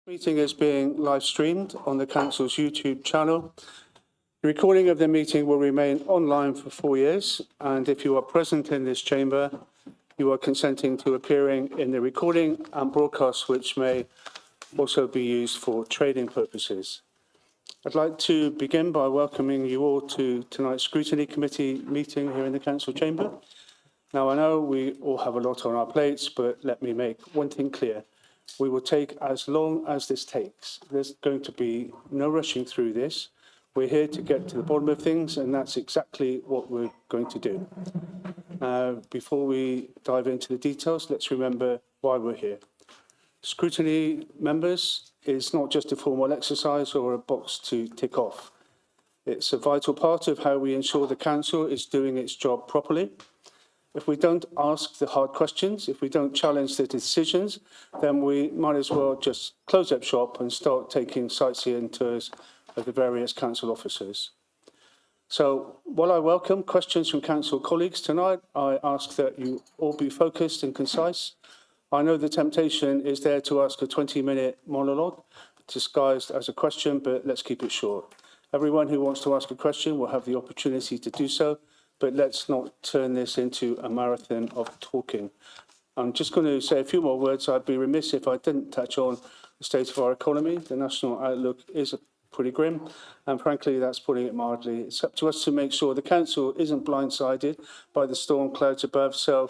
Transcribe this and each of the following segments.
Meeting is being live streamed on the Council's YouTube channel. The recording of the meeting will remain online for 4 years, and if you are present in this chamber, you are consenting to appearing in the recording and broadcast, which may also be used for trading purposes. I'd like to begin by welcoming you all to tonight's Scrutiny Committee meeting here in the Council chamber. Now, I know we all have a lot on our plates, but let me make one thing clear. We will take as long as this takes. There's going to be no rushing through this. We're here to get to the bottom of things, and that's exactly what we're going to do. Before we dive into the details, let's remember why we're here. Scrutiny members is not just a formal exercise or a box to tick off. It's a vital part of how we ensure the Council is doing its job properly. If we don't ask the hard questions, if we don't challenge the decisions, then we might as well just close up shop and start taking sightseeing tours of the various council offices. So while I welcome questions from council colleagues tonight, I ask that you all be focused and concise. I know the temptation is there to ask a 20-minute monologue disguised as a question, but let's keep it short. Everyone who wants to ask a question will have the opportunity to do so, but let's not turn this into a marathon of talking. I'm just going to say a few more words. I'd be remiss if I didn't touch on the state of our economy. The national outlook is pretty grim, and frankly, that's putting it mildly. It's up to us to make sure the council isn't blindsided by the storm clouds above. So,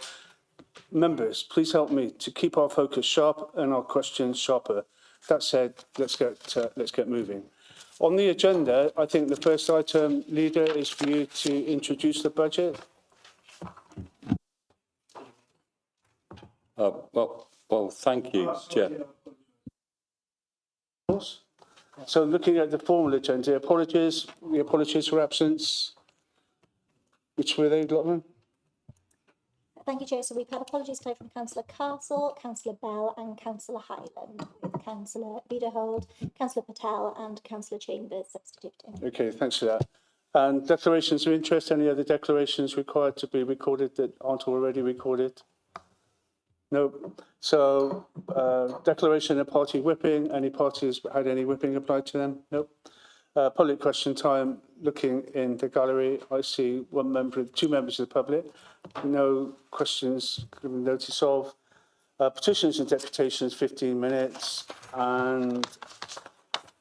members, please help me to keep our focus sharp and our questions sharper. That said, let's get moving. On the agenda, I think the first item, Leader, is for you to introduce the budget. Well, thank you, Chair. So looking at the formal agenda, apologies for absence. Which were they, Lotman? Thank you, Chair. So we've had apologies today from Councillor Castle, Councillor Bell and Councillor Highland, with Councillor Biederhold, Councillor Patel and Councillor Chambers substituting. Okay, thanks for that. And declarations of interest, any other declarations required to be recorded that aren't already recorded? No. So declaration of party whipping, any parties had any whipping applied to them? No. Public question time, looking in the gallery, I see two members of the public. No questions given notice of. Petitions and deputations, 15 minutes. And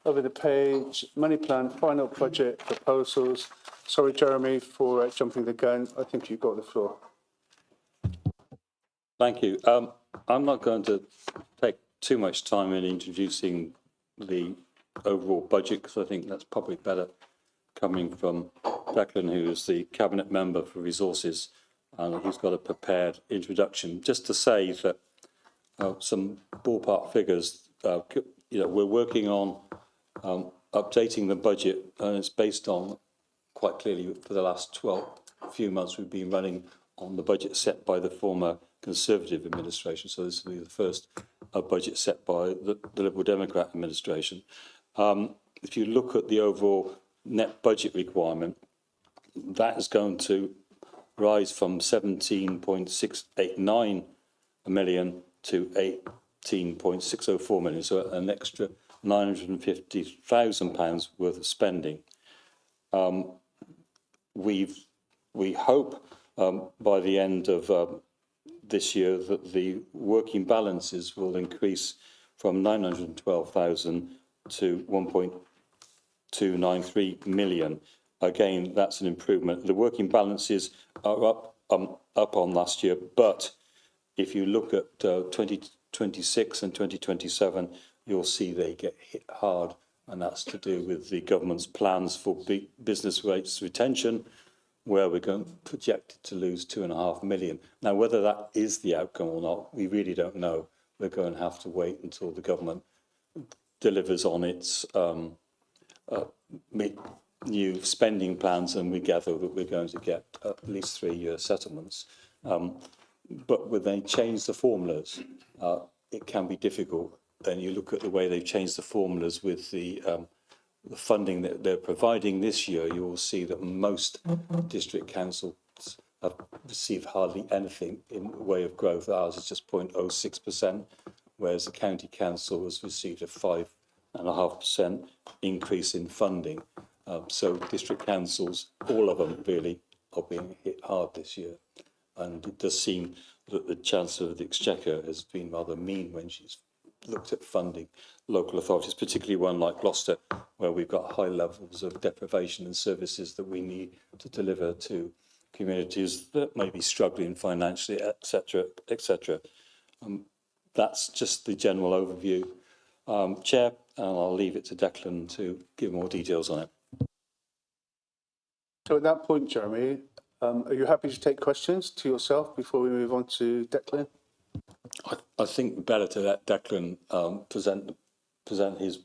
over the page, money plan, final budget proposals. Sorry, Jeremy, for jumping the gun. I think you've got the floor. Thank you. I'm not going to take too much time in introducing the overall budget, because I think that's probably better coming from Declan, who is the Cabinet Member for Resources, and he's got a prepared introduction. Just to say that some ballpark figures, we're working on updating the budget, and it's based on, quite clearly, for the last few months, we've been running on the budget set by the former Conservative administration. So this will be the first budget set by the Liberal Democrat administration. If you look at the overall net budget requirement, that is going to rise from 17.689 million to 18.604 million, so an extra £950,000 worth of spending. We hope by the end of this year that the working balances will increase from 912,000 to 1.293 million. Again, that's an improvement. The working balances are up on last year, but if you look at 2026 and 2027, you'll see they get hit hard, and that's to do with the government's plans for business rates retention, where we're going projected to lose 2.5 million. Now, whether that is the outcome or not, we really don't know. We're going to have to wait until the government delivers on its new spending plans, and we gather that we're going to get at least 3-year settlements. But when they change the formulas, it can be difficult. And you look at the way they've changed the formulas with the funding that they're providing this year, you will see that most district councils have received hardly anything in the way of growth. Ours is just 0.06%, whereas the county council has received a 5.5% increase in funding. So district councils, all of them really, are being hit hard this year. And it does seem that the Chancellor of the Exchequer has been rather mean when she's looked at funding local authorities, particularly one like Gloucester, where we've got high levels of deprivation and services that we need to deliver to communities that may be struggling financially, etc., etc. That's just the general overview, Chair, and I'll leave it to Declan to give more details on it. So at that point, Jeremy, are you happy to take questions to yourself before we move on to Declan? I think better to let Declan present his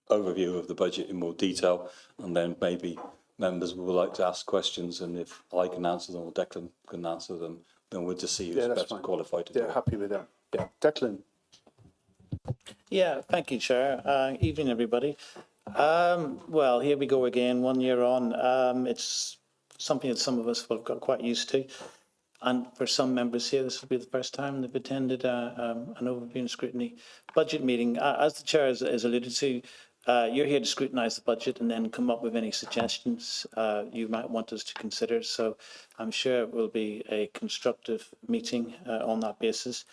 overview of the budget in more detail, and then maybe members would like to ask questions, and if I can answer them or Declan can answer them, then we'll just see who's best qualified to do it. Happy with that. Yeah, Declan. Yeah, thank you, Chair. Evening, everybody. Well, here we go again, 1 year on. It's something that some of us have got quite used to. And for some members here, this will be the first time they've attended an overview and scrutiny budget meeting. As the Chair has alluded to, you're here to scrutinise the budget and then come up with any suggestions you might want us to consider. So I'm sure it will be a constructive meeting on that basis.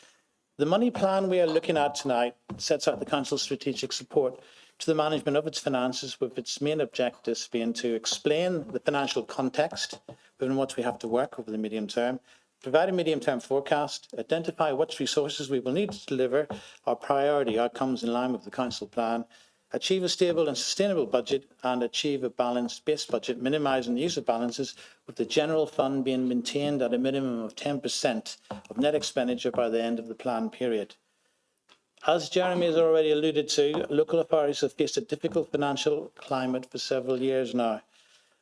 The money plan we are looking at tonight sets out the Council's strategic support to the management of its finances, with its main objectives being to explain the financial context within which we have to work over the medium term, provide a medium-term forecast, identify which resources we will need to deliver our priority outcomes in line with the Council plan, achieve a stable and sustainable budget, and achieve a balanced base budget, minimising the use of balances, with the general fund being maintained at a minimum of 10% of net expenditure by the end of the plan period. As Jeremy has already alluded to, local authorities have faced a difficult financial climate for several years now.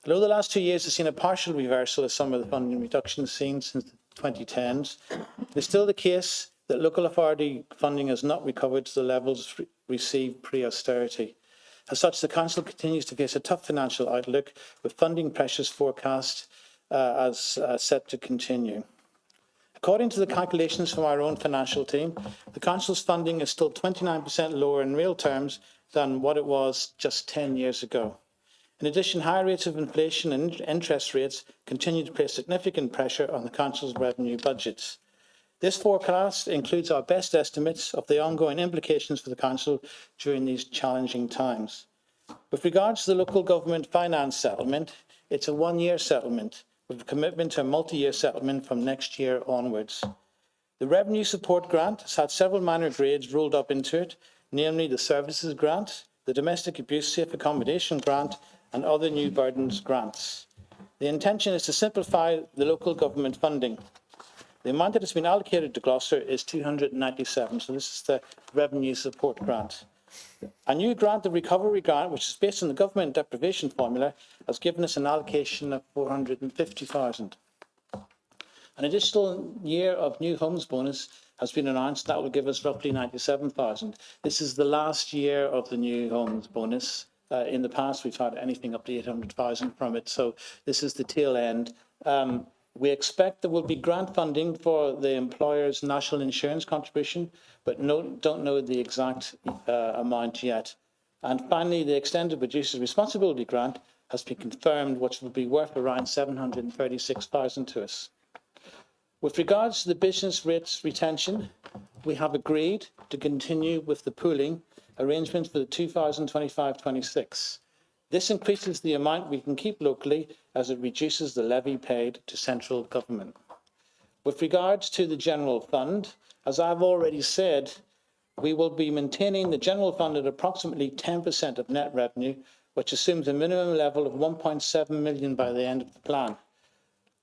Although the last 2 years have seen a partial reversal of some of the funding reductions seen since the 2010s, it is still the case that local authority funding has not recovered to the levels received pre-austerity. As such, the Council continues to face a tough financial outlook, with funding pressures forecast as set to continue. According to the calculations from our own financial team, the Council's funding is still 29% lower in real terms than what it was just 10 years ago. In addition, higher rates of inflation and interest rates continue to place significant pressure on the Council's revenue budgets. This forecast includes our best estimates of the ongoing implications for the Council during these challenging times. With regards to the local government finance settlement, it's a one-year settlement, with a commitment to a multi-year settlement from next year onwards. The Revenue Support Grant has had several minor grades rolled up into it, namely the Services Grant, the Domestic Abuse Safe Accommodation Grant, and other new burdens grants. The intention is to simplify the local government funding. The amount that has been allocated to Gloucester is 297, so this is the Revenue Support Grant. A new grant, the Recovery Grant, which is based on the government deprivation formula, has given us an allocation of 450,000. An additional year of new homes bonus has been announced. That will give us roughly 97,000. This is the last year of the new homes bonus. In the past, we've had anything up to 800,000 from it, so this is the tail end. We expect there will be grant funding for the employer's national insurance contribution, but don't know the exact amount yet. And finally, the Extended Producer Responsibility Grant has been confirmed, which will be worth around 736,000 to us. With regards to the business rates retention, we have agreed to continue with the pooling arrangements for the 2025-26. This increases the amount we can keep locally, as it reduces the levy paid to central government. With regards to the general fund, as I've already said, we will be maintaining the general fund at approximately 10% of net revenue, which assumes a minimum level of 1.7 million by the end of the plan.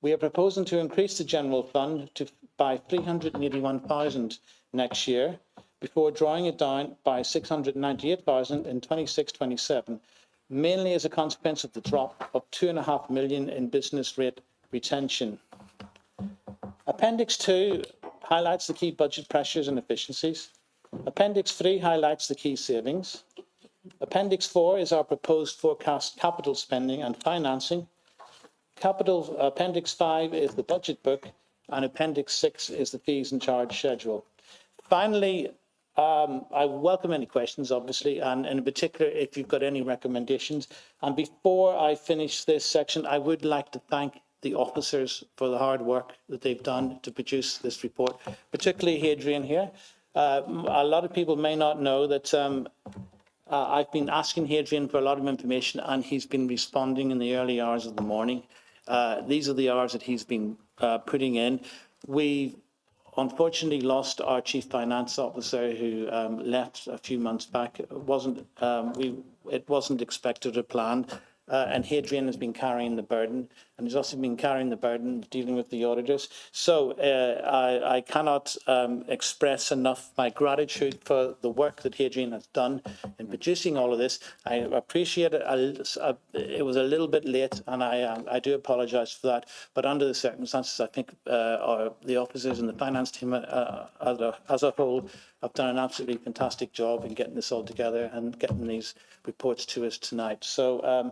We are proposing to increase the general fund by 381,000 next year, before drawing it down by 698,000 in 26-27, mainly as a consequence of the drop of 2.5 million in business rate retention. Appendix 2 highlights the key budget pressures and efficiencies. Appendix 3 highlights the key savings. Appendix 4 is our proposed forecast capital spending and financing. Appendix 5 is the budget book, and Appendix 6 is the fees and charge schedule. Finally, I welcome any questions, obviously, and in particular, if you've got any recommendations. And before I finish this section, I would like to thank the officers for the hard work that they've done to produce this report, particularly Hadrian here. A lot of people may not know that I've been asking Hadrian for a lot of information, and he's been responding in the early hours of the morning. These are the hours that he's been putting in. We unfortunately lost our chief finance officer, who left a few months back. It wasn't expected or planned. And Hadrian has been carrying the burden, and he's also been carrying the burden of dealing with the auditors. So I cannot express enough my gratitude for the work that Hadrian has done in producing all of this. I appreciate it. It was a little bit late, and I do apologise for that. But under the circumstances, I think the officers and the finance team as a whole have done an absolutely fantastic job in getting this all together and getting these reports to us tonight. So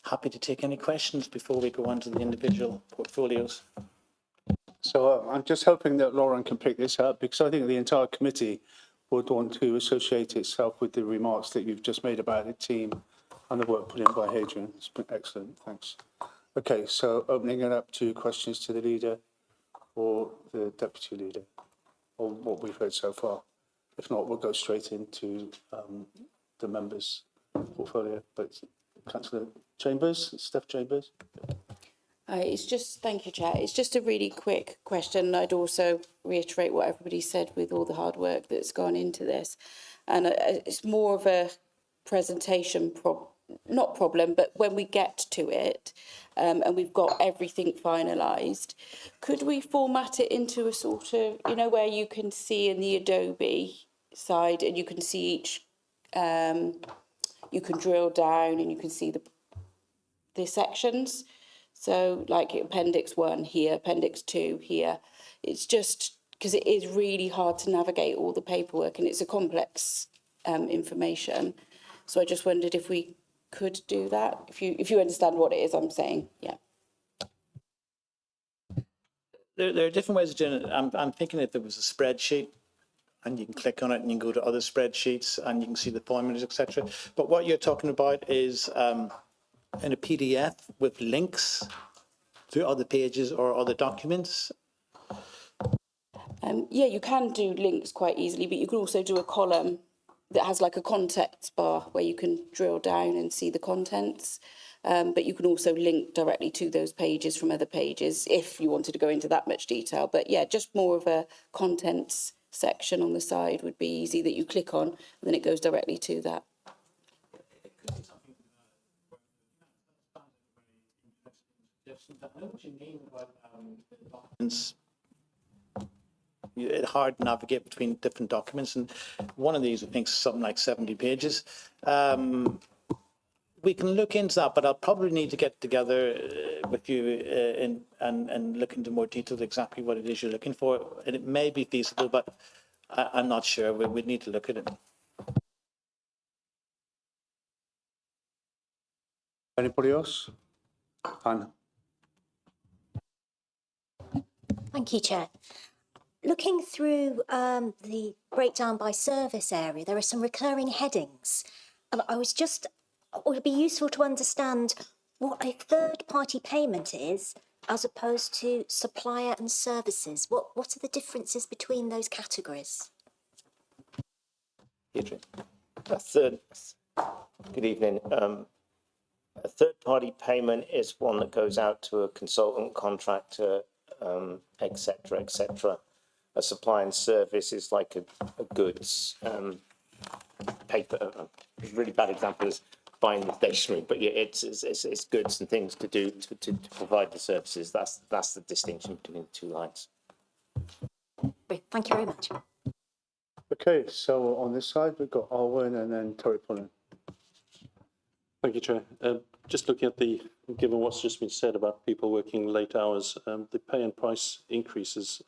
happy to take any questions before we go on to the individual portfolios. So I'm just hoping that Lauren can pick this up, because I think the entire committee would want to associate itself with the remarks that you've just made about the team and the work put in by Hadrian. It's been excellent, thanks. Okay, so opening it up to questions to the leader or the deputy leader, or what we've heard so far. If not, we'll go straight into the members' portfolio. But Councillor Chambers, Steph Chambers. It's just, thank you, Chair. It's just a really quick question. I'd also reiterate what everybody said with all the hard work that's gone into this. And it's more of a presentation not problem, but when we get to it and we've got everything finalised, could we format it into a sort of, you know, where you can see in the Adobe side and you can see each, you can drill down and you can see the sections. So like Appendix 1 here, Appendix 2 here. It's just because it is really hard to navigate all the paperwork and it's a complex information. So I just wondered if we could do that, if you understand what it is I'm saying. Yeah. There are different ways of doing it. I'm thinking if there was a spreadsheet and you can click on it and you can go to other spreadsheets and you can see the formulas, etc. But what you're talking about is in a PDF with links to other pages or other documents. Yeah, you can do links quite easily, but you can also do a column that has like a context bar where you can drill down and see the contents. But you can also link directly to those pages from other pages if you wanted to go into that much detail. But yeah, just more of a contents section on the side would be easy that you click on and then it goes directly to that. I know what you mean about it's hard to navigate between different documents, and one of these I think is something like 70 pages. We can look into that, but I'll probably need to get together with you and look into more detail exactly what it is you're looking for. And it may be feasible, but I'm not sure. We'd need to look at it. Anybody else? Anna. Thank you, Chair. Looking through the breakdown by service area, there are some recurring headings. And it would be useful to understand what a third-party payment is as opposed to supplier and services. What are the differences between those categories? Good evening. A third-party payment is one that goes out to a consultant, contractor, etc., etc. A supply and service is like a goods paper. A really bad example is buying the stationery, but yeah, it's goods and things to do to provide the services. That's the distinction between the two lines. Thank you very much. Okay, so on this side, we've got Alwyn and then Terry Pullen. Thank you, Chair. Just looking at given what's just been said about people working late hours, the pay and price increases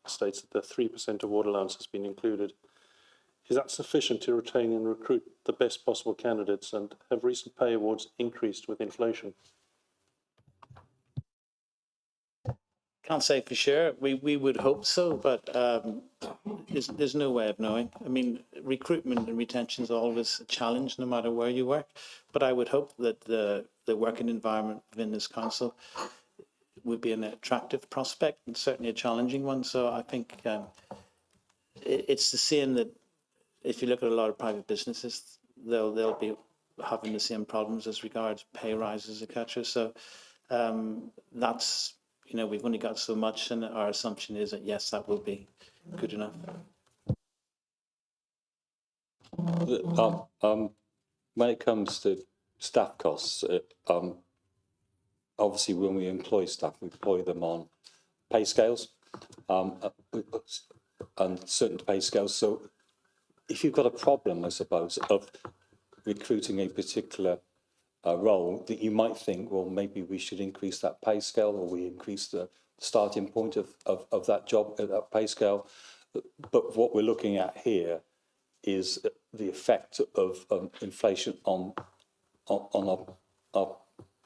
states that the 3% award allowance has been included. Is that sufficient to retain and recruit the best possible candidates, and have recent pay awards increased with inflation? Can't say for sure. We would hope so, but there's no way of knowing. I mean, recruitment and retention is always a challenge, no matter where you work. But I would hope that the working environment within this council would be an attractive prospect and certainly a challenging one. So I think it's the same that if you look at a lot of private businesses, they'll be having the same problems as regards pay rises, etc. So that's, you know, we've only got so much, and our assumption is that yes, that will be good enough. When it comes to staff costs, obviously when we employ staff, we employ them on pay scales, and certain pay scales. So if you've got a problem, I suppose, of recruiting a particular role, that you might think, well, maybe we should increase that pay scale, or we increase the starting point of that job, that pay scale. But what we're looking at here is the effect of inflation on our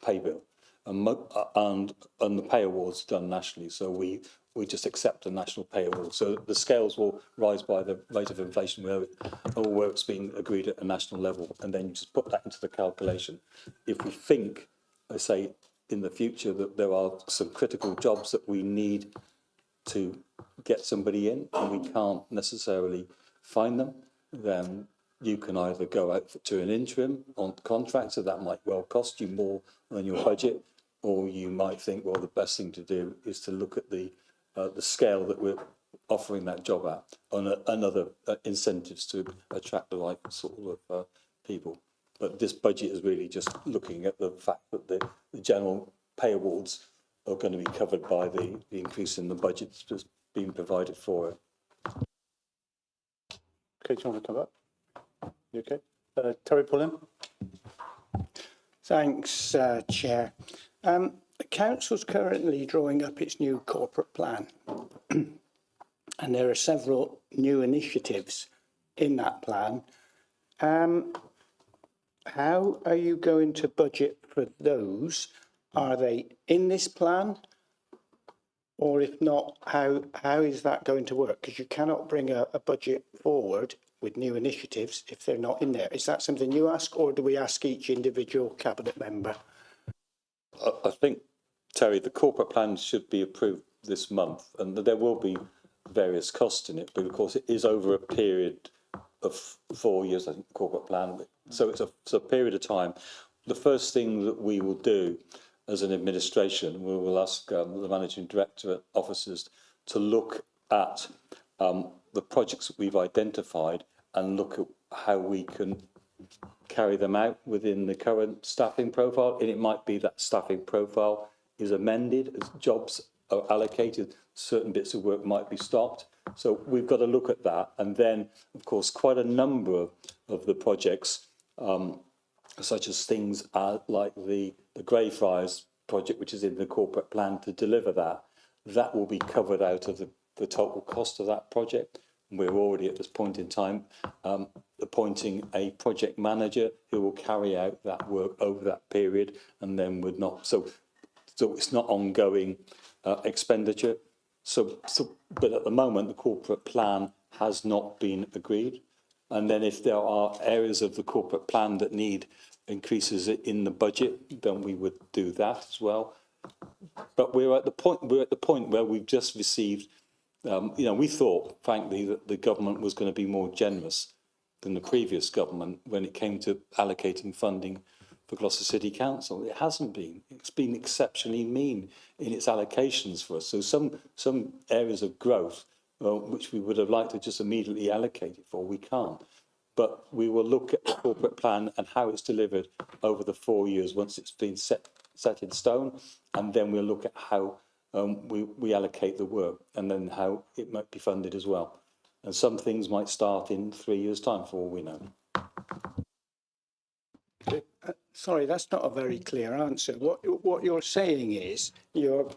pay bill, and the pay awards done nationally. So we just accept the national pay award. So the scales will rise by the rate of inflation where it's been agreed at a national level, and then you just put that into the calculation. If we think, I say, in the future that there are some critical jobs that we need to get somebody in and we can't necessarily find them, then you can either go out to an interim on contract, so that might well cost you more than your budget, or you might think, well, the best thing to do is to look at the scale that we're offering that job at, and other incentives to attract the right sort of people. But this budget is really just looking at the fact that the general pay awards are going to be covered by the increase in the budget that's being provided for it. Okay, do you want to come up? You okay? Terry Pullen? Thanks, Chair. The Council's currently drawing up its new corporate plan, and there are several new initiatives in that plan. How are you going to budget for those? Are they in this plan? Or if not, how is that going to work? Because you cannot bring a budget forward with new initiatives if they're not in there. Is that something you ask, or do we ask each individual cabinet member? I think, Terry, the corporate plan should be approved this month, and there will be various costs in it, but of course it is over a period of 4 years, I think, the corporate plan. So it's a period of time. The first thing that we will do as an administration, we will ask the managing director officers to look at the projects that we've identified and look at how we can carry them out within the current staffing profile. And it might be that staffing profile is amended as jobs are allocated, certain bits of work might be stopped. So we've got to look at that. And then, of course, quite a number of the projects, such as things like the Greyfriars project, which is in the corporate plan to deliver that will be covered out of the total cost of that project. We're already at this point in time appointing a project manager who will carry out that work over that period, and then would not. So it's not ongoing expenditure. But at the moment, the corporate plan has not been agreed. And then if there are areas of the corporate plan that need increases in the budget, then we would do that as well. But we're at the point where we've just received. We thought, frankly, that the government was going to be more generous than the previous government when it came to allocating funding for Gloucester City Council. It hasn't been. It's been exceptionally mean in its allocations for us. So some areas of growth, which we would have liked to just immediately allocate it for, we can't. But we will look at the corporate plan and how it's delivered over the 4 years once it's been set in stone, and then we'll look at how we allocate the work, and then how it might be funded as well. And some things might start in 3 years' time, for all we know. Sorry, that's not a very clear answer. What you're saying is you're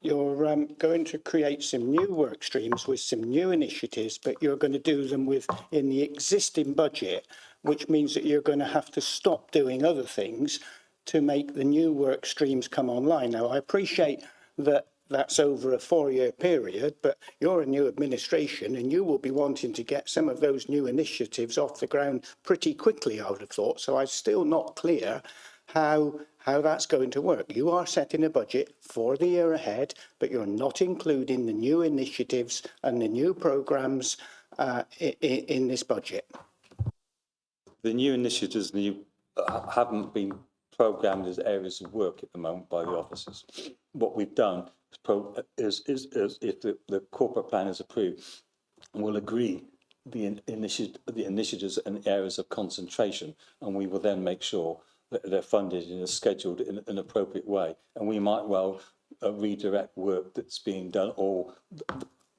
going to create some new work streams with some new initiatives, but you're going to do them in the existing budget, which means that you're going to have to stop doing other things to make the new work streams come online. Now, I appreciate that that's over a 4-year period, but you're a new administration and you will be wanting to get some of those new initiatives off the ground pretty quickly, I would have thought. So I'm still not clear how that's going to work. You are setting a budget for the year ahead, but you're not including the new initiatives and the new programmes in this budget. The new initiatives haven't been programmed as areas of work at the moment by the officers. What we've done is if the corporate plan is approved, we'll agree the initiatives and areas of concentration, and we will then make sure that they're funded in a scheduled, in an appropriate way. And we might well redirect work that's being done or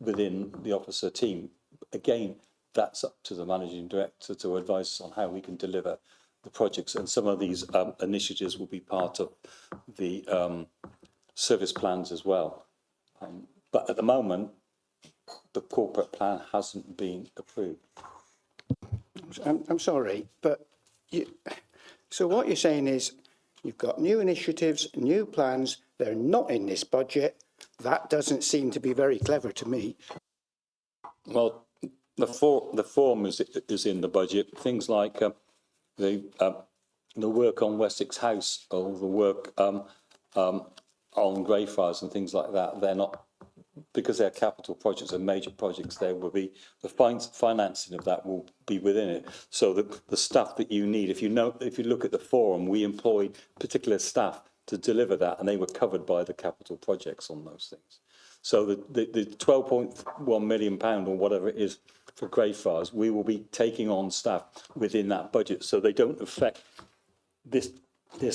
within the officer team. Again, that's up to the managing director to advise us on how we can deliver the projects. And some of these initiatives will be part of the service plans as well. But at the moment, the corporate plan hasn't been approved. I'm sorry, but so what you're saying is you've got new initiatives, new plans, they're not in this budget. That doesn't seem to be very clever to me. Well, the form is in the budget. Things like the work on Wessex House or the work on Greyfriars and things like that, they're not, because they're capital projects and major projects, there will be, the financing of that will be within it. So the stuff that you need, if you look at the forum, we employed particular staff to deliver that, and they were covered by the capital projects on those things. So the £12.1 million or whatever it is for Greyfriars, we will be taking on staff within that budget, so they don't affect this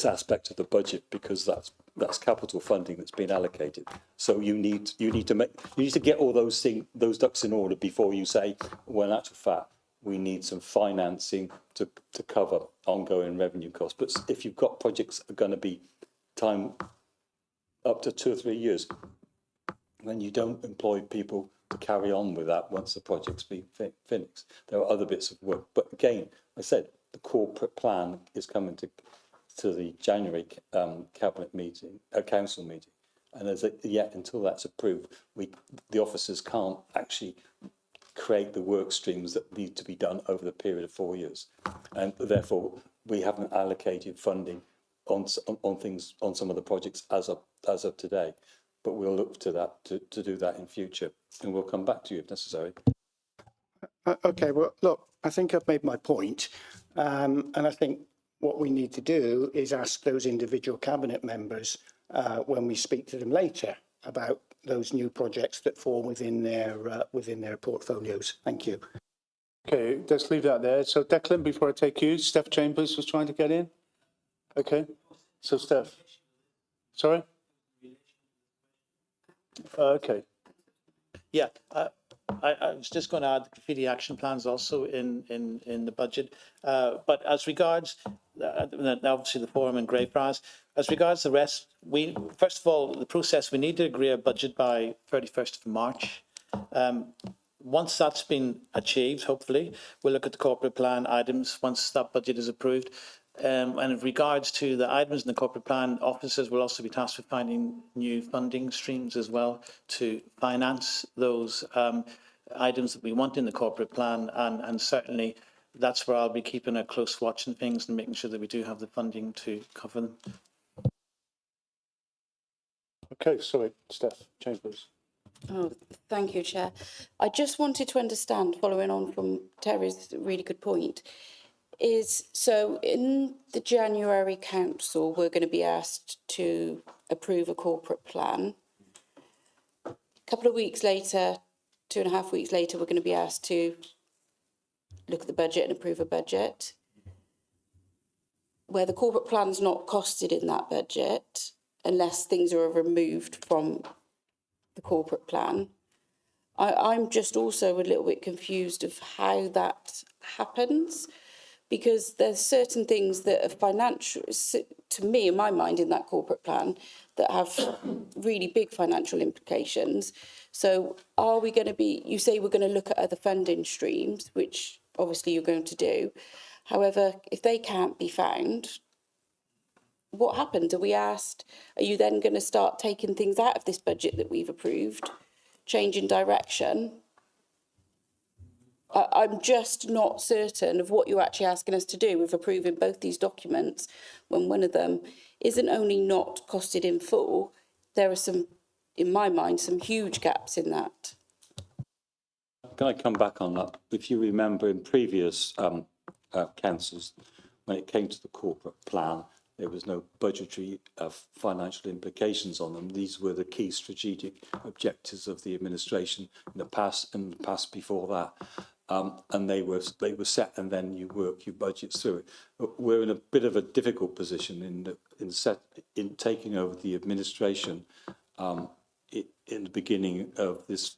aspect of the budget, because that's capital funding that's been allocated. So you need to get all those ducks in order before you say, well, in actual fact, we need some financing to cover ongoing revenue costs. But if you've got projects that are going to be time up to 2 or 3 years, then you don't employ people to carry on with that once the project's been finished. There are other bits of work. But again, I said, the corporate plan is coming to the January cabinet meeting, council meeting, and yet until that's approved, the officers can't actually create the work streams that need to be done over the period of 4 years, and therefore we haven't allocated funding on some of the projects as of today. But we'll look to that to do that in future, and we'll come back to you if necessary. Okay, well, look, I think I've made my point, and I think what we need to do is ask those individual cabinet members when we speak to them later about those new projects that fall within their portfolios. Thank you. Okay, let's leave that there. So Declan, before I take you, Steph Chambers was trying to get in. Okay, so Steph, sorry? Okay. Yeah, I was just going to add the graffiti action plans also in the budget. But as regards, obviously the forum and Greyfriars, as regards the rest, first of all, the process, we need to agree a budget by 31st of March. Once that's been achieved, hopefully, we'll look at the corporate plan items once that budget is approved. And in regards to the items in the corporate plan, officers will also be tasked with finding new funding streams as well to finance those items that we want in the corporate plan. And certainly that's where I'll be keeping a close watch on things and making sure that we do have the funding to cover them. Okay, sorry, Steph Chambers. Oh, thank you, Chair. I just wanted to understand, following on from Terry's really good point, so in the January council, we're going to be asked to approve a corporate plan. A couple of weeks later, 2.5 weeks later, we're going to be asked to look at the budget and approve a budget. Where the corporate plan's not costed in that budget, unless things are removed from the corporate plan. I'm just also a little bit confused of how that happens, because there's certain things that are financial, to me, in my mind, in that corporate plan, that have really big financial implications. So are we going to be, you say we're going to look at other funding streams, which obviously you're going to do. However, if they can't be found, what happened? Are we asked, are you then going to start taking things out of this budget that we've approved, changing direction? I'm just not certain of what you're actually asking us to do with approving both these documents when one of them isn't only not costed in full, there are some, in my mind, some huge gaps in that. Can I come back on that? If you remember in previous councils, when it came to the corporate plan, there was no budgetary financial implications on them. These were the key strategic objectives of the administration in the past and the past before that. And they were set, and then you work your budgets through it. But we're in a bit of a difficult position in taking over the administration in the beginning of this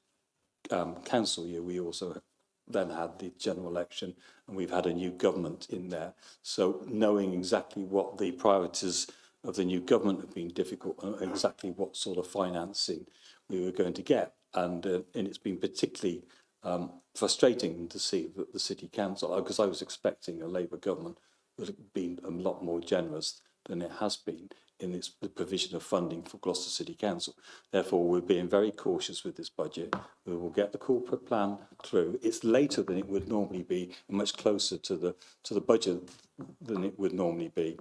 council year. We also then had the general election, and we've had a new government in there. So knowing exactly what the priorities of the new government have been difficult, and exactly what sort of financing we were going to get. And it's been particularly frustrating to see that the city council, because I was expecting a Labour government, would have been a lot more generous than it has been in the provision of funding for Gloucester City Council. Therefore, we're being very cautious with this budget. We will get the corporate plan through. It's later than it would normally be, and much closer to the budget than it would normally be.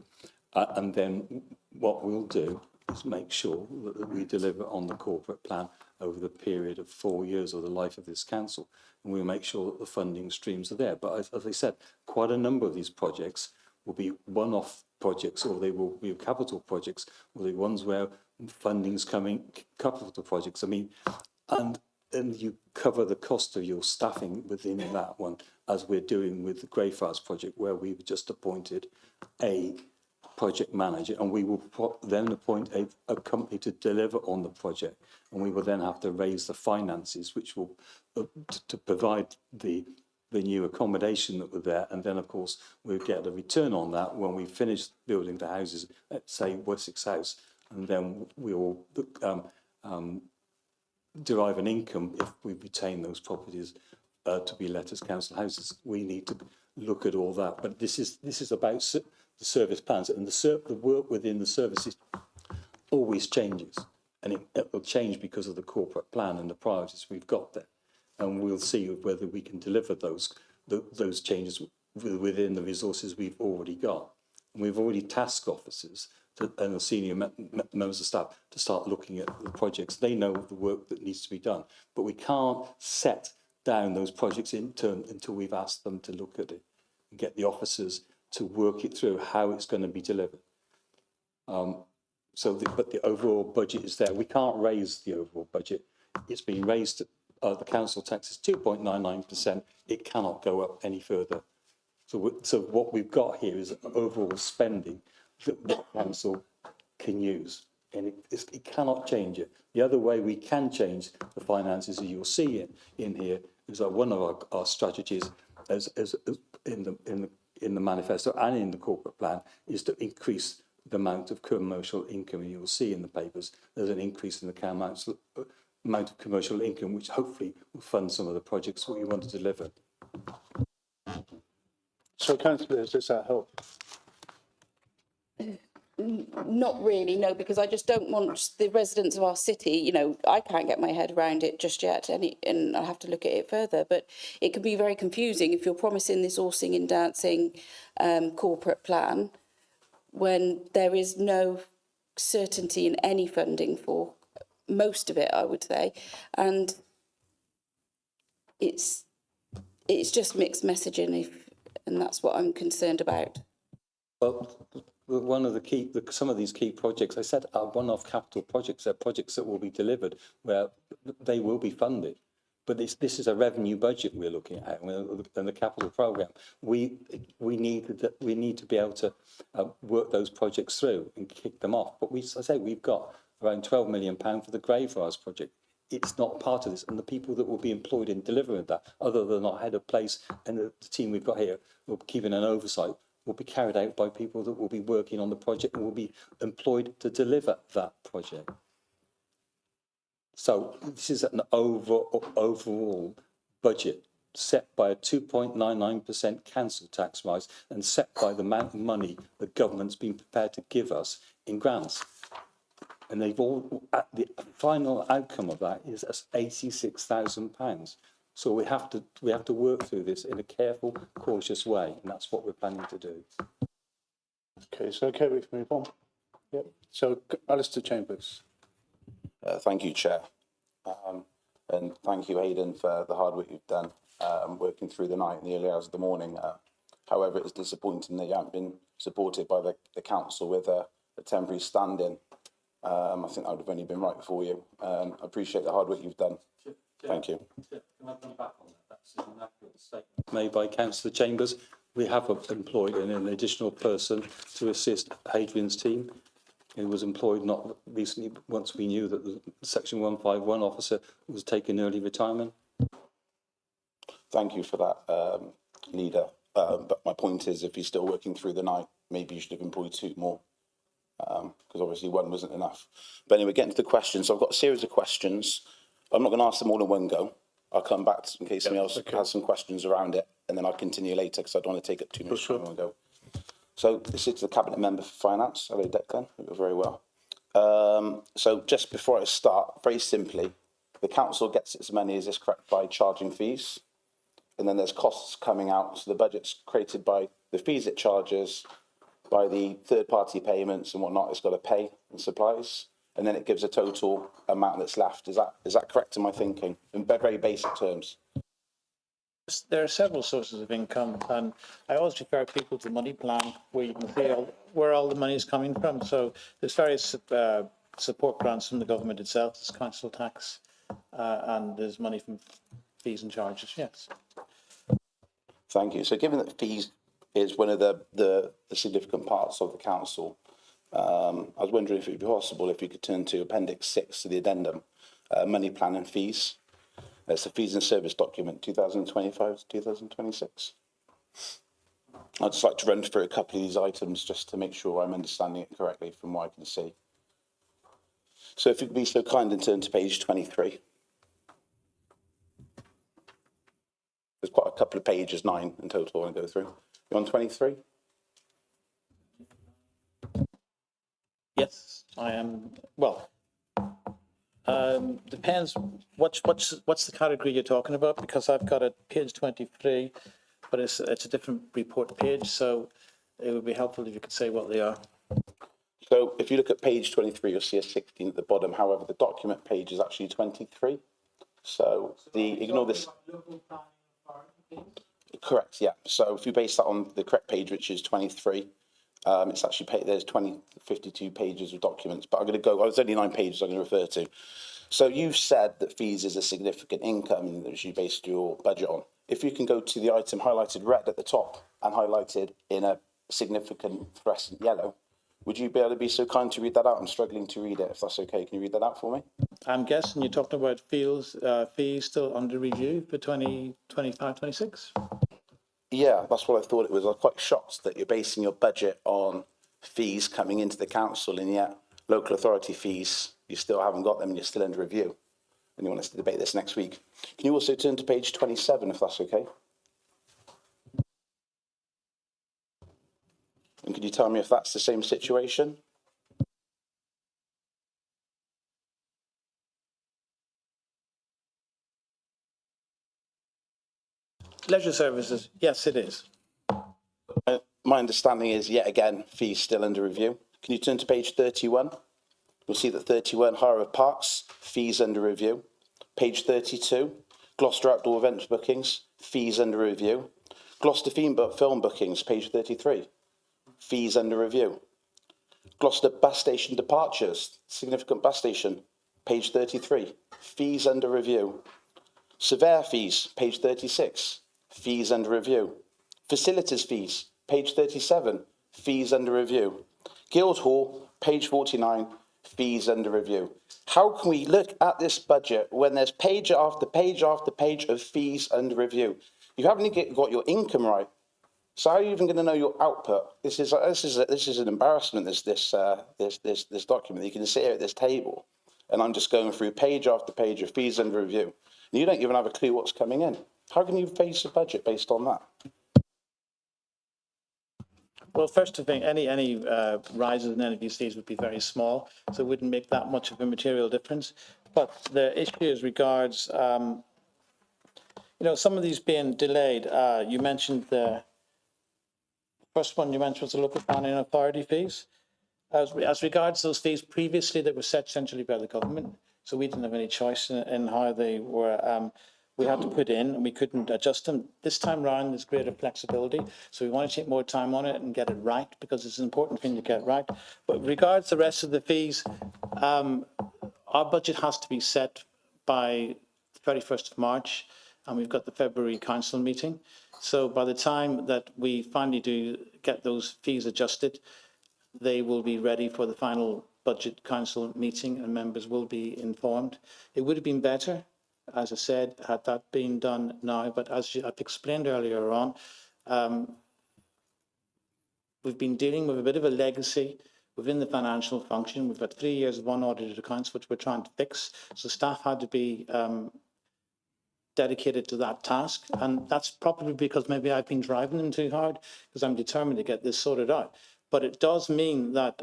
And then what we'll do is make sure that we deliver on the corporate plan over the period of 4 years of the life of this council. And we'll make sure that the funding streams are there. But as I said, quite a number of these projects will be one-off projects, or they will be capital projects, or the ones where funding's coming, capital projects. I mean, and you cover the cost of your staffing within that one, as we're doing with the Greyfriars project, where we've just appointed a project manager, and we will then appoint a company to deliver on the project, and we will then have to raise the finances, which will to provide the new accommodation that were there, and then of course we'll get a return on that when we finish building the houses at, say, Wessex House, and then we will derive an income if we retain those properties to be let as council houses. We need to look at all that, but this is about the service plans, and the work within the services always changes, and it will change because of the corporate plan and the priorities we've got there. And we'll see whether we can deliver those changes within the resources we've already got. And we've already tasked officers and the senior members of staff to start looking at the projects. They know the work that needs to be done, but we can't set down those projects in turn until we've asked them to look at it and get the officers to work it through how it's going to be delivered. But the overall budget is there. We can't raise the overall budget. It's been raised to the council tax is 2.99%. It cannot go up any further. So what we've got here is overall spending that the council can use, and it cannot change it. The other way we can change the finances, as you'll see in here, is that one of our strategies, as in the manifesto and in the corporate plan, is to increase the amount of commercial income. And you'll see in the papers there's an increase in the amount of commercial income, which hopefully will fund some of the projects that we want to deliver. So, councillors, does that help? Not really, no, because I just don't want the residents of our city, you know, I can't get my head around it just yet, and I'll have to look at it further, but it can be very confusing if you're promising this all singing, dancing corporate plan when there is no certainty in any funding for most of it, I would say, and it's just mixed messaging, and that's what I'm concerned about. Well, one of some of these key projects, I said, are one-off capital projects. They're projects that will be delivered where they will be funded. But this is a revenue budget we're looking at, and the capital programme. We need to be able to work those projects through and kick them off. But as I say, we've got around £12 million for the Greyfriars project. It's not part of this, and the people that will be employed in delivering that, other than our head of place and the team we've got here, will be keeping an oversight, will be carried out by people that will be working on the project and will be employed to deliver that project. So this is an overall budget set by a 2.99% council tax rise and set by the amount of money the government's been prepared to give us in grants. And they've all, the final outcome of that is £86,000. So we have to work through this in a careful, cautious way, and that's what we're planning to do. Okay, so okay, we can move on. Yep. So Alistair Chambers. Thank you, Chair. And thank you, Aidan, for the hard work you've done working through the night and the early hours of the morning. However, it's disappointing that you haven't been supported by the council with a temporary stand-in. I think that would have only been right for you. I appreciate the hard work you've done. Thank you. Can I come back on that? That's an accurate statement made by Councillor Chambers. We have employed an additional person to assist Hadrian's team, who was employed not recently, once we knew that the Section 151 officer was taking early retirement. Thank you for that, Leader. But my point is, if you're still working through the night, maybe you should have employed 2 more, because obviously 1 wasn't enough. But anyway, getting to the questions. So I've got a series of questions. I'm not going to ask them all in one go. I'll come back in case somebody else has some questions around it, and then I'll continue later because I don't want to take up too much time in one go. So this is the Cabinet Member for Finance. Hello, Declan. You're very well. So just before I start, very simply, the council gets its money, is this correct, by charging fees? And then there's costs coming out. So the budget's created by the fees it charges, by the third-party payments and whatnot it's got to pay and supplies. And then it gives a total amount that's left. Is that correct in my thinking, in very basic terms? There are several sources of income, and I always refer people to the money plan where you can see where all the money is coming from. So there's various support grants from the government itself, there's council tax, and there's money from fees and charges, yes. Thank you. So given that fees is one of the significant parts of the council, I was wondering if it would be possible if you could turn to Appendix 6 to the addendum, money plan and fees. It's the fees and service document, 2025 to 2026. I'd just like to run through a couple of these items just to make sure I'm understanding it correctly from what I can see. So if you could be so kind and turn to page 23. There's quite a couple of pages, 9 in total I want to go through. You on 23? Yes, I am, well, depends what's the category you're talking about, because I've got a page 23, but it's a different report page, so it would be helpful if you could say what they are. So if you look at page 23, you'll see a 16 at the bottom. However, the document page is actually 23. So ignore this. Correct, yeah. So if you base that on the correct page, which is 23, it's actually, there's 52 pages of documents, but I'm going to go, there's only 9 pages I'm going to refer to. So you've said that fees is a significant income that you based your budget on. If you can go to the item highlighted red at the top and highlighted in a significant fluorescent yellow, would you be able to be so kind to read that out? I'm struggling to read it, if that's okay. Can you read that out for me? I'm guessing you're talking about fees still under review for 2025, 26? Yeah, that's what I thought it was. I was quite shocked that you're basing your budget on fees coming into the council, and yet local authority fees, you still haven't got them and you're still under review. And you want us to debate this next week. Can you also turn to page 27, if that's okay? And could you tell me if that's the same situation? Leisure services, yes, it is. My understanding is, yet again, fees still under review. Can you turn to page 31? You'll see that 31, hire of parks, fees under review. Page 32, Gloucester outdoor events bookings, fees under review. Gloucester film bookings, page 33, fees under review. Gloucester bus station departures, significant bus station, page 33, fees under review. Surveyor fees, page 36, fees under review. Facilities fees, page 37, fees under review. Guildhall, page 49, fees under review. How can we look at this budget when there's page after page after page of fees under review? You haven't even got your income right. So how are you even going to know your output? This is an embarrassment. This document. You can sit here at this table, and I'm just going through page after page of fees under review, and you don't even have a clue what's coming in. How can you face a budget based on that? Well, first of all, any rises in any of these fees would be very small, so it wouldn't make that much of a material difference. But the issue is regards, you know, some of these being delayed. You mentioned the first one you mentioned was the local planning authority fees. As regards those fees, previously they were set centrally by the government, so we didn't have any choice in how they were. We had to put in, and we couldn't adjust them. This time round, there's greater flexibility, so we want to take more time on it and get it right, because it's an important thing to get right. But regards the rest of the fees, our budget has to be set by the 31st of March, and we've got the February council meeting. So by the time that we finally do get those fees adjusted, they will be ready for the final budget council meeting, and members will be informed. It would have been better, as I said, had that been done now, but as I've explained earlier on, we've been dealing with a bit of a legacy within the financial function. We've had 3 years of unaudited accounts, which we're trying to fix. So staff had to be dedicated to that task. And that's probably because maybe I've been driving them too hard, because I'm determined to get this sorted out. But it does mean that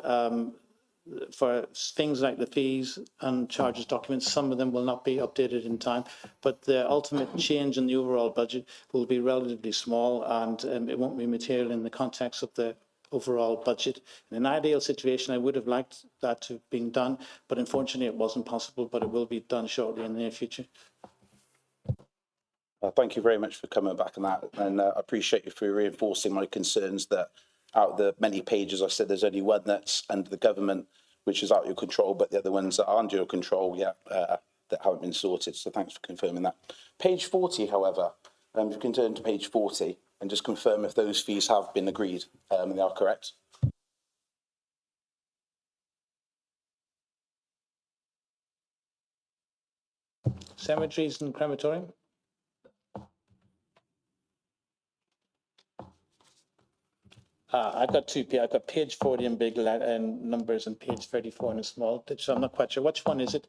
for things like the fees and charges documents, some of them will not be updated in time, but the ultimate change in the overall budget will be relatively small, and it won't be material in the context of the overall budget. In an ideal situation, I would have liked that to have been done, but unfortunately it wasn't possible, but it will be done shortly in the near future. Thank you very much for coming back on that, and I appreciate you for reinforcing my concerns that out of the many pages I said there's only one that's under the government, which is out of your control, but the other ones that are under your control, that haven't been sorted. So thanks for confirming that. Page 40, however, if you can turn to page 40 and just confirm if those fees have been agreed and they are correct. Cemeteries and crematorium? I've got I've got page 40 in big numbers and page 34 in small, so I'm not quite sure. Which one is it?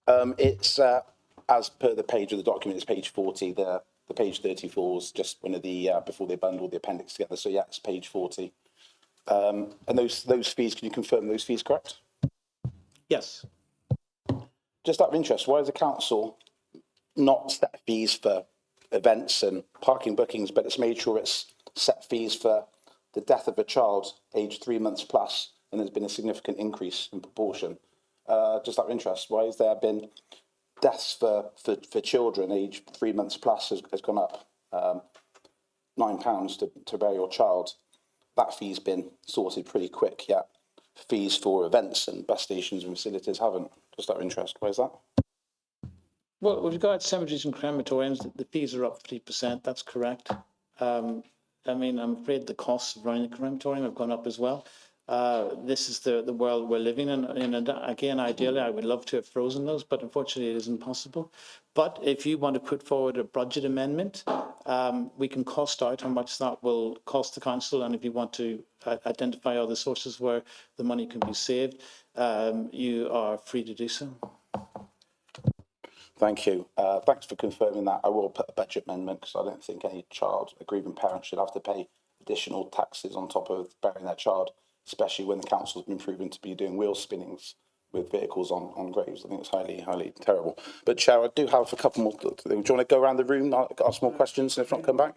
It's as per the page of the document, it's page 40. The page 34 is just one of the before they bundle the appendix together. So yeah, it's page 40. And those fees, can you confirm those fees correct? Yes. Just out of interest, why has the council not set fees for events and parking bookings, but it's made sure it's set fees for the death of a child aged 3 months plus, and there's been a significant increase in proportion? Just out of interest, why has there been deaths for children aged 3 months plus has gone up £9 to bury your child? That fee's been sorted pretty quick, yet fees for events and bus stations and facilities haven't. Just out of interest, why is that? Well, with regard to cemeteries and crematoriums, the fees are up 3%. That's correct. I mean, I'm afraid the costs of running the crematorium have gone up as well. This is the world we're living in. And again, ideally, I would love to have frozen those, but unfortunately, it isn't possible. But if you want to put forward a budget amendment, we can cost out how much that will cost the council. And if you want to identify other sources where the money can be saved, you are free to do so. Thank you. Thanks for confirming that. I will put a budget amendment because I don't think any child, a grieving parent, should have to pay additional taxes on top of burying their child, especially when the council's been proven to be doing wheel spinnings with vehicles on graves. I think it's highly terrible. But Chair, I do have a couple more. Do you want to go around the room, ask more questions, and if not, come back?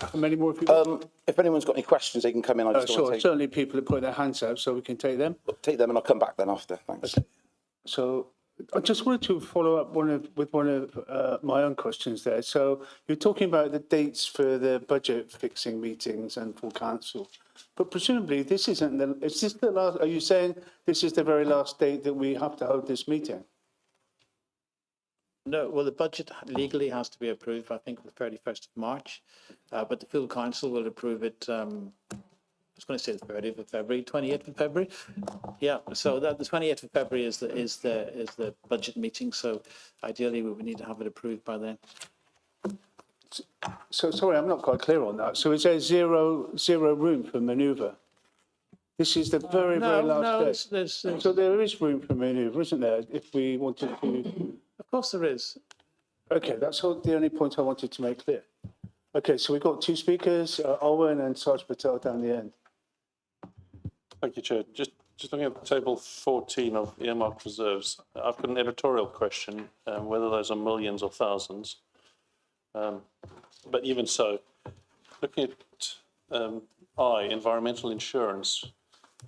How many more have you got? If anyone's got any questions, they can come in. I just want to take, certainly people that put their hands up, so we can take them. take them, and I'll come back then after. Thanks. Okay. So I just wanted to follow up with one of my own questions there. So you're talking about the dates for the budget fixing meetings and for council, but presumably this isn't is this the last? Are you saying this is the very last date that we have to hold this meeting? No, well, the budget legally has to be approved, I think, the 31st of March, but the full council will approve it. I was going to say the 30th of February, 28th of February. Yeah, so that the 28th of February is the budget meeting. So ideally, we would need to have it approved by then. So sorry, I'm not quite clear on that. So is there zero room for manoeuvre? This is the very last day. So there is room for manoeuvre, isn't there? If we wanted to. Of course, there is. Okay, that's the only point I wanted to make clear. Okay, so we've got two speakers, Owen and Saj Patel down the end. Thank you, Chair. Just looking at table 14 of earmarked reserves, I've got an editorial question, whether those are millions or thousands. But even so, looking at environmental insurance,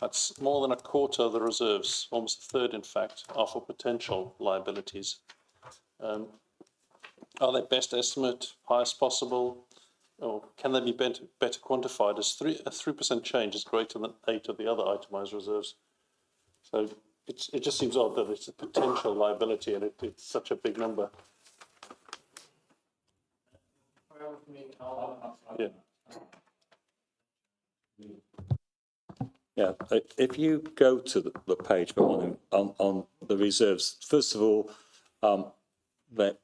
that's more than a quarter of the reserves, almost a third, in fact, are for potential liabilities. Are they best estimate, highest possible, or can they be better quantified as a 3% change is greater than 8 of the other itemised reserves? So it just seems odd that it's a potential liability and it's such a big number. Yeah. Yeah, if you go to the page on the reserves, first of all, they're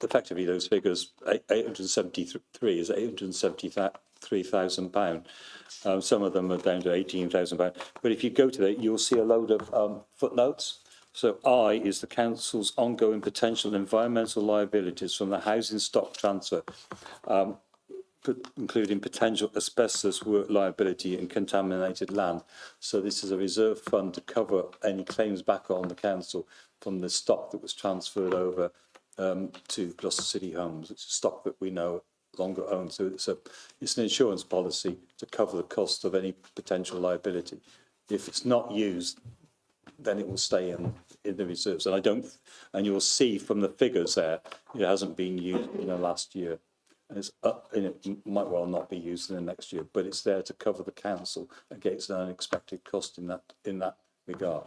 effectively those figures. 873 is £873,000. Some of them are down to £18,000. But if you go to that, you'll see a load of footnotes. So I is the council's ongoing potential environmental liabilities from the housing stock transfer, including potential asbestos work liability and contaminated land. So this is a reserve fund to cover any claims back on the council from the stock that was transferred over to Gloucester City Homes. It's a stock that we no longer own. So it's an insurance policy to cover the cost of any potential liability. If it's not used, then it will stay in the reserves. And you'll see from the figures there, it hasn't been used in the last year. And it might well not be used in the next year, but it's there to cover the council against an unexpected cost in that regard.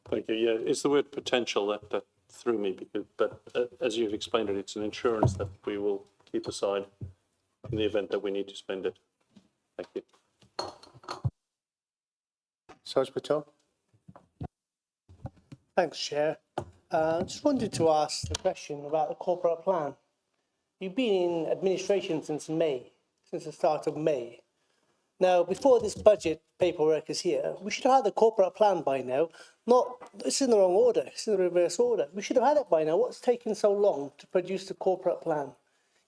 Thank you. Yeah, it's the word potential that threw me, but as you've explained it, it's an insurance that we will keep aside in the event that we need to spend it. Thank you. Saj Patel? Thanks, Chair. Just wanted to ask the question about the corporate plan. You've been in administration since the start of May. Now, before this budget paperwork is here, we should have had the corporate plan by now. It's in the wrong order, it's in the reverse order. We should have had it by now. What's taken so long to produce the corporate plan?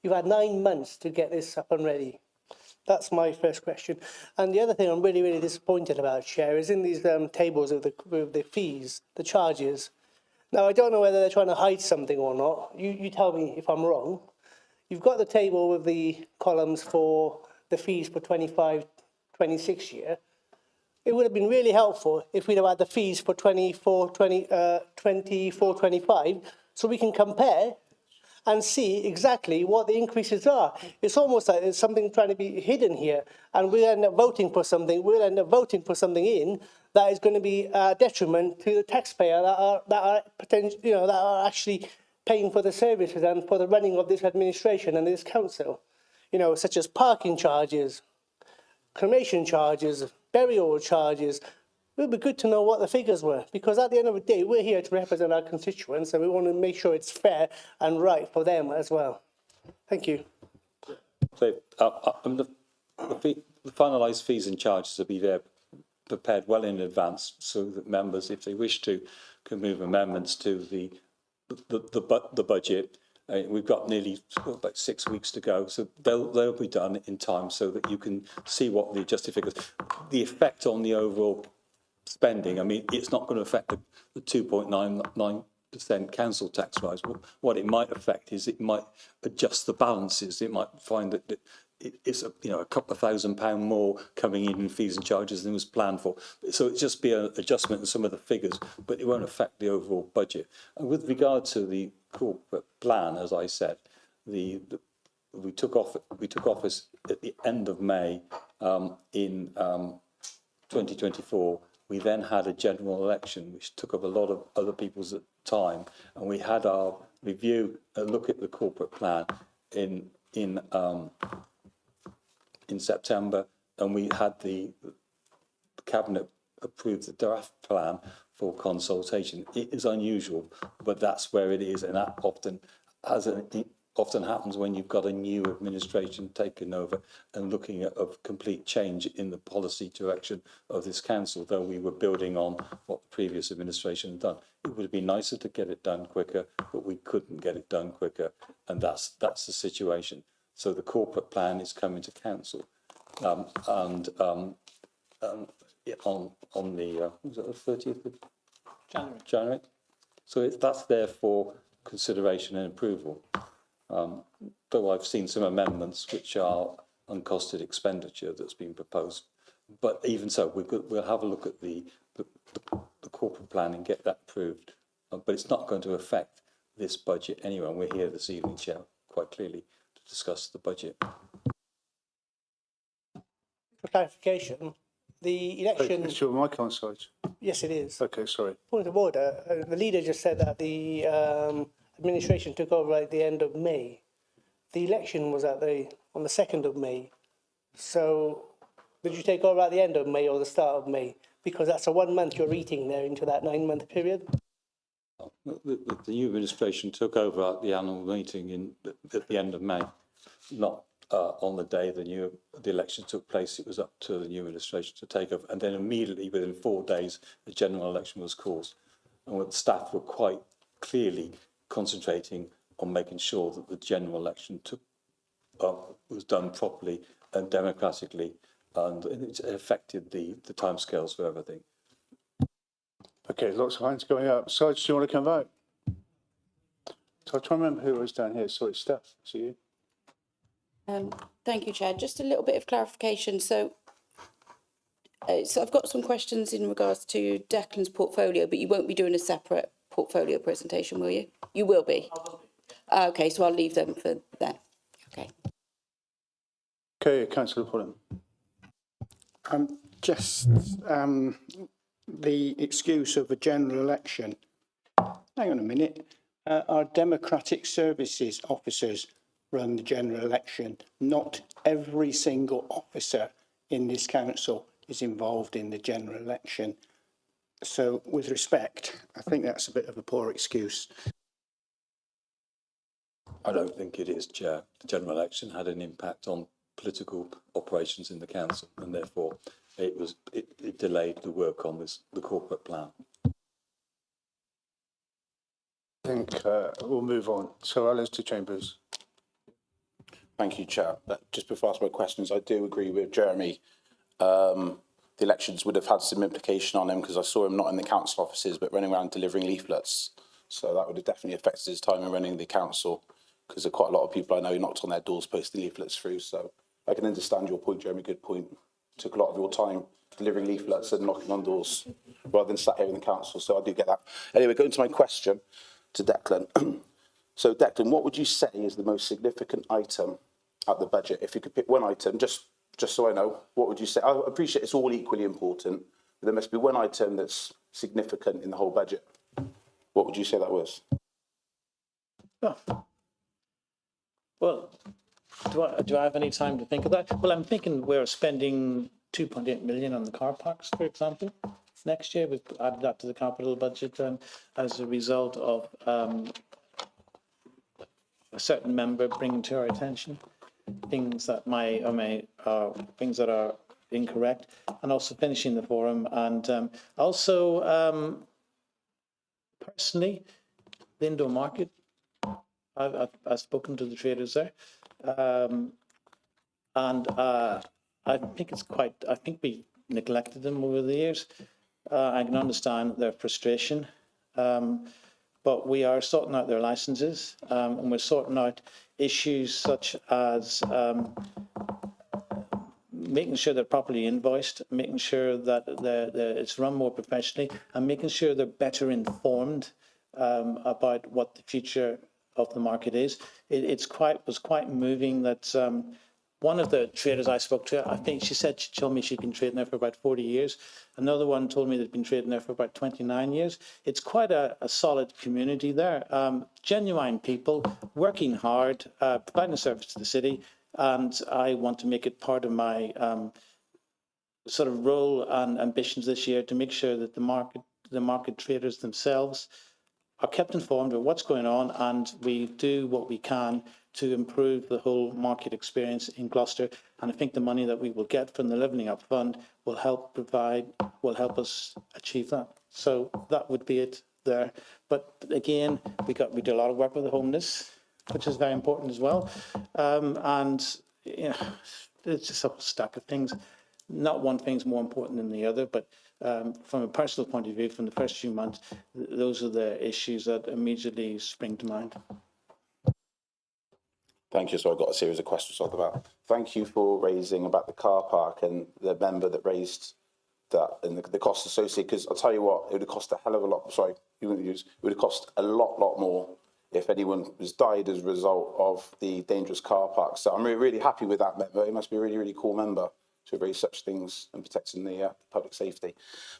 You've had 9 months to get this up and ready. That's my first question. And the other thing I'm really, really disappointed about, Chair, is in these tables of the fees, the charges. Now, I don't know whether they're trying to hide something or not. You tell me if I'm wrong. You've got the table with the columns for the fees for 25-26 year. It would have been really helpful if we'd have had the fees for 24-25, so we can compare and see exactly what the increases are. It's almost like there's something trying to be hidden here, and we'll end up voting for something. We'll end up voting for something in that is going to be a detriment to the taxpayer that are potential, that are actually paying for the services and for the running of this administration and this council. Such as parking charges, cremation charges, burial charges. It would be good to know what the figures were, because at the end of the day, we're here to represent our constituents and we want to make sure it's fair and right for them as well. Thank you. So the finalised fees and charges will be there prepared well in advance, so that members, if they wish to, can move amendments to the budget. We've got nearly about 6 weeks to go, so they'll be done in time so that you can see what the adjusted figures, the effect on the overall spending. I mean, it's not going to affect the 2.99% council tax rise. What it might affect is it might adjust the balances. It might find that it's a couple of £1,000 more coming in fees and charges than was planned for. So it'll just be an adjustment in some of the figures, but it won't affect the overall budget. And with regard to the corporate plan, as I said, we took office at the end of May in 2024. We then had a general election, which took up a lot of other people's time, and we had our review, a look at the corporate plan in September, and we had the cabinet approve the draft plan for consultation. It is unusual, but that's where it is, and that often has an often happens when you've got a new administration taking over and looking at a complete change in the policy direction of this council, though we were building on what the previous administration had done. It would have been nicer to get it done quicker, but we couldn't get it done quicker, and that's the situation. So the corporate plan is coming to council, yeah, on the was it the 30th of January? So that's there for consideration and approval. Though I've seen some amendments which are uncosted expenditure that's been proposed. But even so, we'll have a look at the corporate plan and get that approved. But it's not going to affect this budget anyway. And we're here this evening, Chair, quite clearly to discuss the budget. For clarification, the election, Is your mic on, Sarge? yes, it is. Okay, sorry. Point of order, the leader just said that the administration took over at the end of May. The election was on the 2nd of May. So did you take over at the end of May or the start of May? Because that's a 1 month you're eating there into that 9-month period. The new administration took over at the annual meeting at the end of May, not on the day the election took place. It was up to the new administration to take over, and then immediately within 4 days, the general election was called, and the staff were quite clearly concentrating on making sure that the general election was done properly and democratically, and it affected the timescales for everything. Okay, lots of hands going up. Sarge, do you want to come back? So I try and remember who was down here. Sorry, Steph, is it you? Thank you, Chair. Just a little bit of clarification. So I've got some questions in regards to Declan's portfolio, but you won't be doing a separate portfolio presentation, will you? You will be. Okay, so I'll leave them for then. Okay. Okay, Councillor Pullen. Just the excuse of a general election. Hang on a minute. Our democratic services officers run the general election. Not every single officer in this council is involved in the general election. So, with respect, I think that's a bit of a poor excuse. I don't think it is, Chair. The general election had an impact on political operations in the council, and therefore it delayed the work on the corporate plan. I think we'll move on. So Alistair Chambers. Thank you, Chair. Just before I ask my questions, I do agree with Jeremy. The elections would have had some implication on him because I saw him not in the council offices but running around delivering leaflets. So that would have definitely affected his time in running the council, because there are quite a lot of people I know who knocked on their doors posting leaflets through. So I can understand your point, Jeremy, good point. It took a lot of your time delivering leaflets and knocking on doors rather than sat here in the council. So I do get that. Anyway, going to my question to Declan. So Declan, what would you say is the most significant item at the budget? If you could pick one item, just so I know, what would you say? I appreciate it's all equally important, but there must be one item that's significant in the whole budget. What would you say that was? Oh. Well, do I have any time to think of that? Well, I'm thinking we're spending 2.8 million on the car parks, for example. Next year, we've added that to the capital budget as a result of a certain member bringing to our attention things that things that are incorrect, and also finishing the forum, and also personally, the indoor market. I've spoken to the traders there, and I think we neglected them over the years. I can understand their frustration, but we are sorting out their licenses, and we're sorting out issues such as making sure they're properly invoiced, making sure that it's run more professionally, and making sure they're better informed about what the future of the market is. It was quite moving that one of the traders I spoke to, I think she told me she'd been trading there for about 40 years. Another one told me they'd been trading there for about 29 years. It's quite a solid community there. Genuine people, working hard, providing a service to the city. And I want to make it part of my sort of role and ambitions this year to make sure that the market traders themselves are kept informed of what's going on, and we do what we can to improve the whole market experience in Gloucester. And I think the money that we will get from the Levelling Up Fund will help us achieve that. So that would be it there. But again, we did a lot of work with the homeless, which is very important as well. And you know, it's just a whole stack of things. Not one thing's more important than the other, but from a personal point of view, from the first few months, those are the issues that immediately spring to mind. Thank you. So I've got a series of questions on that. Thank you for raising about the car park and the member that raised that and the cost associated, because I'll tell you what, it would have cost a hell of a lot, sorry, you wouldn't use, it would have cost a lot more if anyone was died as a result of the dangerous car park. So I'm really happy with that member. He must be a really cool member to raise such things and protecting the public safety.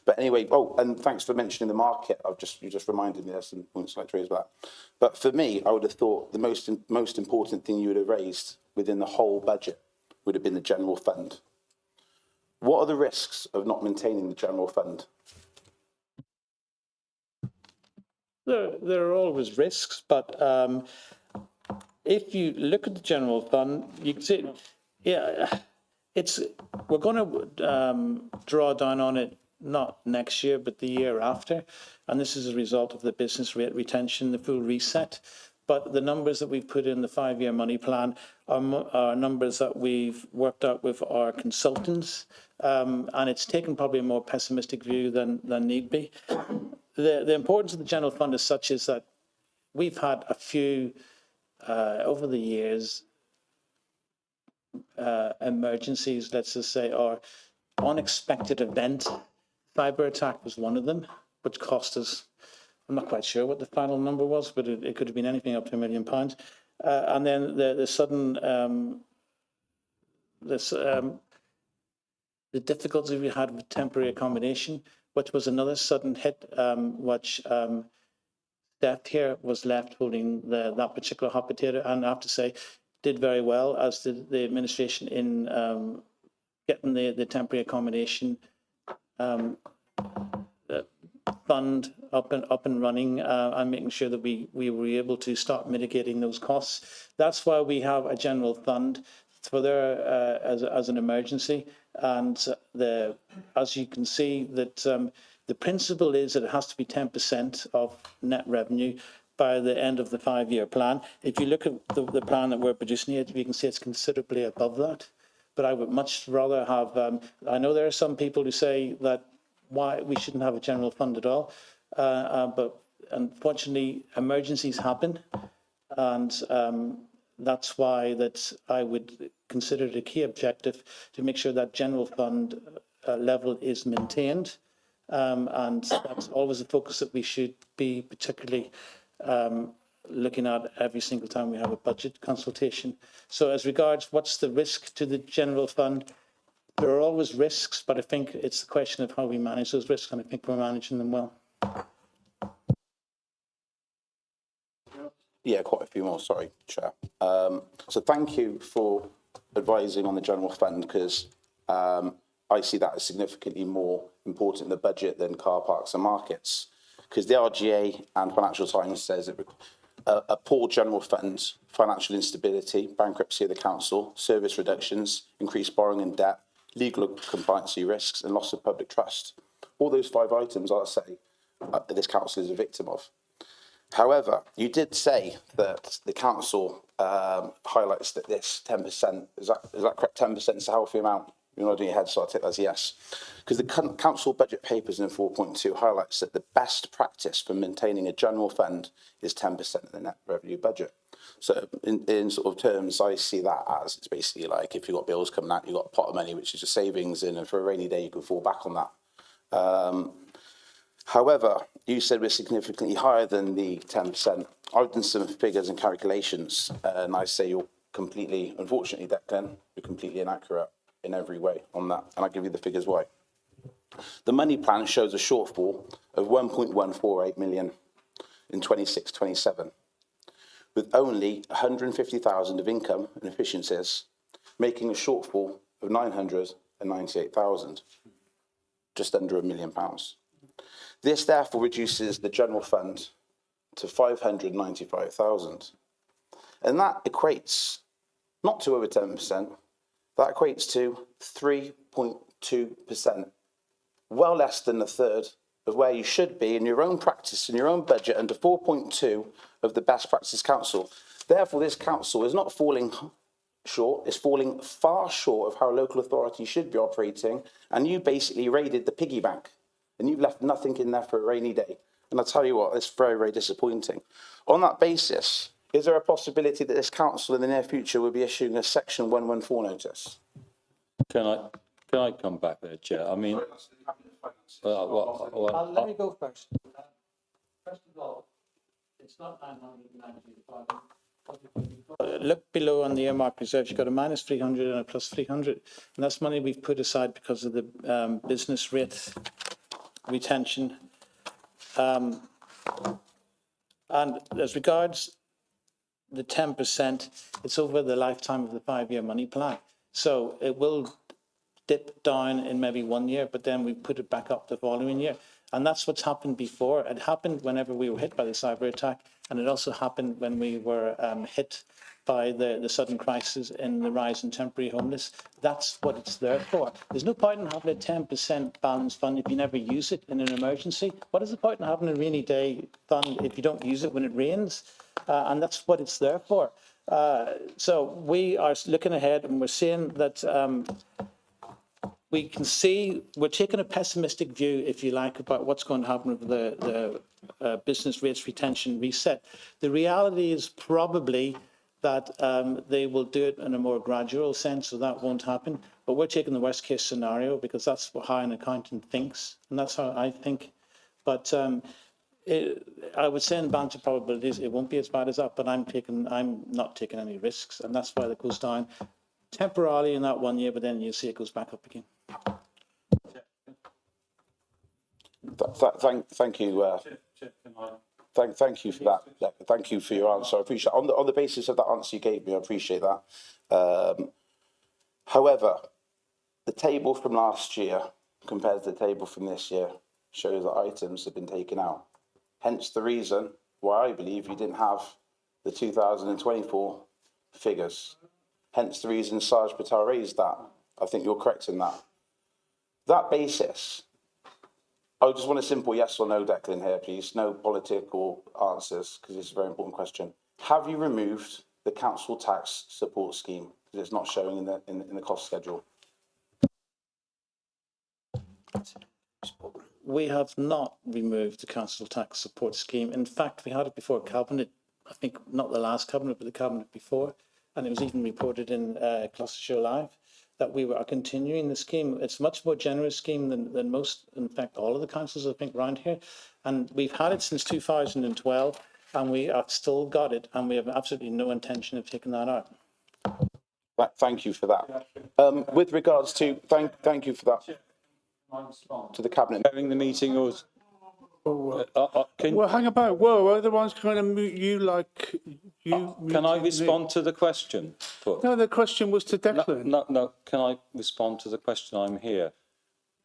But anyway, and thanks for mentioning the market. You just reminded me there's some points I'd like to raise about that. But for me, I would have thought the most important thing you would have raised within the whole budget would have been the general fund. What are the risks of not maintaining the general fund? There are always risks, but if you look at the general fund, you can see, we're going to draw down on it not next year, but the year after, and this is a result of the business rate retention, the full reset. But the numbers that we've put in the 5-year money plan are numbers that we've worked out with our consultants, and it's taken probably a more pessimistic view than need be. The importance of the general fund is such is that we've had a few, over the years, emergencies, let's just say, or unexpected event. Cyber attack was one of them, which cost us, I'm not quite sure what the final number was, but it could have been anything up to £1 million. And then the sudden, the difficulty we had with temporary accommodation, which was another sudden hit, which Steph here was left holding that particular hot potato, and I have to say, did very well, as did the administration in getting the temporary accommodation fund up and running, and making sure that we were able to start mitigating those costs. That's why we have a general fund for there as an emergency. And as you can see, that the principle is that it has to be 10% of net revenue by the end of the 5-year plan. If you look at the plan that we're producing here, you can see it's considerably above that. But I would much rather have, I know there are some people who say that why we shouldn't have a general fund at all, but unfortunately emergencies happen, and that's why that I would consider it a key objective to make sure that general fund level is maintained, and that's always a focus that we should be particularly looking at every single time we have a budget consultation. So as regards what's the risk to the general fund, there are always risks, but I think it's the question of how we manage those risks, and I think we're managing them well. Yeah, quite a few more, sorry, Chair. So thank you for advising on the general fund, because I see that as significantly more important in the budget than car parks and markets, because the RGA and Financial Times says that a poor general fund, financial instability, bankruptcy of the council, service reductions, increased borrowing and debt, legal compliancy risks, and loss of public trust. All those 5 items, I'll say, this council is a victim of. However, you did say that the council highlights that this 10%, is that correct? 10% is a healthy amount. You're nodding your head, so I'll take that as yes. Because the council budget papers in 4.2 highlights that the best practice for maintaining a general fund is 10% of the net revenue budget. So in sort of terms, I see that as it's basically like if you've got bills coming out, you've got a pot of money, which is your savings in, and for a rainy day, you can fall back on that. However, you said we're significantly higher than the 10%. I've done some figures and calculations, and I say you're completely, unfortunately, Declan, you're completely inaccurate in every way on that. And I'll give you the figures why. The money plan shows a shortfall of 1.148 million in 26-27, with only 150,000 of income and efficiencies, making a shortfall of 998,000, just under £1 million. This therefore reduces the general fund to 595,000. And that equates not to over 10%, that equates to 3.2%, well less than a third of where you should be in your own practice, in your own budget, under 4.2 of the Best Practice Council. Therefore, this council is not falling short, it's falling far short of how a local authority should be operating, and you basically raided the piggy bank, and you've left nothing in there for a rainy day. And I'll tell you what, it's very, very disappointing. On that basis, is there a possibility that this council in the near future will be issuing a Section 114 notice? Can I come back there, Chair? I mean, Let me go first. First of all, it's not 995. Look below on the earmark reserves, you've got a minus 300 and a plus 300. And that's money we've put aside because of the business rate retention. And as regards the 10%, it's over the lifetime of the 5-year money plan. So it will dip down in maybe 1 year, but then we put it back up the following year. And that's what's happened before. It happened whenever we were hit by the cyber attack, and it also happened when we were hit by the sudden crisis in the rise in temporary homeless. That's what it's there for. There's no point in having a 10% balance fund if you never use it in an emergency. What is the point in having a rainy day fund if you don't use it when it rains? And that's what it's there for. So we are looking ahead, and we're seeing that we can see, we're taking a pessimistic view, if you like, about what's going to happen with the business rates retention reset. The reality is probably that they will do it in a more gradual sense, so that won't happen. But we're taking the worst case scenario because that's how an accountant thinks, and that's how I think. But I would say in balance of probabilities, it won't be as bad as that, but I'm not taking any risks, and that's why it goes down temporarily in that 1 year, but then you see it goes back up again. Thank you. Thank you for that. Thank you for your answer. I appreciate it. On the basis of that answer you gave me, I appreciate that. However, the table from last year compared to the table from this year shows that items have been taken out. Hence the reason why I believe you didn't have the 2024 figures. Hence the reason Saj Patel raised that. I think you're correct in that. That basis, I just want a simple yes or no, Declan, here, please. No political answers, because it's a very important question. Have you removed the council tax support scheme? Because it's not showing in the cost schedule. We have not removed the council tax support scheme. In fact, we had it before Cabinet, I think not the last Cabinet, but the Cabinet before, and it was even reported in Gloucestershire Live that we are continuing the scheme. It's a much more generous scheme than most, in fact, all of the councils, I think, around here. And we've had it since 2012, and we have still got it, and we have absolutely no intention of taking that out. Thank you for that. With regards to, thank you for that. To the Cabinet. During the meeting, or Well, hang about. Whoa, otherwise kind of mute you like you. can I muted me. respond to the question? No, the question was to Declan. No. Can I respond to the question? I'm here.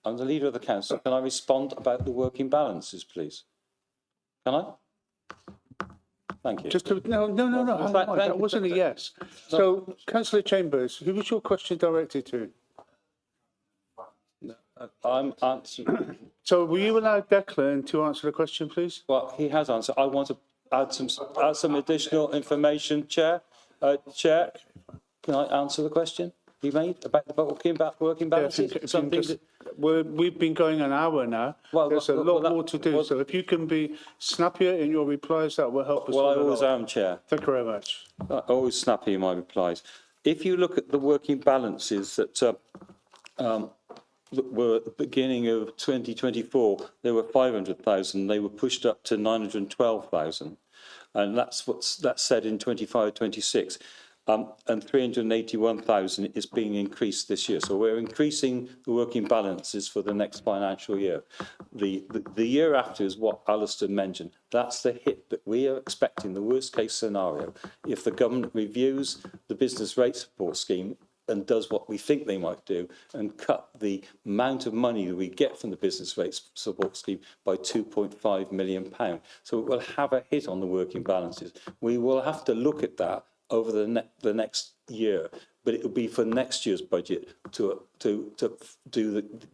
I'm the leader of the council. Can I respond about the working balances, please? Can I? Thank you. Just to, no. Hang on, that wasn't a yes. So, Councillor Chambers, who was your question directed to? I'm answering. So, will you allow Declan to answer the question, please? Well, he has answered. I want to add some additional information, Chair. Chair, can I answer the question he made about the working balances? We've been going an hour now. There's a lot more to do. So if you can be snappier in your replies, that will help us. Well, I always am, Chair. Thank you very much. Always snappy in my replies. If you look at the working balances that were at the beginning of 2024, there were 500,000. They were pushed up to 912,000. And that's said in 25-26. And 381,000 is being increased this year. So we're increasing the working balances for the next financial year. The year after is what Alistair mentioned. That's the hit that we are expecting, the worst case scenario. If the government reviews the business rate support scheme and does what we think they might do and cut the amount of money that we get from the business rates support scheme by £2.5 million. So it will have a hit on the working balances. We will have to look at that over the next year, but it will be for next year's budget to do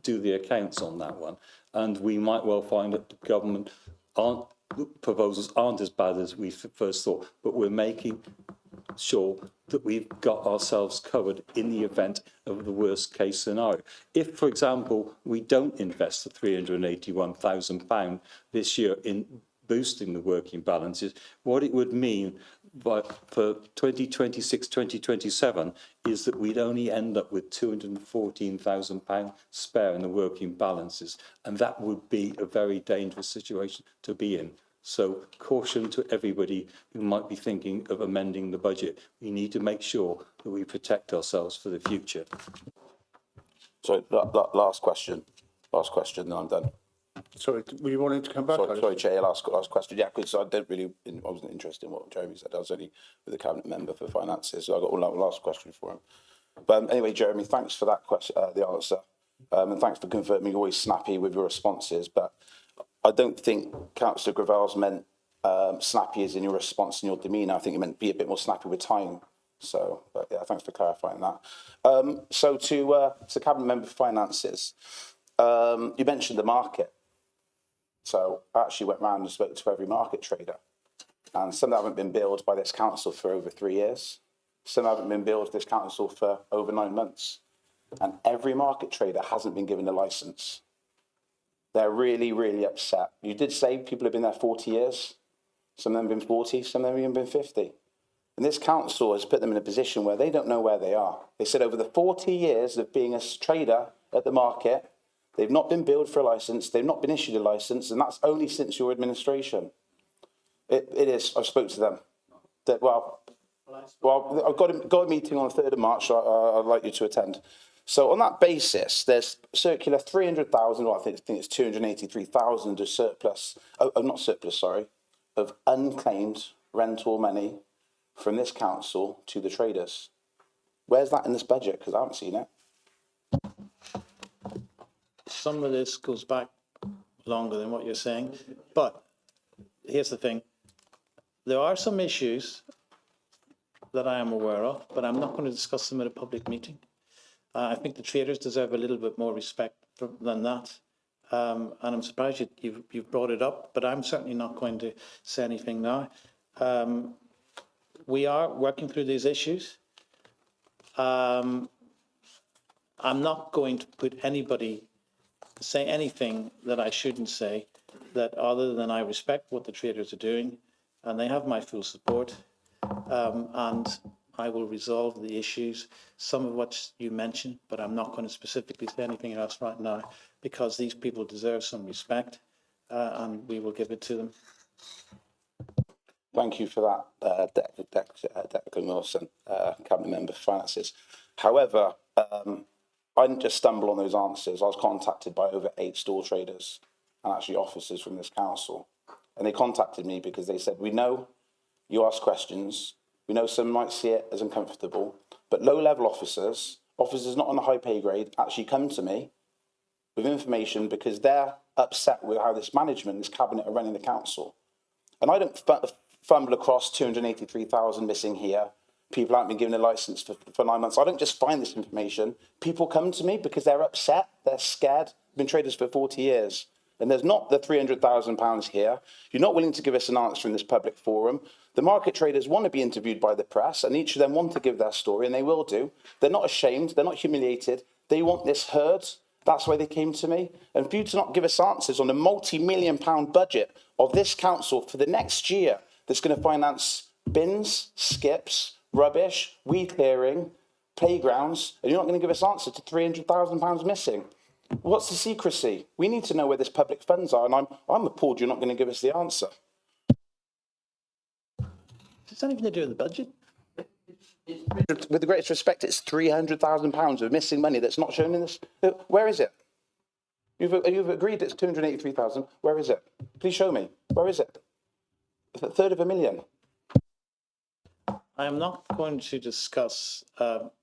the accounts on that one. And we might well find that the government proposals aren't as bad as we first thought, but we're making sure that we've got ourselves covered in the event of the worst case scenario. If, for example, we don't invest the £381,000 this year in boosting the working balances, what it would mean for 2026, 2027 is that we'd only end up with £214,000 spare in the working balances. And that would be a very dangerous situation to be in. So caution to everybody who might be thinking of amending the budget. We need to make sure that we protect ourselves for the future. So last question, then I'm done. Sorry, were you wanting to come back? Sorry, Chair, last question. Yeah, because I wasn't interested in what Jeremy said. I was only with the cabinet member for finances, so I got one last question for him. But anyway, Jeremy, thanks for that question, the answer, and thanks for confirming you're always snappy with your responses. But I don't think Councillor Gravel's meant snappy as in your response and your demeanour. I think it meant be a bit more snappy with time. So, but yeah, thanks for clarifying that. So to cabinet member for finances, you mentioned the market. So I actually went round and spoke to every market trader, and some haven't been billed by this council for over 3 years. Some haven't been billed this council for over 9 months, and every market trader hasn't been given a licence. They're really, really upset. You did say people have been there 40 years. Some of them have been 40, some of them have even been 50. And this council has put them in a position where they don't know where they are. They said over the 40 years of being a trader at the market, they've not been billed for a licence, they've not been issued a licence, and that's only since your administration. It is. I spoke to them. I've got a meeting on the 3rd of March I'd like you to attend. So on that basis, there's circular 300,000, well, I think it's 283,000 of surplus, of unclaimed rental money from this council to the traders. Where's that in this budget? Because I haven't seen it. Some of this goes back longer than what you're saying, but here's the thing. There are some issues that I am aware of, but I'm not going to discuss them at a public meeting. I think the traders deserve a little bit more respect than that. And I'm surprised you've brought it up, but I'm certainly not going to say anything now. We are working through these issues. I'm not going to put say anything that I shouldn't say, that other than I respect what the traders are doing, and they have my full support, and I will resolve the issues, some of what you mentioned, but I'm not going to specifically say anything else right now, because these people deserve some respect, and we will give it to them. Thank you for that, Declan Wilson, cabinet member for finances. However, I didn't just stumble on those answers. I was contacted by over 8 store traders and actually officers from this council. And they contacted me because they said, we know you ask questions. We know some might see it as uncomfortable, but low-level officers not on a high pay grade, actually come to me with information because they're upset with how this management, this cabinet are running the council. And I don't fumble across 283,000 missing here. People haven't been given a licence for 9 months. I don't just find this information. People come to me because they're upset, they're scared, been traders for 40 years. And there's not the £300,000 here. You're not willing to give us an answer in this public forum. The market traders want to be interviewed by the press, and each of them want to give their story, and they will do. They're not ashamed, they're not humiliated. They want this heard. That's why they came to me. And for you to not give us answers on a multi-million-pound budget of this council for the next year that's going to finance bins, skips, rubbish, weed clearing, playgrounds, and you're not going to give us answer to £300,000 missing. What's the secrecy? We need to know where this public funds are, and I'm appalled you're not going to give us the answer. Does that anything to do with the budget? With the greatest respect, it's £300,000 of missing money that's not shown in this. Where is it? You've agreed it's 283,000. Where is it? Please show me. Where is it? A third of a million. I am not going to discuss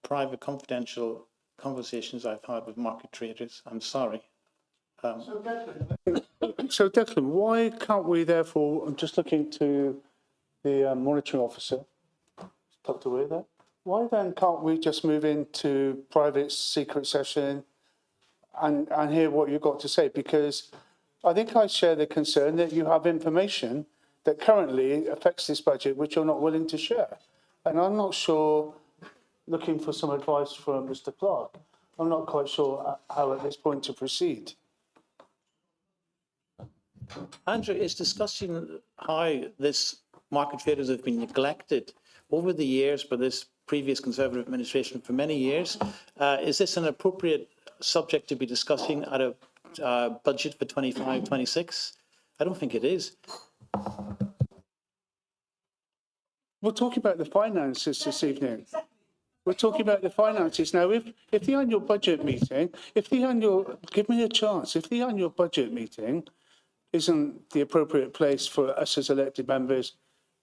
private confidential conversations I've had with market traders. I'm sorry. So Declan, why can't we therefore, I'm just looking to the monitoring officer, Dr. Weir, why then can't we just move into private secret session and hear what you've got to say? Because I think I share the concern that you have information that currently affects this budget, which you're not willing to share. And I'm not sure, looking for some advice from Mr. Clark, I'm not quite sure how at this point to proceed. Andrew is discussing how this market traders have been neglected over the years by this previous Conservative administration for many years. Is this an appropriate subject to be discussing at a budget for 25-26? I don't think it is. We're talking about the finances this evening. We're talking about the finances. Now, if the annual budget meeting, give me a chance, if the annual budget meeting isn't the appropriate place for us as elected members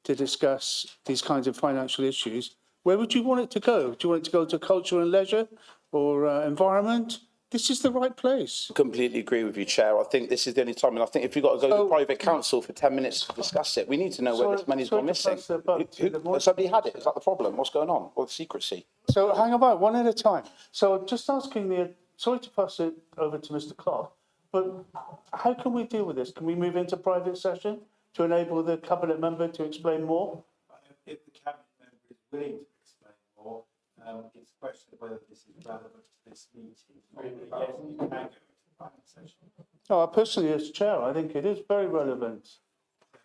to discuss these kinds of financial issues, where would you want it to go? Do you want it to go to culture and leisure or environment? This is the right place. Completely agree with you, Chair. I think this is the only time, and I think if you've got to go to private council for 10 minutes to discuss it, we need to know where this money's gone missing. Has somebody had it? Is that the problem? What's going on? Or the secrecy? So hang about, one at a time. So just asking sorry to pass it over to Mr. Clark, but how can we deal with this? Can we move into private session to enable the cabinet member to explain more? If the cabinet member is willing to explain more, it's a question of whether this is relevant to this meeting. Yes, you can go into private session. No, personally, as chair, I think it is very relevant.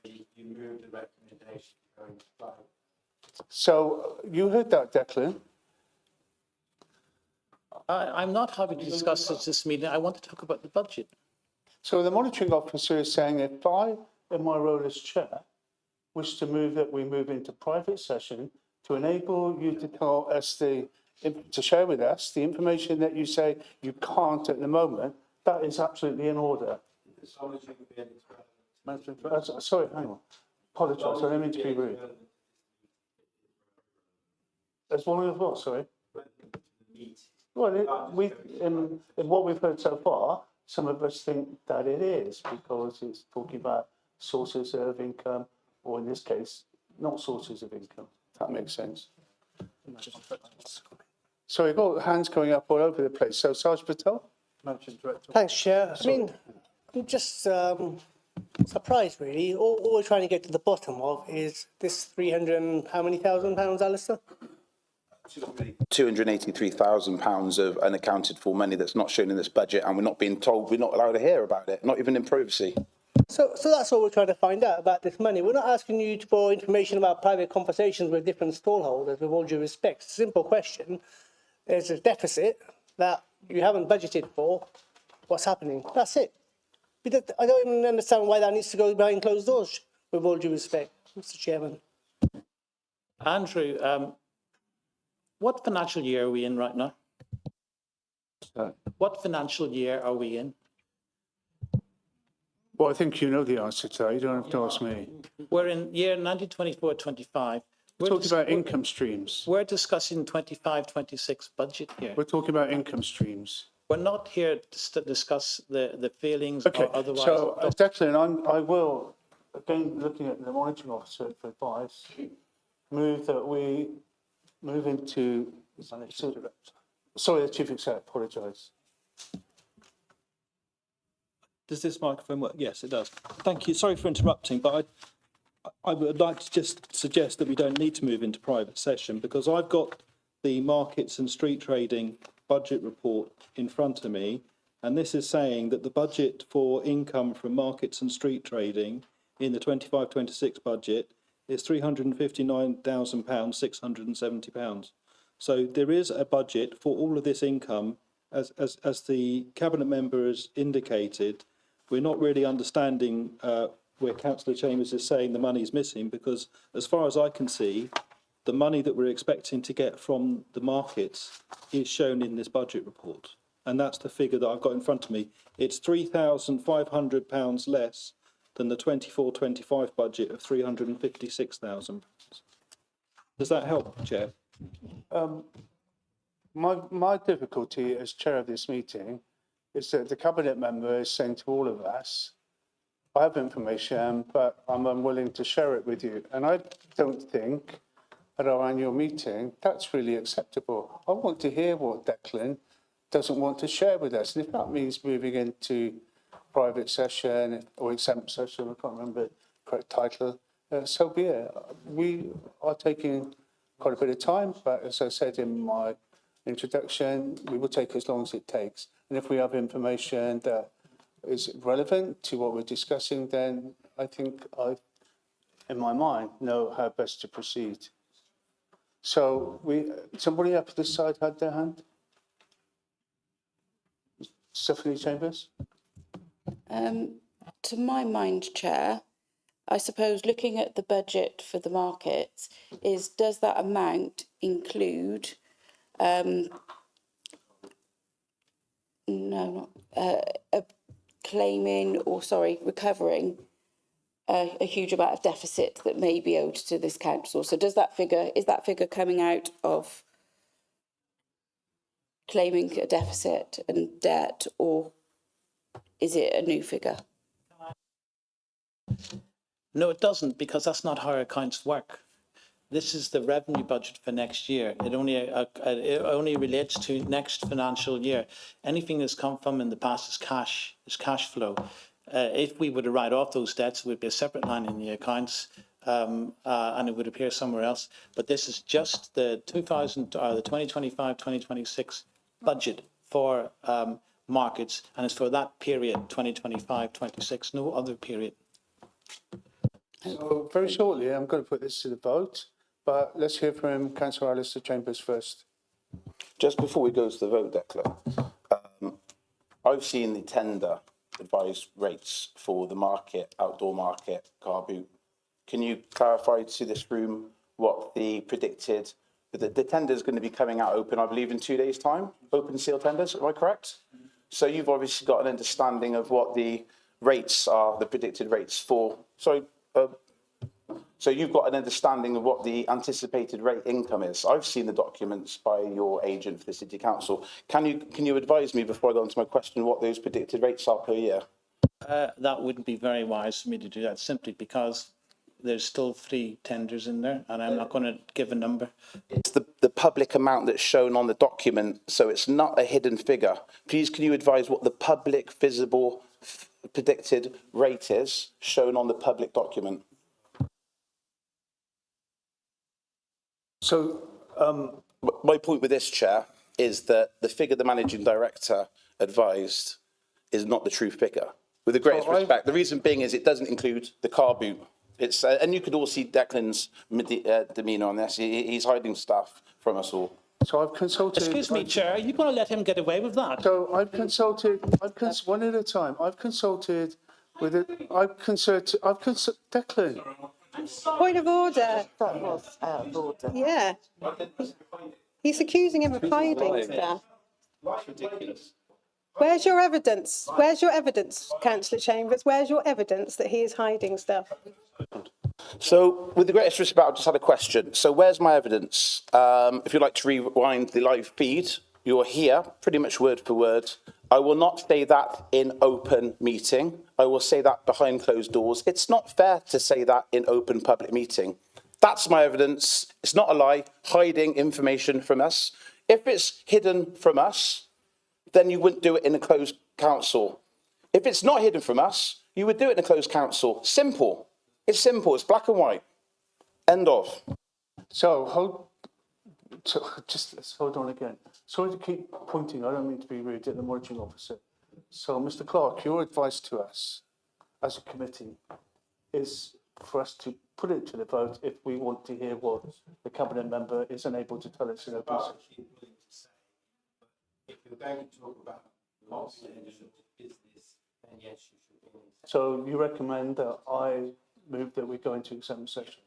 You move the recommendation to go into private. So you heard that, Declan. I'm not happy to discuss this meeting. I want to talk about the budget. So the monitoring officer is saying if I, in my role as chair, wish to move that we move into private session to enable you to tell us to share with us the information that you say you can't at the moment, that is absolutely in order. Sorry, hang on. Apologise, I don't mean to be rude. As long as what, sorry? Well, in what we've heard so far, some of us think that it is because it's talking about sources of income, or in this case, not sources of income. If that makes sense. So we've got hands going up all over the place. So Sarge Patel? Thanks, Chair. I mean, I'm just surprised, really. All we're trying to get to the bottom of is this 300 and how many thousand pounds, Alistair? £283,000 of unaccounted for money that's not shown in this budget, and we're not being told, we're not allowed to hear about it, not even in privacy. So that's all we're trying to find out about this money. We're not asking you for information about private conversations with different stallholders, with all due respect. It's a simple question. There's a deficit that you haven't budgeted for. What's happening? That's it. I don't even understand why that needs to go behind closed doors, with all due respect, Mr. Chairman. Andrew, what financial year are we in right now? What financial year are we in? Well, I think you know the answer to that. You don't have to ask me. We're in year 1924-25. We're talking about income streams. We're discussing 25-26 budget here. We're talking about income streams. We're not here to discuss the feelings Okay, or otherwise. so Declan, I will, again, looking at the monitoring officer for advice, move that we move into... Sorry, the Chief Executive, apologise. Does this microphone work? Yes, it does. Thank you. Sorry for interrupting, but I would like to just suggest that we don't need to move into private session, because I've got the markets and street trading budget report in front of me, and this is saying that the budget for income from markets and street trading in the 25-26 budget is £359,000, £670. So there is a budget for all of this income. As the cabinet member has indicated, we're not really understanding where Councillor Chambers is saying the money is missing, because as far as I can see, the money that we're expecting to get from the markets is shown in this budget report. And that's the figure that I've got in front of me. It's £3,500 less than the 24-25 budget of £356,000. Does that help, Chair? My difficulty as chair of this meeting is that the cabinet member is saying to all of us, I have information, but I'm unwilling to share it with you. And I don't think at our annual meeting, that's really acceptable. I want to hear what Declan doesn't want to share with us. And if that means moving into private session or exempt session, I can't remember the correct title, so be it. We are taking quite a bit of time, but as I said in my introduction, we will take as long as it takes. And if we have information that is relevant to what we're discussing, then I think I, in my mind, know how best to proceed. So somebody up this side had their hand? Stephanie Chambers? To my mind, Chair, I suppose looking at the budget for the markets does that amount include, recovering a huge amount of deficit that may be owed to this council? So is that figure coming out of claiming a deficit and debt, or is it a new figure? No, it doesn't, because that's not how accounts work. This is the revenue budget for next year. It only relates to next financial year. Anything that's come from in the past is cash flow. If we were to write off those debts, it would be a separate line in the accounts, and it would appear somewhere else. But this is just the 2025-2026 budget for markets, and it's for that period, 2025-26, no other period. So very shortly, I'm going to put this to the vote, but let's hear from Councillor Alistair Chambers first. Just before we go to the vote, Declan, I've seen the tender advised rates for the market, outdoor market, car boot. Can you clarify to this room what the predicted, the tender is going to be coming out open, I believe, in 2 days' time, open seal tenders, am I correct? So you've obviously got an understanding of what the rates are, the predicted rates for, so you've got an understanding of what the anticipated rate income is. I've seen the documents by your agent for the City Council. Can you advise me before I go on to my question what those predicted rates are per year? That wouldn't be very wise for me to do that, simply because there's still 3 tenders in there, and I'm not going to give a number. It's the public amount that's shown on the document, so it's not a hidden figure. Please, can you advise what the public visible predicted rate is shown on the public document? So, my point with this, Chair, is that the figure the Managing Director advised is not the true figure. With the greatest respect, the reason being is it doesn't include the car boot. It's and you could all see Declan's demeanour on this. He's hiding stuff from us all. So I've consulted... Excuse me, Chair, are you going to let him get away with that? So I've consulted, one at a time. I've consulted with it. Declan. Point of order. That was out of order. Yeah. He's accusing him of hiding stuff. That's ridiculous. Where's your evidence? Where's your evidence, Councillor Chambers? Where's your evidence that he is hiding stuff? So, with the greatest respect, I just had a question. So, where's my evidence? If you'd like to rewind the live feed, you're here, pretty much word for word. I will not say that in open meeting. I will say that behind closed doors. It's not fair to say that in open public meeting. That's my evidence. It's not a lie, hiding information from us. If it's hidden from us, then you wouldn't do it in a closed council. If it's not hidden from us, you would do it in a closed council. Simple. It's simple. It's black and white. End of. So let's hold on again. Sorry to keep pointing. I don't mean to be rude at the monitoring officer. So, Mr. Clark, your advice to us as a committee is for us to put it to the vote if we want to hear what the cabinet member is unable to tell us in open session. If you're going to talk about confidential business, then yes, you should be. So you recommend that I move that we go into exempt session?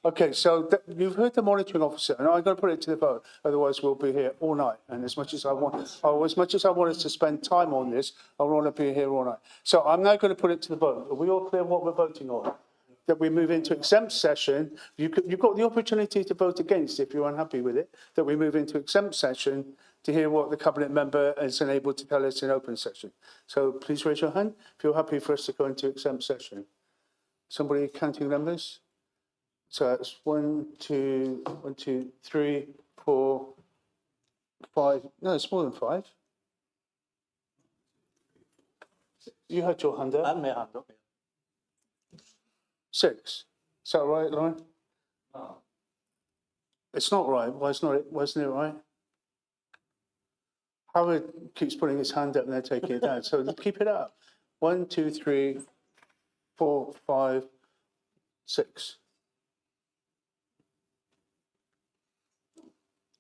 Okay, so you've heard the monitoring officer, and I'm going to put it to the vote. Otherwise, we'll be here all night. And as much as I want us to spend time on this, I want to be here all night. So I'm now going to put it to the vote. Are we all clear what we're voting on? That we move into exempt session. You've got the opportunity to vote against if you're unhappy with it. That we move into exempt session to hear what the cabinet member is unable to tell us in open session. So please raise your hand if you're happy for us to go into exempt session. Somebody counting numbers? So that's 1, 2, 3, 4, 5. No, it's more than 5. You had your hand up. And my hand up. 6. Is that right, Lauren? No. It's not right. Wasn't it right? Howard keeps putting his hand up and they're taking it down. So keep it up. 1, 2, 3, 4, 5, 6.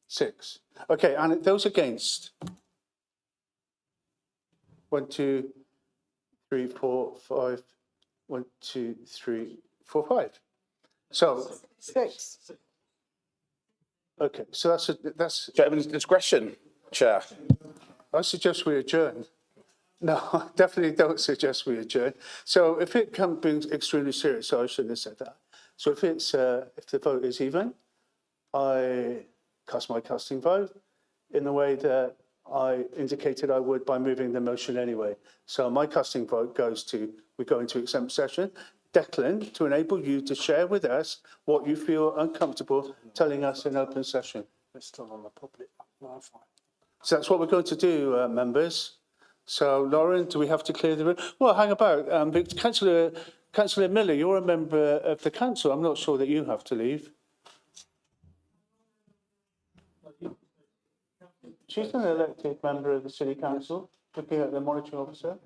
6. Okay, and those against? 1, 2, 3, 4, 5. 1, 2, 3, 4, 5. So 6. okay, so that's. Chairman's discretion, Chair. I suggest we adjourn. No, I definitely don't suggest we adjourn. So if it being extremely serious, so I shouldn't have said that. So if if the vote is even, I cast my casting vote in the way that I indicated I would by moving the motion anyway. So my casting vote goes to, we go into exempt session. Declan, to enable you to share with us what you feel uncomfortable telling us in open session. We're still on the public Wi-Fi. So that's what we're going to do, members. So, Lauren, do we have to clear the room? Well, hang about. Councillor Miller, you're a member of the council. I'm not sure that you have to leave. She's an elected member of the city council, looking at the monitoring officer.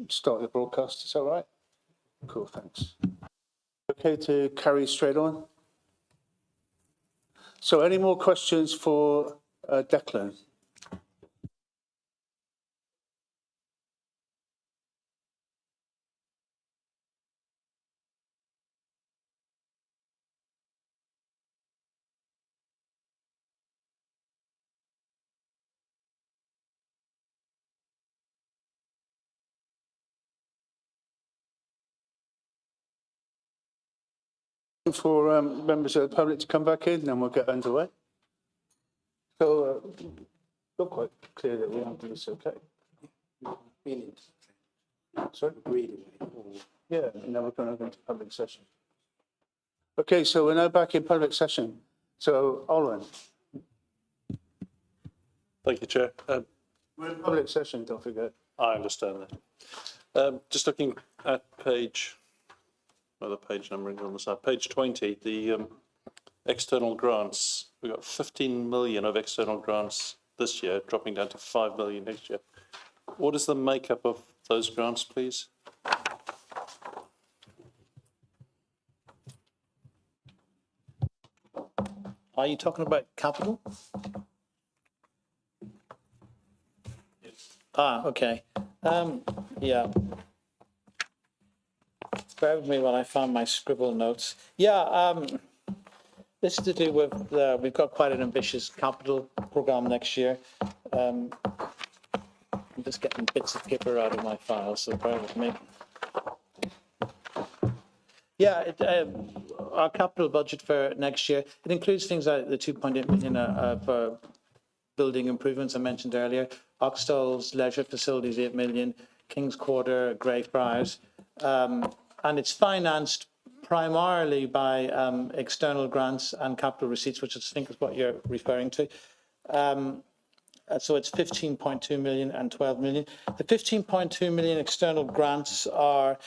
start the broadcast, is that all right? Cool, thanks. Okay to carry straight on? So any more questions for Declan? For members of the public to come back in, then we'll get underway. So, you're quite clear that we have to do this, okay? Sorry? Yeah, and then we're going to go into public session. Okay, so we're now back in public session. So, Olwen. Thank you, Chair. We're in public session, don't forget. I understand that. Just looking at the page numbering on the side, page 20, the external grants. We've got 15 million of external grants this year, dropping down to 5 million next year. What is the makeup of those grants, please? Are you talking about capital? Ah, okay. Yeah. Bear with me while I find my scribble notes. Yeah, this is to do with, we've got quite an ambitious capital programme next year. I'm just getting bits of paper out of my file, so bear with me. Yeah, our capital budget for next year, it includes things like the 2.8 million for building improvements I mentioned earlier, Oxtall's leisure facilities 8 million, King's Quarter, Greyfriars, and it's financed primarily by external grants and capital receipts, which I think is what you're referring to. So it's 15.2 million and 12 million. The 15.2 million external grants are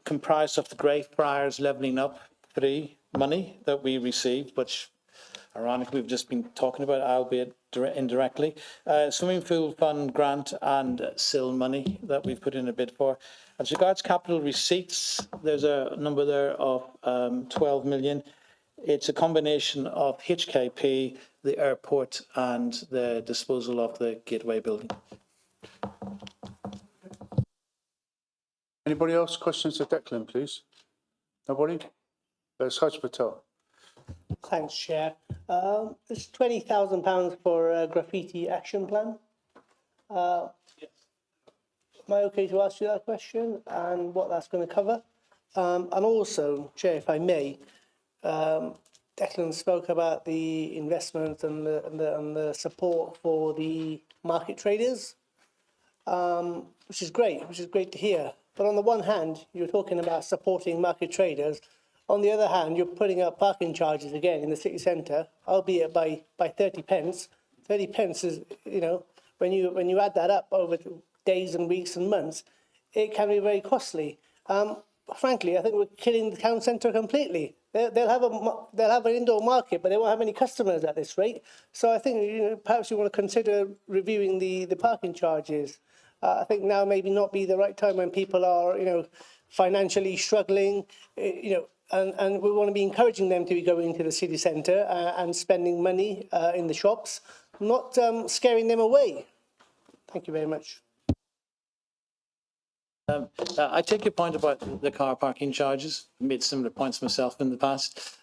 comprised of the Greyfriars Levelling Up 3 money that we received, which ironically we've just been talking about, albeit indirectly. Swimming pool fund grant and SIL money that we've put in a bid for. As regards capital receipts, there's a number there of 12 million. It's a combination of HKP, the airport, and the disposal of the Gateway building. Anybody else? Questions to Declan, please? Nobody? Haj Patel. Thanks, Chair. It's £20,000 for a graffiti action plan. Am I okay to ask you that question and what that's going to cover? And also, Chair, if I may, Declan spoke about the investment and the support for the market traders, which is great to hear. But on the one hand, you're talking about supporting market traders. On the other hand, you're putting up parking charges again in the city centre, albeit by 30 pence. 30 pence is, when you add that up over days and weeks and months, it can be very costly. Frankly, I think we're killing the town centre completely. They'll have an indoor market, but they won't have any customers at this rate. So I think perhaps you want to consider reviewing the parking charges. I think now maybe not be the right time when people are financially struggling, and we want to be encouraging them to be going to the city centre and spending money in the shops, not scaring them away. Thank you very much. I take your point about the car parking charges. I made similar points myself in the past.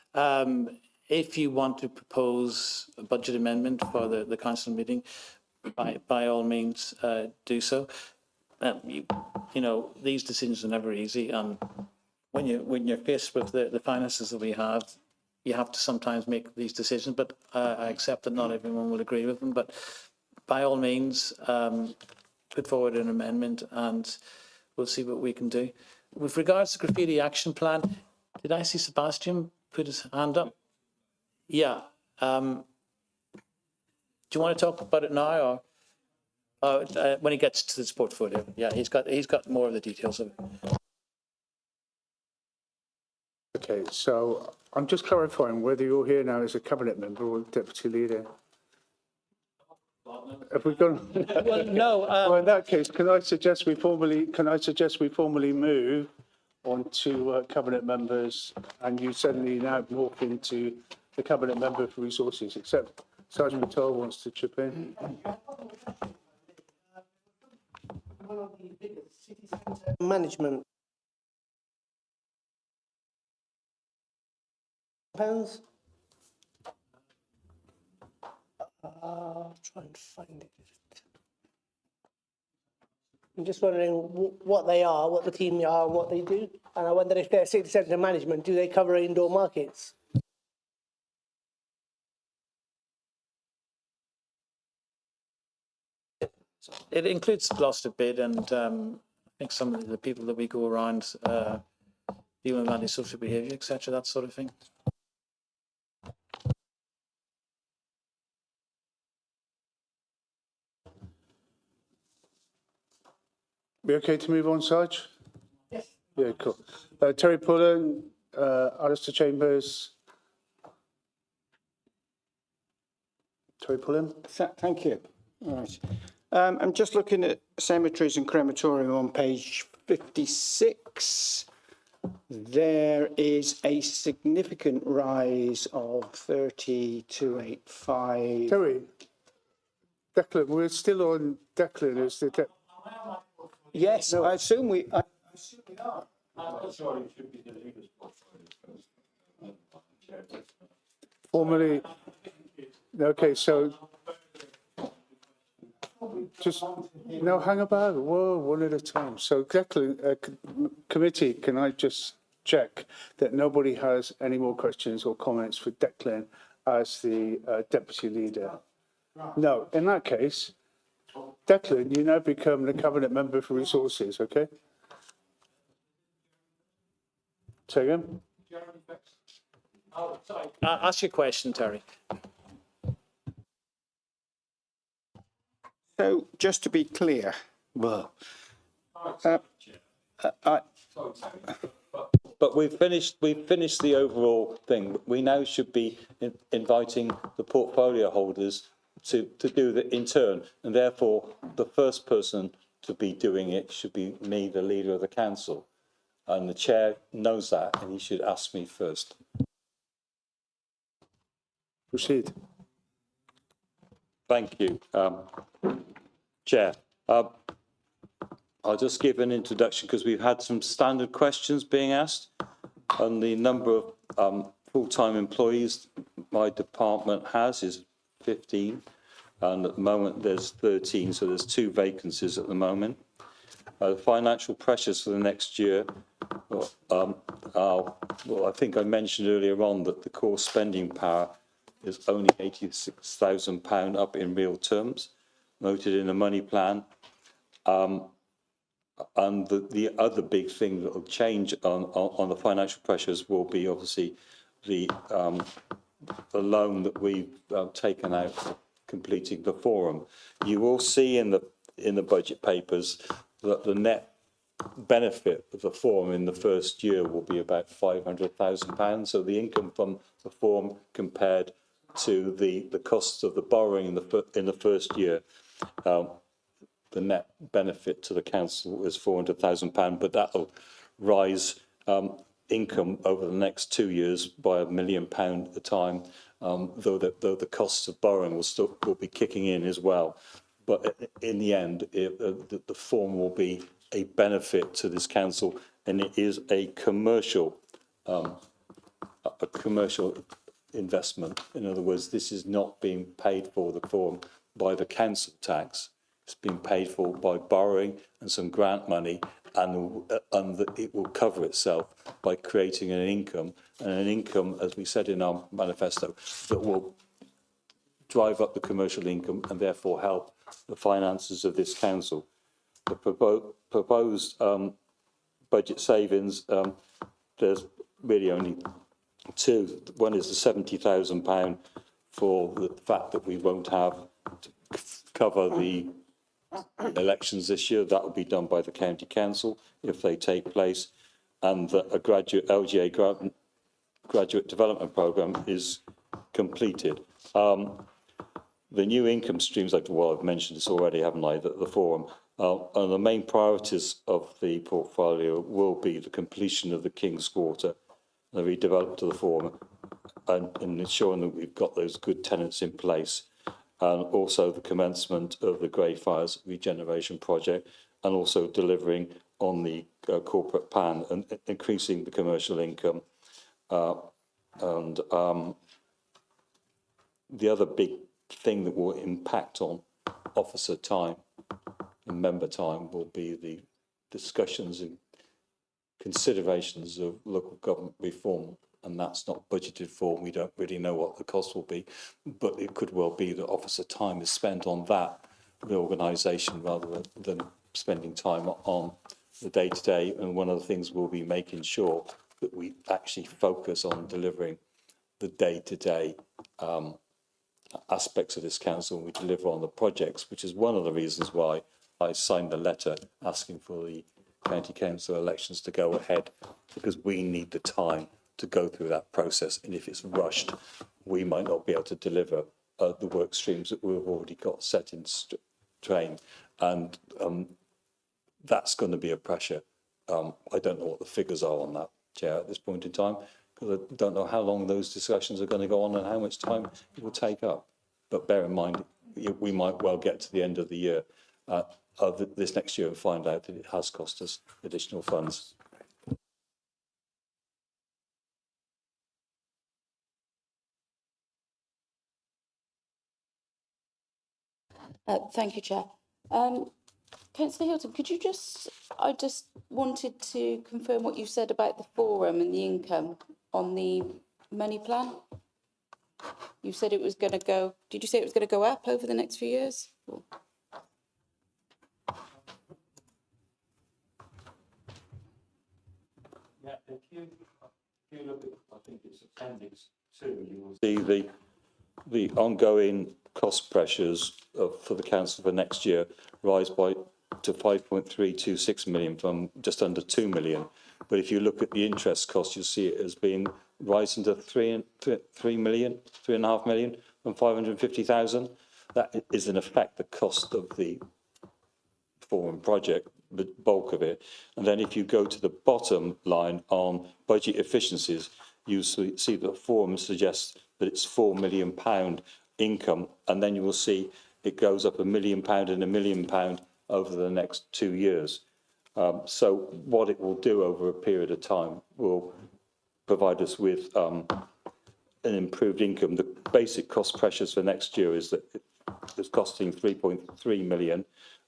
If you want to propose a budget amendment for the council meeting, by all means do so. These decisions are never easy, and when you're faced with the finances that we have, you have to sometimes make these decisions. But I accept that not everyone will agree with them. But by all means, put forward an amendment, and we'll see what we can do. With regards to graffiti action plan, did I see Sebastian put his hand up? Yeah. Do you want to talk about it now, or when he gets to this portfolio? Yeah, he's got more of the details of it. Okay, so I'm just clarifying whether you're here now as a cabinet member or deputy leader. Have we gone? Well, no, Well, in that case, can I suggest we formally move on to cabinet members, and you suddenly now morph into the cabinet member for resources, except Sergeant Mattel wants to chip in. Management. Pounds. Try and find it. I'm just wondering what they are, what the team are, and what they do. And I wonder if they're city centre management, do they cover indoor markets? it includes Gloucester bid, and I think some of the people that we go around dealing with antisocial behaviour, etc., that sort of thing. We okay to move on, Sarge? Yes. Yeah, cool. Terry Pullen, Alistair Chambers. Terry Pullen. Thank you. All right. I'm just looking at cemeteries and crematorium on page 56. There is a significant rise of 3285. Terry, Declan, we're still on Declan. Is the Yes, no. I assume we are. formally, okay, so just, no, hang about, whoa, one at a time. So Declan, committee, can I just check that nobody has any more questions or comments for Declan as the deputy leader? No, in that case, Declan, you now become the cabinet member for resources, okay? Say again? Ask your question, Terry. So just to be clear, But we've finished the overall thing. We now should be inviting the portfolio holders to do the in turn, and therefore the first person to be doing it should be me, the leader of the council. And the chair knows that, and he should ask me first. Proceed. Thank you, Chair. I'll just give an introduction because we've had some standard questions being asked on the number of full-time employees my department has is 15, and at the moment there's 13, so there's 2 vacancies at the moment. The financial pressures for the next year, well, I think I mentioned earlier on that the core spending power is only £86,000 up in real terms, noted in the money plan. And the other big thing that will change on the financial pressures will be obviously the loan that we've taken out for completing the forum. You will see in the budget papers that the net benefit of the forum in the first year will be about £500,000. So the income from the forum compared to the costs of the borrowing in the first year, the net benefit to the council is £400,000, but that'll rise income over the next 2 years by £1 million a time, though the costs of borrowing will be kicking in as well. But in the end, the form will be a benefit to this council, and it is a commercial investment. In other words, this is not being paid for the form by the council tax. It's been paid for by borrowing and some grant money, and it will cover itself by creating an income, and an income, as we said in our manifesto, that will drive up the commercial income and therefore help the finances of this council. The proposed budget savings, there's really only 2. One is the £70,000 for the fact that we won't have to cover the elections this year. That will be done by the county council if they take place, and that a LGA graduate development programme is completed. the new income streams, like, well, I've mentioned this already, haven't I, the forum, and the main priorities of the portfolio will be the completion of the King's Quarter, the redevelopment of the forum, and ensuring that we've got those good tenants in place, and also the commencement of the Greyfriars regeneration project, and also delivering on the corporate plan and increasing the commercial income. The other big thing that will impact on officer time and member time will be the discussions and considerations of local government reform, and that's not budgeted for. We don't really know what the cost will be, but it could well be that officer time is spent on that reorganisation rather than spending time on the day-to-day. And one of the things we'll be making sure that we actually focus on delivering the day-to-day aspects of this council, and we deliver on the projects, which is one of the reasons why I signed a letter asking for the county council elections to go ahead, because we need the time to go through that process. And if it's rushed, we might not be able to deliver the work streams that we've already got set in train. And that's going to be a pressure. I don't know what the figures are on that, Chair, at this point in time, because I don't know how long those discussions are going to go on and how much time it will take up. But bear in mind, we might well get to the end of the year, of this next year, and find out that it has cost us additional funds. Thank you, Chair. Councillor Hilton, could you I just wanted to confirm what you said about the forum and the income on the money plan. You said it was going to go, did you say it was going to go up over the next few years? Or? Yeah, if you look at, I think it's Appendix 2, you will see the ongoing cost pressures for the council for next year rise to 5.326 million from just under 2 million. But if you look at the interest cost, you'll see it as being rising to 3.5 million from 550,000. That is in effect the cost of the forum project, the bulk of it. And then if you go to the bottom line on budget efficiencies, you see that forum suggests that it's £4 million income, and then you will see it goes up £1 million and £1 million over the next 2 years. So what it will do over a period of time will provide us with an improved income. The basic cost pressures for next year is that it's costing 3.3 million.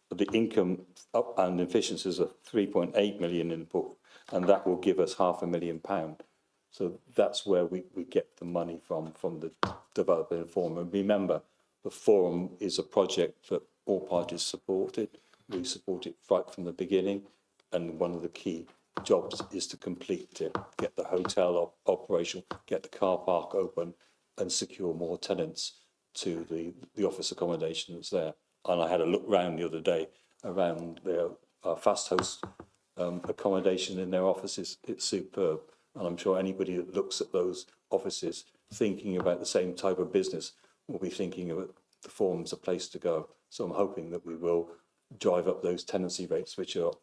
The income up and efficiencies are 3.8 million in the book, and that will give us £500,000. So that's where we get the money from the development forum. And remember, the forum is a project that all parties supported. We support it right from the beginning, and one of the key jobs is to complete it, get the hotel operational, get the car park open, and secure more tenants to the office accommodation that's there. And I had a look round the other day around their fast host accommodation in their offices. It's superb. And I'm sure anybody that looks at those offices thinking about the same type of business will be thinking of the forum's a place to go. So I'm hoping that we will drive up those tenancy rates, which are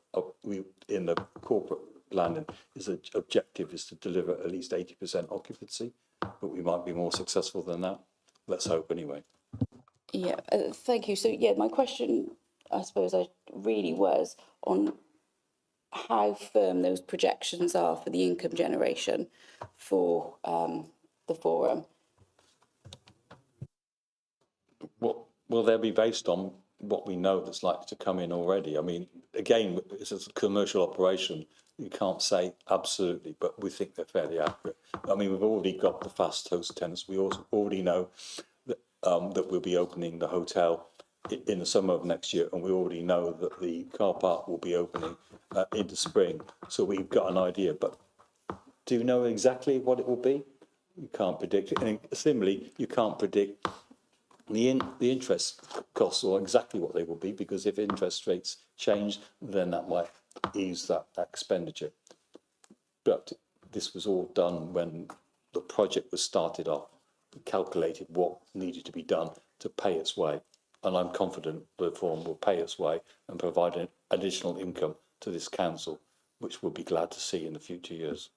in the corporate planning. Objective is to deliver at least 80% occupancy, but we might be more successful than that. Let's hope anyway. Yeah, thank you. So yeah, my question, I suppose, really was on how firm those projections are for the income generation for the forum. Well, they'll be based on what we know that's likely to come in already. I mean, again, it's a commercial operation. You can't say absolutely, but we think they're fairly accurate. I mean, we've already got the fast host tenants. We also already know that, that we'll be opening the hotel in the summer of next year, and we already know that the car park will be opening in the spring. So we've got an idea, but do you know exactly what it will be? You can't predict it. And similarly, you can't predict the interest costs or exactly what they will be, because if interest rates change, then that might ease that expenditure. But this was all done when the project was started off. We calculated what needed to be done, to pay its way. And I'm confident the forum will pay its way and provide an additional income to this council, which we'll be glad to see in the future years.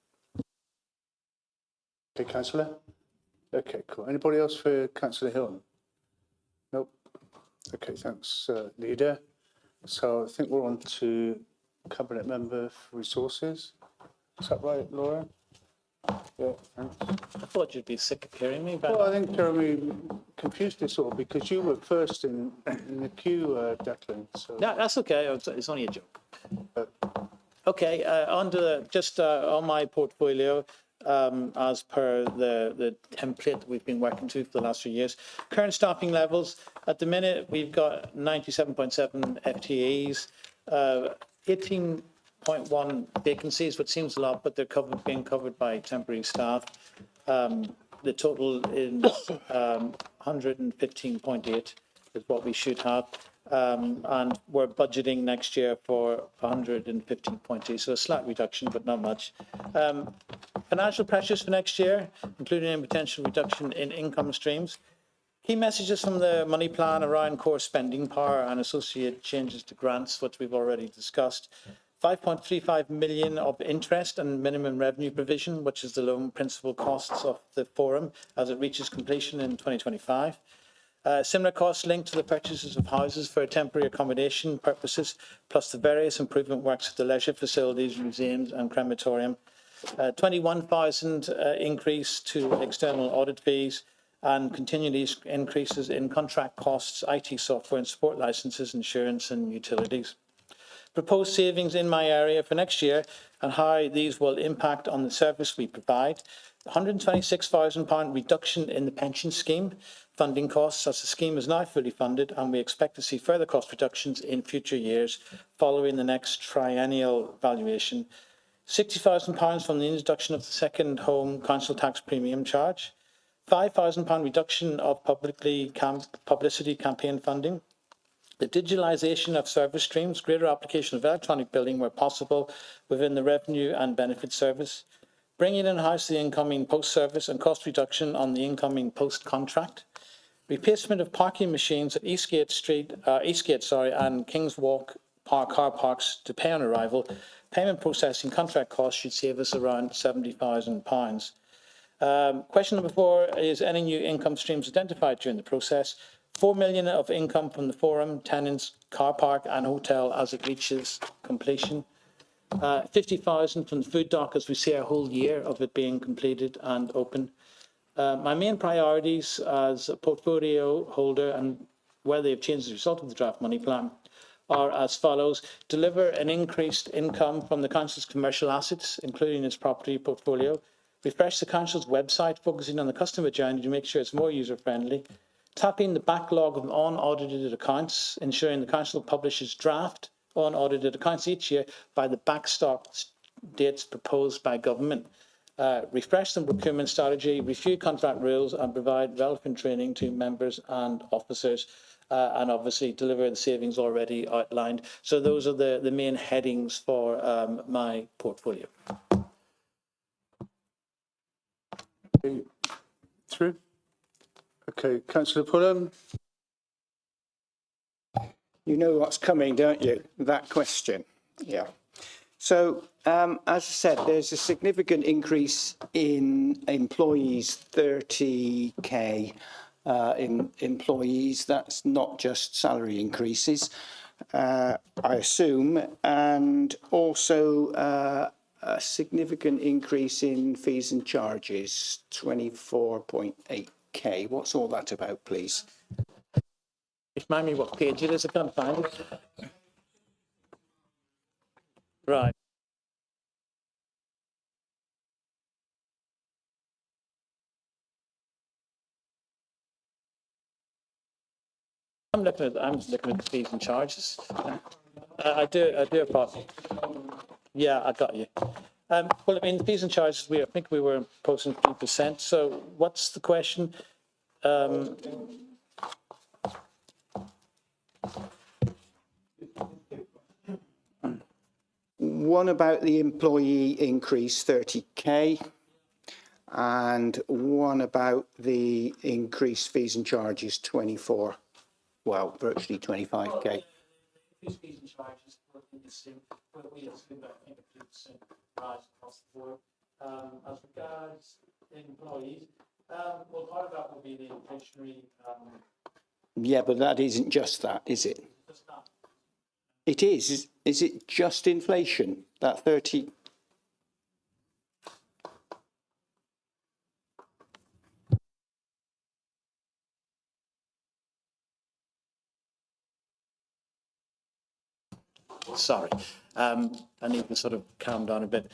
Okay, councillor? Okay, cool. Anybody else for councillor Hill? Nope. Okay, thanks, leader. So I think we're on to cabinet member for resources. Is that right, Laura? Yeah, thanks. I thought you'd be sick of hearing me, but Well, I think Jeremy confused us all because you were first in the queue, Declan. So no, that's okay. It's only a joke. Okay, on my portfolio, as per the template that we've been working to for the last few years, current staffing levels, at the minute, we've got 97.7 FTEs, 18.1 vacancies, which seems a lot, but they're being covered by temporary staff. The total is 115.8 is what we should have. And we're budgeting next year for 115.2, so a slight reduction, but not much. Financial pressures for next year, including a potential reduction in income streams. Key messages from the money plan around core spending power and associated changes to grants, which we've already discussed. 5.35 million of interest and minimum revenue provision, which is the loan principal costs of the forum as it reaches completion in 2025. Similar costs linked to the purchases of houses for temporary accommodation purposes, plus the various improvement works at the leisure facilities, museums and crematorium. 21,000 increase to external audit fees and continued increases in contract costs, IT software and support licenses, insurance and utilities. Proposed savings in my area for next year and how these will impact on the service we provide. £126,000 reduction in the pension scheme funding costs, as the scheme is now fully funded, and we expect to see further cost reductions in future years following the next triennial valuation. £60,000 from the introduction of the second home council tax premium charge. £5,000 reduction of publicity campaign funding. The digitalisation of service streams, greater application of electronic billing where possible within the revenue and benefit service, bringing in-house the incoming post-service and cost reduction on the incoming post-contract, replacement of parking machines at Eastgate and King's Walk car parks to pay on arrival. Payment processing contract costs should save us around £70,000. Question number 4 is any new income streams identified during the process. 4 million of income from the forum, tenants, car park and hotel as it reaches completion. 50,000 from the food dock as we see a whole year of it being completed and open. My main priorities as a portfolio holder and where they have changed as a result of the draft money plan are as follows. Deliver an increased income from the council's commercial assets, including its property portfolio. Refresh the council's website, focusing on the customer journey to make sure it's more user-friendly. Tapping the backlog of unaudited accounts, ensuring the council publishes draft unaudited accounts each year by the backstop dates proposed by government. Refresh the procurement strategy, review contract rules and provide relevant training to members and officers, and obviously deliver the savings already outlined. So those are the main headings for my portfolio. through. Okay, councillor Pulham. You know what's coming, don't you? That question. Yeah. So, as I said, there's a significant increase in employees, 30k in employees. That's not just salary increases, I assume, and also a significant increase in fees and charges, 24.8k. What's all that about, please? Remind me what page it is, I can't find it. Right. I'm looking at the fees and charges. I do apologize. Yeah, I got you. Well, I mean, the fees and charges, I think we were posting 3%. So what's the question? One about the employee increase, 30k, and one about the increased fees and charges, 24, well, virtually 25k. Fees and charges, we assume that I think a 2% rise across the board. As regards employees, well, part of that will be the inflationary. Yeah, but that isn't just that, is it? It is. Is it just inflation? That 30? Sorry, I need to sort of calm down a bit.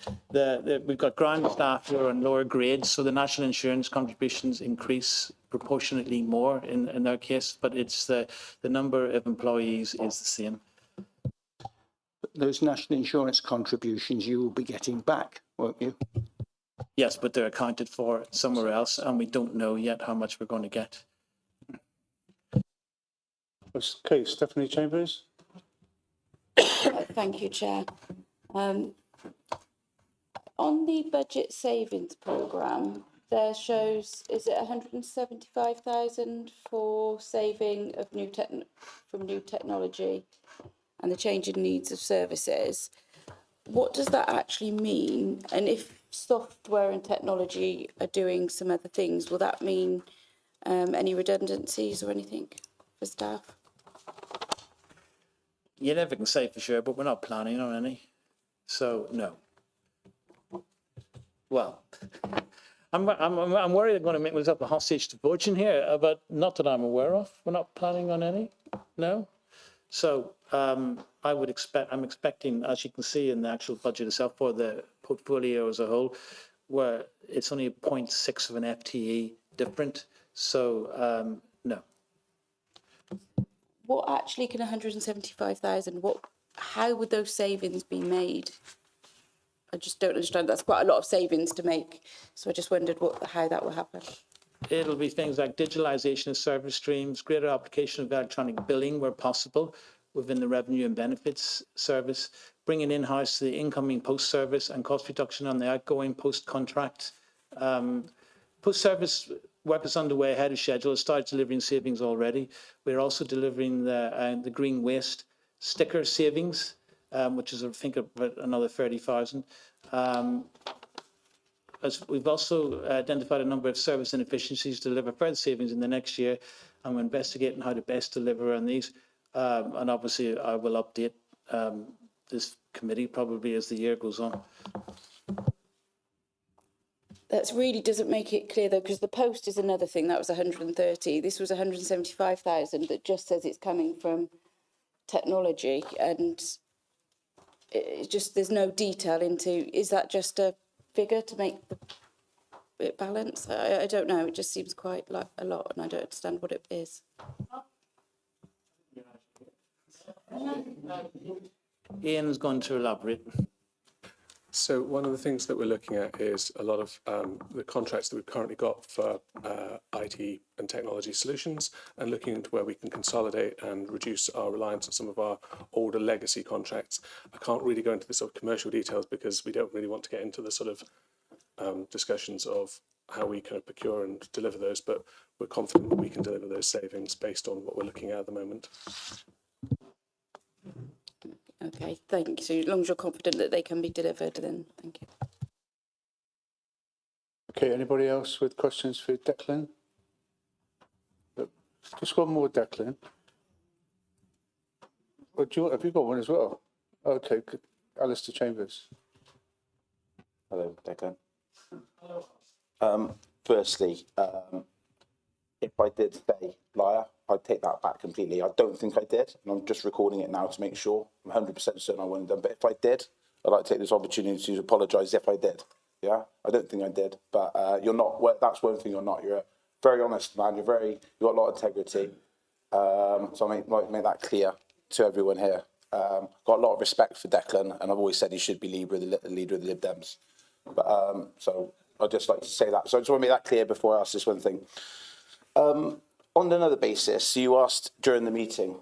We've got ground staff who are on lower grades, so the national insurance contributions increase proportionately more in their case, but it's the number of employees is the same. Those national insurance contributions you will be getting back, won't you? Yes, but they're accounted for somewhere else, and we don't know yet how much we're going to get. Okay, Stephanie Chambers. Thank you, Chair. On the budget savings programme, there shows, is it 175,000 for saving of from new technology and the changing needs of services? What does that actually mean? And if software and technology are doing some other things, will that mean any redundancies or anything for staff? You never can say for sure, but we're not planning on any. So, no. Well, I'm worried I'm going to make myself a hostage to fortune here, but not that I'm aware of. We're not planning on any, no. So I'm expecting, as you can see in the actual budget itself for the portfolio as a whole, where it's only 0.6 of an FTE different. So, no. What actually can 175,000, how would those savings be made? I just don't understand. That's quite a lot of savings to make. So I just wondered how that will happen. It'll be things like digitalisation of service streams, greater application of electronic billing where possible within the revenue and benefits service, bringing in-house the incoming post service and cost reduction on the outgoing post contract. Post service work is underway ahead of schedule. It started delivering savings already. We're also delivering the green waste sticker savings, which is, I think, about another 30,000. As we've also identified a number of service inefficiencies to deliver further savings in the next year, and we're investigating how to best deliver on these. And obviously, I will update this committee probably as the year goes on. That really doesn't make it clear, though, because the post is another thing. That was 130. This was 175,000 that just says it's coming from technology. And it just, there's no detail into, is that just a figure to make it balance? I don't know. It just seems quite like a lot, and I don't understand what it is. Ian's going to elaborate. So one of the things that we're looking at is a lot of the contracts that we've currently got for IT and technology solutions, and looking into where we can consolidate and reduce our reliance on some of our older legacy contracts. I can't really go into the sort of commercial details because we don't really want to get into the sort of discussions of how we kind of procure and deliver those, but we're confident that we can deliver those savings based on what we're looking at the moment. Okay, thank you. So as long as you're confident that they can be delivered, then thank you. Okay, anybody else with questions for Declan? Just one more, Declan. Or have you got one as well? Okay, good. Alistair Chambers. Hello, Declan. Firstly, if I did say liar, I'd take that back completely. I don't think I did, and I'm just recording it now to make sure. I'm 100% certain I wouldn't have done, but if I did, I'd like to take this opportunity to apologise if I did. Yeah, I don't think I did, but you're not. Well, that's one thing you're not. You're a very honest man. You've got a lot of integrity. So I like make that clear to everyone here. Got a lot of respect for Declan, and I've always said he should be leader of the Lib Dems. But so I'd just like to say that. So I just want to make that clear before I ask this one thing. On another basis, you asked during the meeting,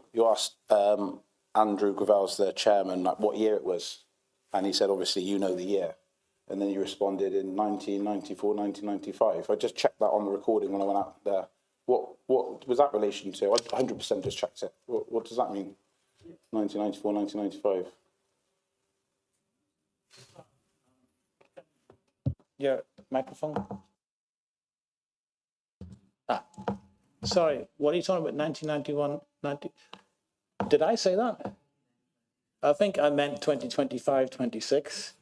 Andrew Gravel's the chairman, like what year it was. And he said, obviously, you know the year. and then you responded in 1994, 1995. I just checked that on the recording when I went out there. What was that relation to? I 100% just checked it. What does that mean? 1994, 1995. Your microphone? Sorry, what are you talking about, 1991, 90? Did I say that? I think I meant 2025, 26.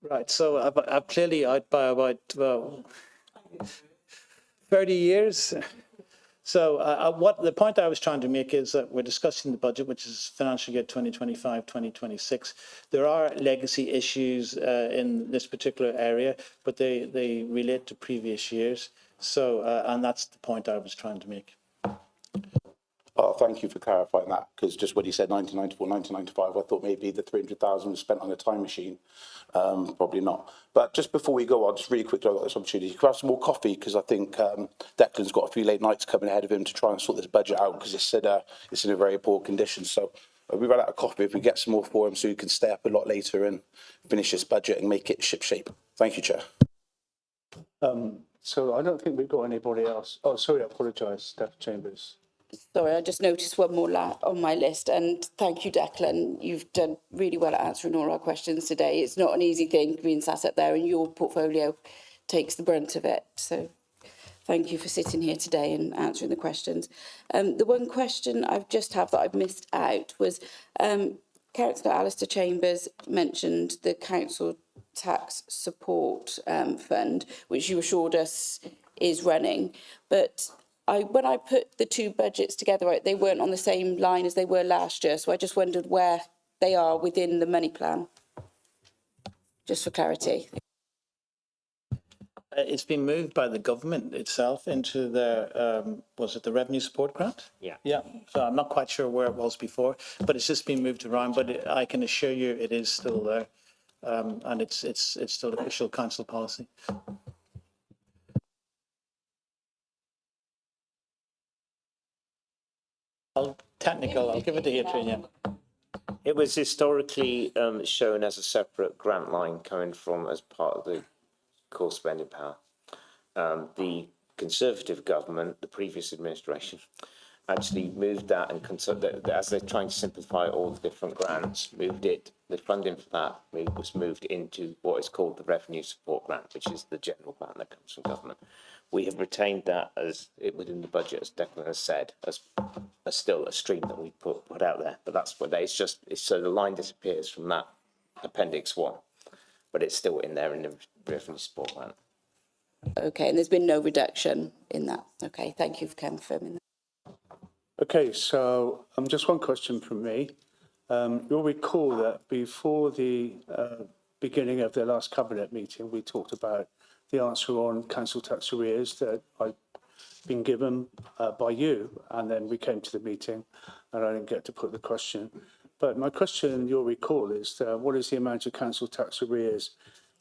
Right, so I've clearly out by about 30 years. So what the point I was trying to make is that we're discussing the budget, which is financial year 2025, 2026. There are legacy issues in this particular area, but they relate to previous years. So, and that's the point I was trying to make. Oh, thank you for clarifying that, because just when you said 1994, 1995, I thought maybe the 300,000 was spent on a time machine. Probably not. But just before we go on, just really quickly, I've got this opportunity. Can I have some more coffee? Because I think Declan's got a few late nights coming ahead of him to try and sort this budget out, because it's in a very poor condition. So we run out of coffee if we get some more for him, so he can stay up a lot later and finish this budget and make it shipshape. Thank you, Chair. So I don't think we've got anybody else. Oh, sorry, I apologise, Steph Chambers. Sorry, I just noticed one more on my list, and thank you, Declan. You've done really well at answering all our questions today. It's not an easy thing being sat up there, and your portfolio takes the brunt of it. So thank you for sitting here today and answering the questions. The one question I've just have that I've missed out was Councillor Alistair Chambers mentioned the council tax support fund, which you assured us is running, but when I put the two budgets together, they weren't on the same line as they were last year. So I just wondered where they are within the money plan, just for clarity. It's been moved by the government itself into the, was it the revenue support grant? Yeah. Yeah, so I'm not quite sure where it was before, but it's just been moved around, but I can assure you it is still there. And it's still official council policy. I'll give it to you, Trina. It was historically shown as a separate grant line coming from as part of the core spending power. The Conservative government, the previous administration, actually moved that and as they're trying to simplify all the different grants, the funding for that was moved into what is called the revenue support grant, which is the general grant that comes from government. We have retained that within the budget, as Declan has said, as still a stream that we put out there. But that's what so the line disappears from that Appendix 1, but it's still in there in the revenue support grant. Okay, and there's been no reduction in that. Okay, thank you for confirming that. Okay, so just one question from me. You'll recall that before the beginning of the last cabinet meeting, we talked about the answer on council tax arrears that I'd been given by you, and then we came to the meeting and I didn't get to put the question. But my question, you'll recall, is what is the amount of council tax arrears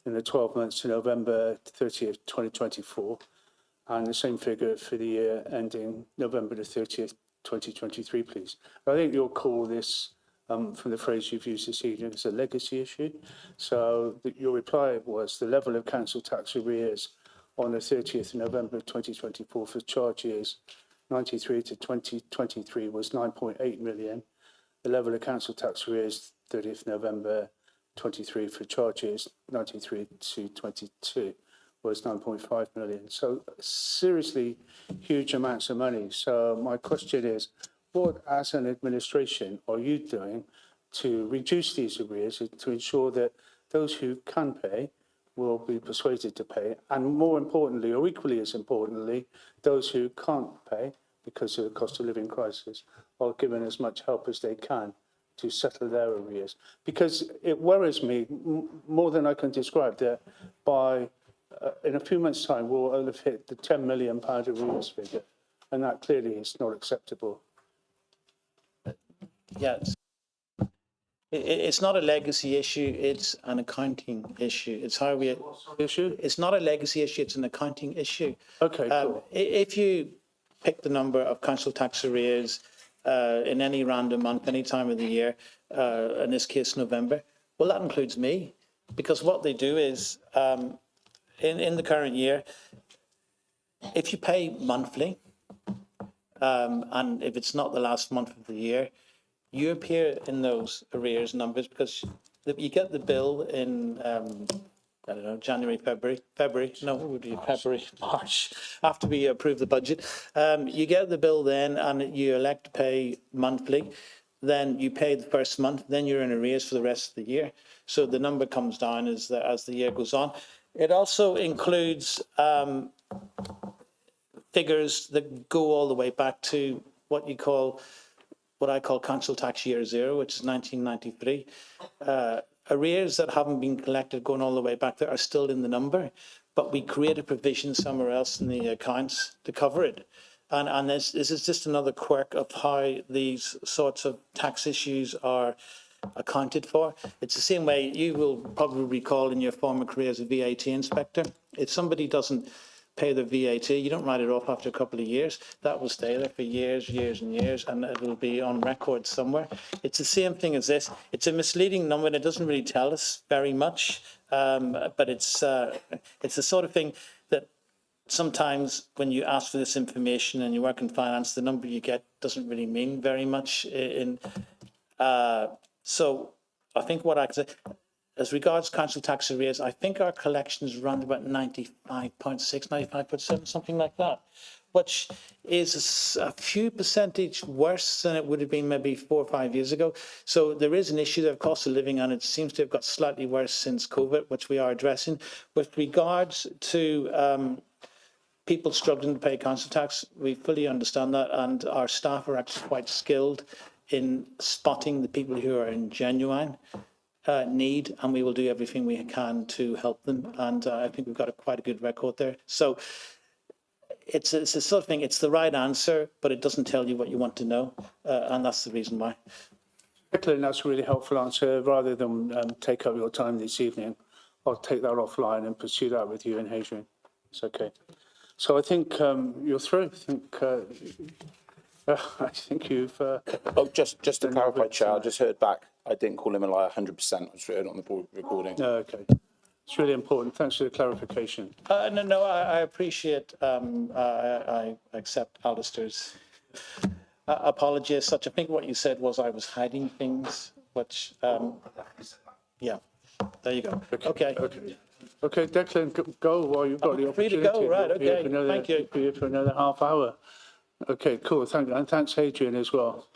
in the 12 months to November 30th, 2024, and the same figure for the year ending November the 30th, 2023, please. I think you'll call this, from the phrase you've used this evening, as a legacy issue. So your reply was the level of council tax arrears on the 30th of November 2024 for charge years 93 to 2023 was 9.8 million. The level of council tax arrears 30th November 23 for charge years 93 to 22 was 9.5 million. So seriously huge amounts of money. So my question is, what as an administration are you doing to reduce these arrears to ensure that those who can pay will be persuaded to pay, and more importantly, or equally as importantly, those who can't pay because of the cost of living crisis are given as much help as they can to settle their arrears? Because it worries me more than I can describe that by in a few months' time we'll have hit the £10 million arrears figure, and that clearly is not acceptable. Yes. It's not a legacy issue, it's an accounting issue. It's how we... Issue? It's not a legacy issue, it's an accounting issue. Okay, cool. If you pick the number of council tax arrears in any random month, any time of the year, in this case November, well, that includes me. because what they do is, in the current year, if you pay monthly, and if it's not the last month of the year, you appear in those arrears numbers because you get the bill in, I don't know, January, no, it would be February, March, after we approve the budget. You get the bill then and you elect to pay monthly. Then you pay the first month, then you're in arrears for the rest of the year. So the number comes down as the year goes on. It also includes figures that go all the way back to what I call council tax year zero, which is 1993. Arrears that haven't been collected going all the way back there are still in the number, but we create a provision somewhere else in the accounts to cover it. And this is just another quirk of how these sorts of tax issues are accounted for. It's the same way you will probably recall in your former career as a VAT inspector. If somebody doesn't pay their VAT, you don't write it off after a couple of years. That will stay there for years, years and years, and it will be on record somewhere. It's the same thing as this. It's a misleading number and it doesn't really tell us very much, but it's the sort of thing that sometimes when you ask for this information and you work in finance, the number you get doesn't really mean very much. So I think what I can say, as regards council tax arrears, I think our collection is around about 95.6, 95.7, something like that, which is a few percentage worse than it would have been maybe 4 or 5 years ago. So there is an issue there of cost of living, and it seems to have got slightly worse since COVID, which we are addressing. With regards to people struggling to pay council tax, we fully understand that, and our staff are actually quite skilled in spotting the people who are in genuine need, and we will do everything we can to help them. And I think we've got quite a good record there. So it's a sort of thing, it's the right answer, but it doesn't tell you what you want to know, and that's the reason why. Declan, that's a really helpful answer. Rather than take up your time this evening, I'll take that offline and pursue that with you and Hadrian. It's okay. So I think you're through. I think you've... Oh, just to clarify, Chair, I just heard back. I didn't call him a liar 100%. I just heard it on the board recording. Okay. It's really important. Thanks for the clarification. No, I appreciate, I accept Alistair's apology as such. I think what you said was I was hiding things, which, yeah, there you go. Okay. Okay, Declan, go while you've got the Free opportunity. to go, right, okay, thank you. Be here for another half hour. Okay, cool, and thanks Hadrian as well.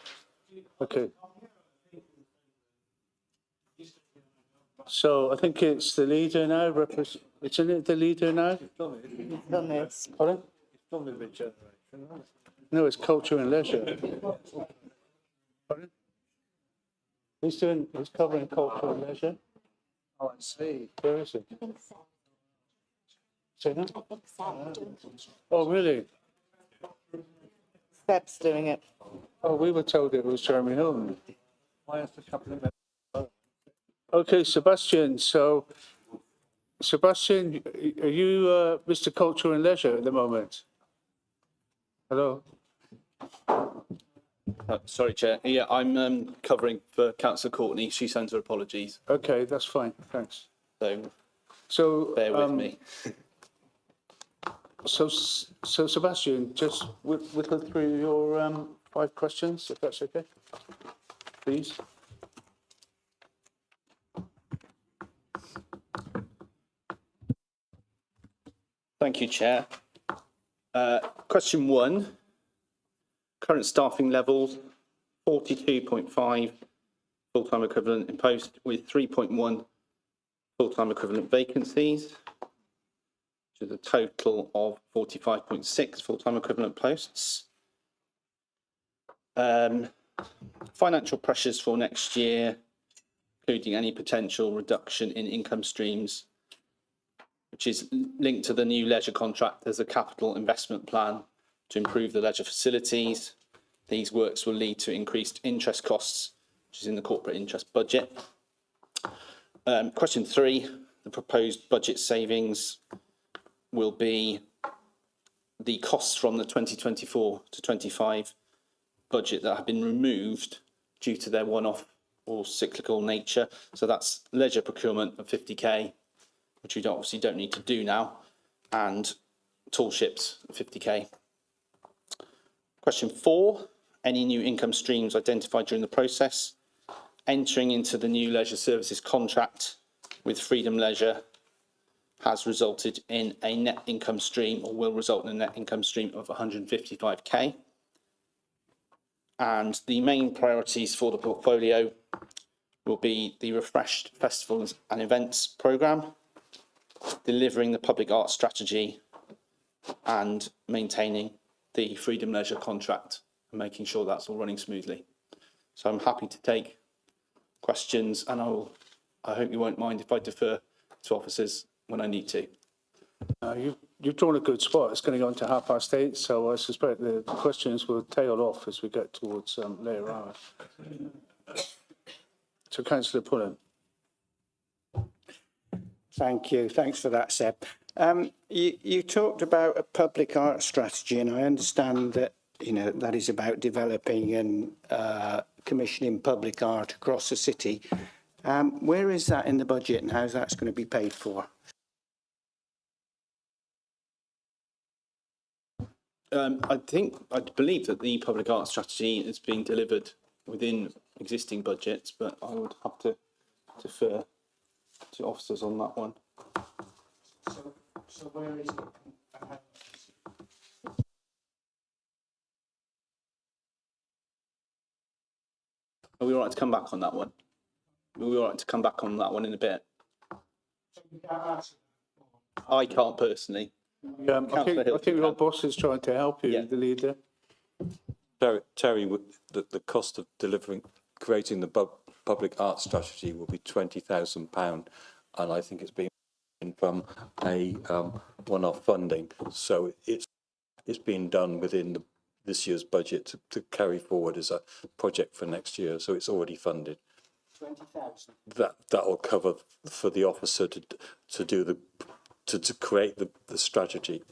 Okay. So I think it's the leader now, isn't it the leader now? Pardon? No, it's culture and leisure. Pardon? He's covering culture and leisure. Oh, I see. Where is he? I think so. Say that? I think so. Oh, really? Seb's doing it. Oh, we were told it was Jeremy Hilton. Okay, Sebastian. So, Sebastian, are you Mr. Culture and Leisure at the moment? Hello? Sorry, Chair. Yeah, I'm covering for Councillor Courtney. She sends her apologies. Okay, that's fine. Thanks. So bear with me. So Sebastian, just whittle through your 5 questions, if that's okay, please. Thank you, Chair. Question 1. Current staffing levels, 42.5 full-time equivalent in post with 3.1 full-time equivalent vacancies, which is a total of 45.6 full-time equivalent posts. Financial pressures for next year, including any potential reduction in income streams, which is linked to the new leisure contract. There's a capital investment plan to improve the leisure facilities. These works will lead to increased interest costs, which is in the corporate interest budget. Question 3, the proposed budget savings will be the costs from the 2024 to 25 budget that have been removed due to their one-off or cyclical nature. So that's leisure procurement of 50k, which we obviously don't need to do now, and tall ships 50k. Question 4, any new income streams identified during the process? Entering into the new leisure services contract with Freedom Leisure has resulted in a net income stream, or will result in a net income stream of 155k. And the main priorities for the portfolio will be the refreshed festivals and events programme, delivering the public art strategy, and maintaining the Freedom Leisure contract and making sure that's all running smoothly. So I'm happy to take questions, and I hope you won't mind if I defer to officers when I need to. You've drawn a good spot. It's going to go on to 8:30, so I suspect the questions will tail off as we get towards later hours. So, Councillor Pullen. Thank you. Thanks for that, Seb. You talked about a public art strategy, and I understand that, you know, that is about developing and commissioning public art across the city. Where is that in the budget, and how's that's going to be paid for? I believe that the public art strategy is being delivered within existing budgets, but I would have to defer to officers on that one. So where is it? Are we all right to come back on that one? Are we all right to come back on that one in a bit? I can't personally. I think your boss is trying to help you, the leader. Terry, the cost of creating the public art strategy will be £20,000, and I think it's being from a one-off funding. So it's being done within this year's budget to carry forward as a project for next year. So it's already funded. 20,000. That will cover for the officer to create the strategy.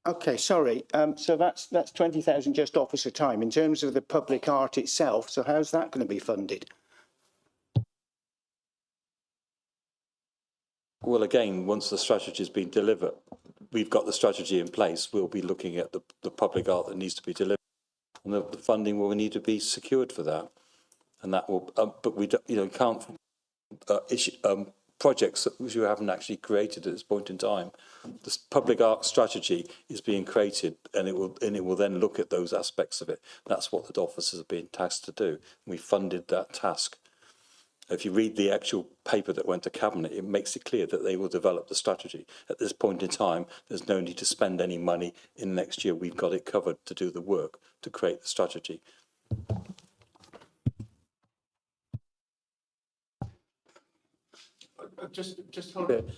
Okay, sorry. So that's 20,000 just officer time. In terms of the public art itself, so how's that going to be funded? Well, again, once the strategy has been delivered, we've got the strategy in place. We'll be looking at the public art that needs to be delivered, and the funding will need to be secured for that. And that will, but we can't issue projects that you haven't actually created at this point in time. This public art strategy is being created, and it will then look at those aspects of it. That's what the officers are being tasked to do. We funded that task. If you read the actual paper that went to Cabinet, it makes it clear that they will develop the strategy. At this point in time, there's no need to spend any money in next year. We've got it covered to do the work to create the strategy. Just hold it.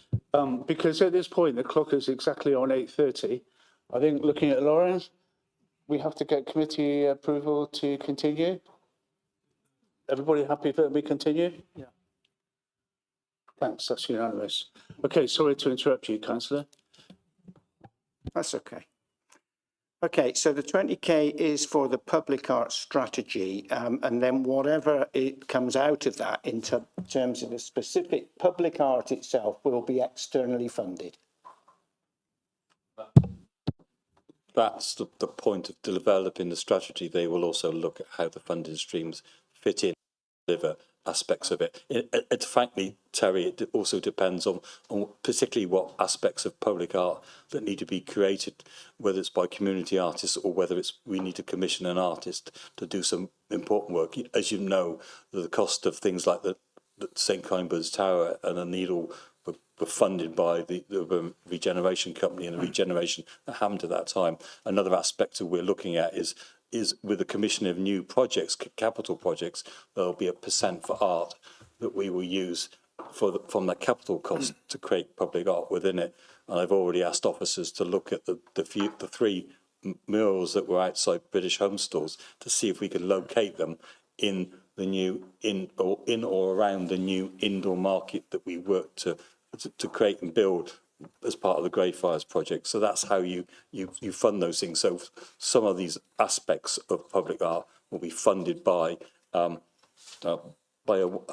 Because at this point, the clock is exactly on 8:30. I think, looking at Lauren, we have to get committee approval to continue. Everybody happy that we continue? Yeah. Thanks, that's unanimous. Okay, sorry to interrupt you, Councillor. That's okay. Okay, so the 20k is for the public art strategy, and then whatever it comes out of that in terms of the specific public art itself will be externally funded. That's the point of developing the strategy. They will also look at how the funding streams fit in, deliver aspects of it. Frankly, Terry, it also depends on particularly what aspects of public art that need to be created, whether it's by community artists or whether we need to commission an artist to do some important work. As you know, the cost of things like the St. Kinberg's Tower and the Needle were funded by the regeneration company, and the regeneration that happened at that time. Another aspect that we're looking at is with the commission of new projects, capital projects, there'll be a % for art that we will use from the capital cost to create public art within it. And I've already asked officers to look at the 3 murals that were outside British Home Stores to see if we could locate them in the new or around the new indoor market that we work to create and build as part of the Greyfriars project. So that's how you fund those things. So some of these aspects of public art will be funded by a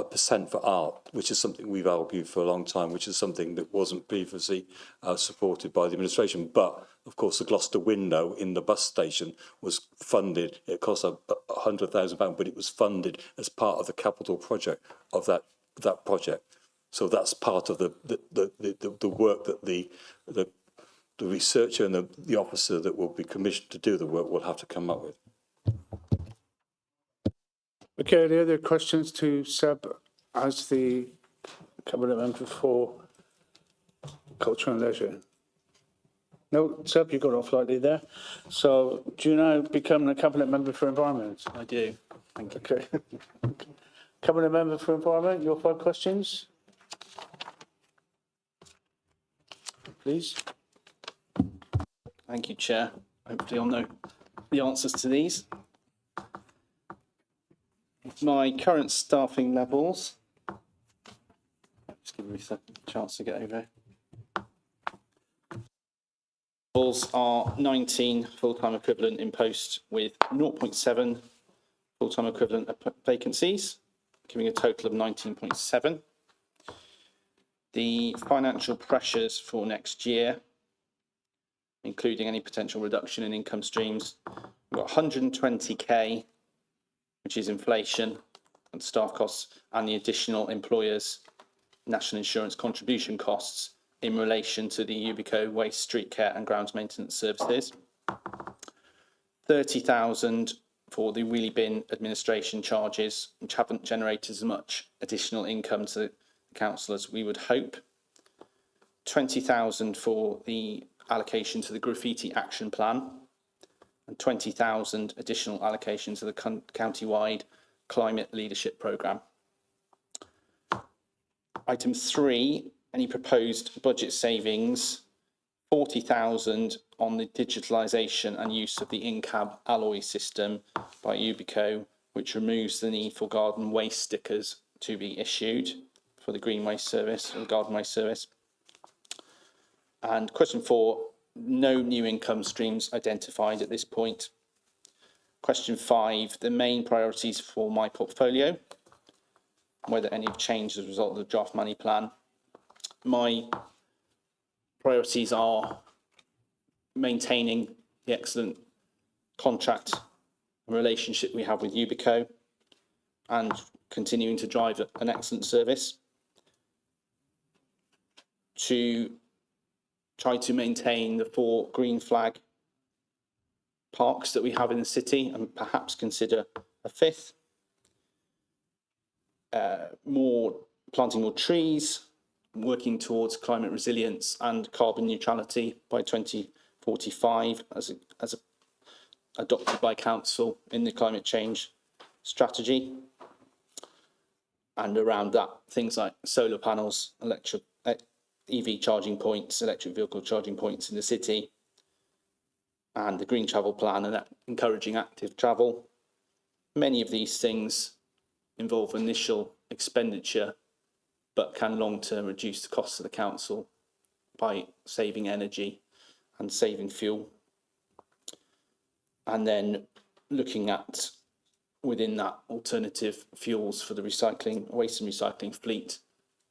percent for art, which is something we've argued for a long time, which is something that wasn't previously supported by the administration. But of course, the Gloucester window in the bus station was funded. It cost £100,000, but it was funded as part of the capital project of that project. So that's part of the work that the researcher and the officer that will be commissioned to do the work will have to come up with. Okay, any other questions to Seb as the Cabinet Member for Culture and Leisure? No, Seb, you got off lightly there. So do you now become the Cabinet Member for Environment? I do. Thank you. Okay. Cabinet Member for Environment, your 5 questions. Please. Thank you, Chair. Hopefully I'll know the answers to these. My current staffing levels, just give me a chance to get over. Levels are 19 full-time equivalent in post with 0.7 full-time equivalent vacancies, giving a total of 19.7. The financial pressures for next year, including any potential reduction in income streams, we've got 120k, which is inflation and staff costs, and the additional employers' national insurance contribution costs in relation to the Yubico waste, street care and grounds maintenance services. 30,000 for the wheelie bin administration charges, which haven't generated as much additional income to the council as we would hope. 20,000 for the allocation to the graffiti action plan, and 20,000 additional allocation to the county-wide climate leadership programme. Item 3, any proposed budget savings, 40,000 on the digitalisation and use of the in-cab alloy system by Yubico, which removes the need for garden waste stickers to be issued for the green waste service or the garden waste service. And question 4, no new income streams identified at this point. Question 5, the main priorities for my portfolio, whether any have changed as a result of the draft money plan. My priorities are maintaining the excellent contract and relationship we have with Yubico and continuing to drive an excellent service. To try to maintain the 4 green flag parks that we have in the city and perhaps consider a 5th. Planting more trees, working towards climate resilience and carbon neutrality by 2045 as adopted by council in the climate change strategy. And around that, things like solar panels, EV charging points, electric vehicle charging points in the city, and the green travel plan and encouraging active travel. Many of these things involve initial expenditure, but can long-term reduce the costs of the council by saving energy and saving fuel. And then looking at, within that, alternative fuels for the recycling, waste and recycling fleet,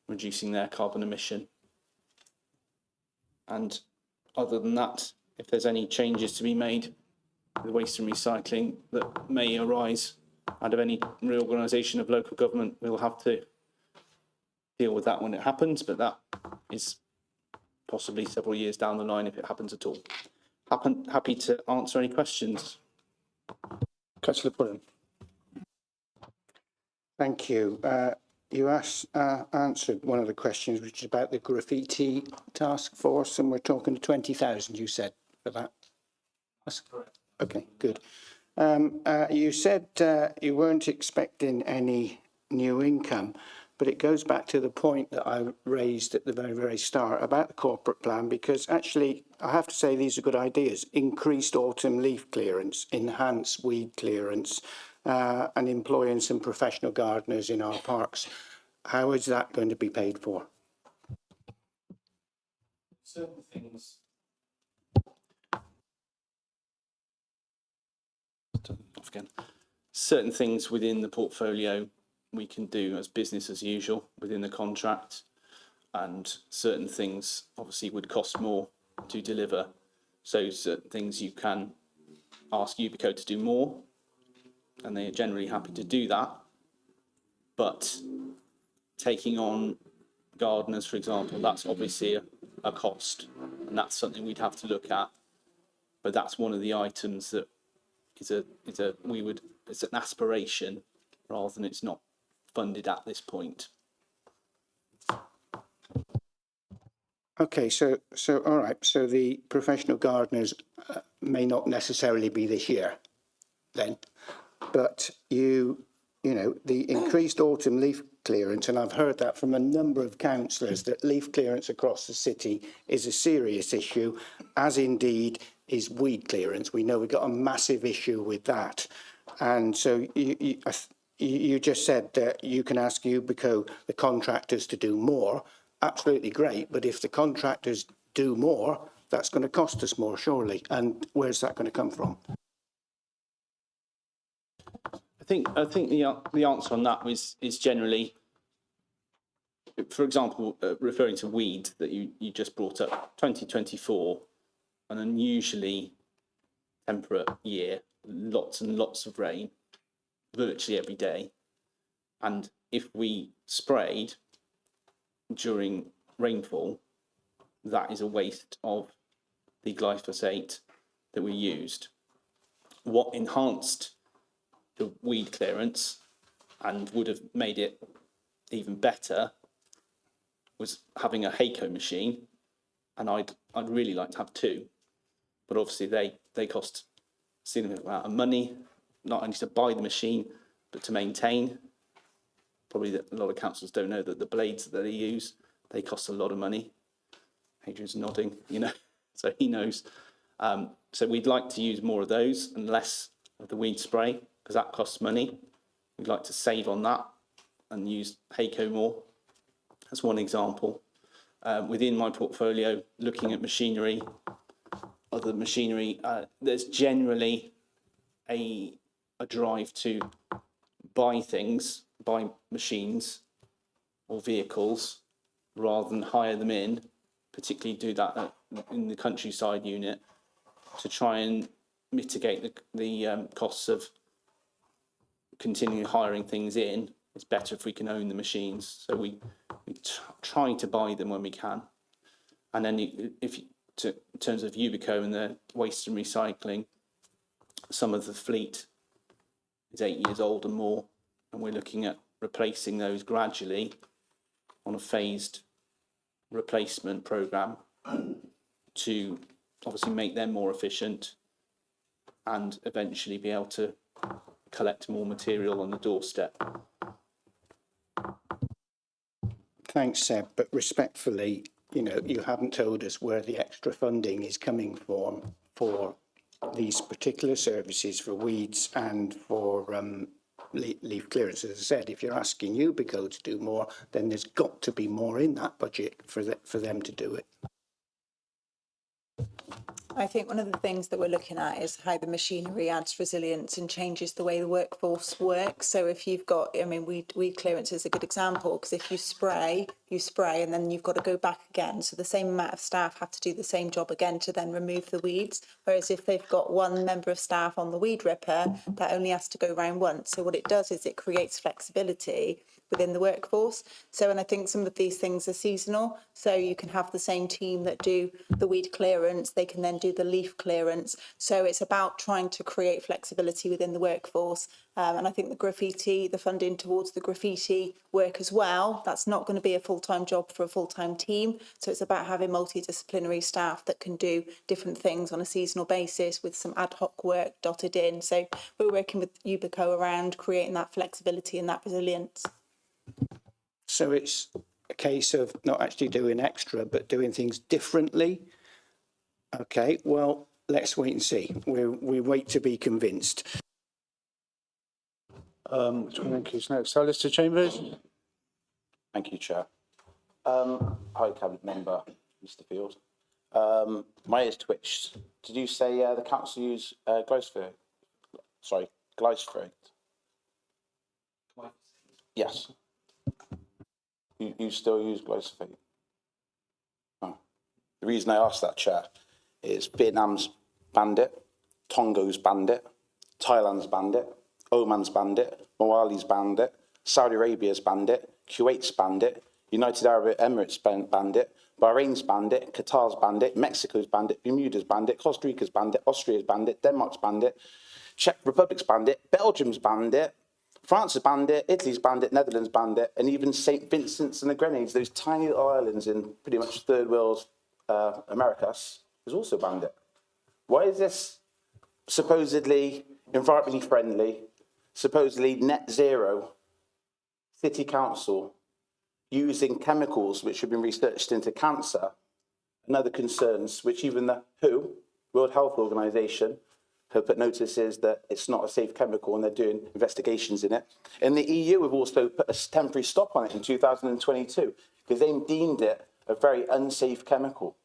reducing their carbon emission. And other than that, if there's any changes to be made with the waste and recycling that may arise out of any reorganisation of local government, we'll have to deal with that when it happens, but that is possibly several years down the line if it happens at all. Happy to answer any questions. Councillor Pullen. Thank you. You answered one of the questions, which is about the graffiti task force, and we're talking 20,000, you said, for that. That's correct. Okay, good. You said you weren't expecting any new income, but it goes back to the point that I raised at the very, very start about the corporate plan, because actually, I have to say these are good ideas. Increased autumn leaf clearance, enhanced weed clearance, and employing some professional gardeners in our parks. How is that going to be paid for? certain things. Off again. Certain things within the portfolio we can do as business as usual within the contract, and certain things obviously would cost more to deliver. So certain things you can ask Ubico to do more, and they are generally happy to do that. But taking on gardeners, for example, that's obviously a cost, and that's something we'd have to look at. But that's one of the items that it's an aspiration rather than it's not funded at this point. Okay, so all right, so the professional gardeners may not necessarily be this year then, but you know, the increased autumn leaf clearance, and I've heard that from a number of councillors, that leaf clearance across the city is a serious issue, as indeed is weed clearance. We know we've got a massive issue with that. And so you just said that you can ask Ubico, the contractors, to do more. Absolutely great, but if the contractors do more, that's going to cost us more, surely. And where's that going to come from? I think the answer on that is generally, for example, referring to weed that you just brought up, 2024, an unusually temperate year, lots and lots of rain, virtually every day. And if we sprayed during rainfall, that is a waste of the glyphosate that we used. What enhanced the weed clearance and would have made it even better was having a Hayco machine, and I'd really like to have two, but obviously they cost a significant amount of money, not only to buy the machine but to maintain. Probably that a lot of councils don't know that the blades that they use, they cost a lot of money. Adrian's nodding, you know, so he knows. So we'd like to use more of those and less of the weed spray, because that costs money. We'd like to save on that and use Hayco more. That's one example. Within my portfolio, looking at machinery, other machinery, there's generally a drive to buy machines or vehicles rather than hire them in, particularly do that in the countryside unit, to try and mitigate the costs of continuing hiring things in. It's better if we can own the machines, so we try to buy them when we can. And then in terms of Ubico and the waste and recycling, some of the fleet is 8 years old and more, and we're looking at replacing those gradually on a phased replacement programme to obviously make them more efficient and eventually be able to collect more material on the doorstep. Thanks, Seb, but respectfully, you know, you haven't told us where the extra funding is coming from for these particular services, for weeds and for leaf clearance. As I said, if you're asking Ubico to do more, then there's got to be more in that budget for them to do it. I think one of the things that we're looking at is how the machinery adds resilience and changes the way the workforce works. So if you've got, I mean, weed clearance is a good example, because if you spray and then you've got to go back again. So the same amount of staff have to do the same job again to then remove the weeds. Whereas if they've got one member of staff on the weed ripper, that only has to go round once. So what it does is it creates flexibility within the workforce. So, and I think some of these things are seasonal. So you can have the same team that do the weed clearance, they can then do the leaf clearance. So it's about trying to create flexibility within the workforce. And I think the funding towards the graffiti work as well, that's not going to be a full-time job for a full-time team. So it's about having multidisciplinary staff that can do different things on a seasonal basis with some ad hoc work dotted in. So we're working with Ubico around creating that flexibility and that resilience. So it's a case of not actually doing extra, but doing things differently. Okay, well, let's wait and see. We wait to be convinced. Thank you. Next, Alistair Chambers. Thank you, Chair. Hi, Cabinet Member, Mr. Field. My ears twitched. Did you say the council use glyphosate? Sorry, glyphosate. Yes. You still use glyphosate? Oh. The reason I asked that, Chair, is Vietnam's banned it, Tonga's banned it, Thailand's banned it, Oman's banned it, Mali's banned it, Saudi Arabia's banned it, Kuwait's banned it, United Arab Emirates banned it, Bahrain's banned it, Qatar's banned it, Mexico's banned it, Bermuda's banned it, Costa Rica's banned it, Austria's banned it, Denmark's banned it, Czech Republic's banned it, Belgium's banned it, France has banned it, Italy's banned it, Netherlands banned it, and even St. Vincent's and the Grenadines, those tiny little islands in pretty much third world Americas, has also banned it. Why is this supposedly environmentally friendly, supposedly net zero city council using chemicals which have been researched into cancer and other concerns, which even the WHO, World Health Organization, have put notices that it's not a safe chemical and they're doing investigations in it. And the EU have also put a temporary stop on it in 2022 because they deemed it a very unsafe chemical.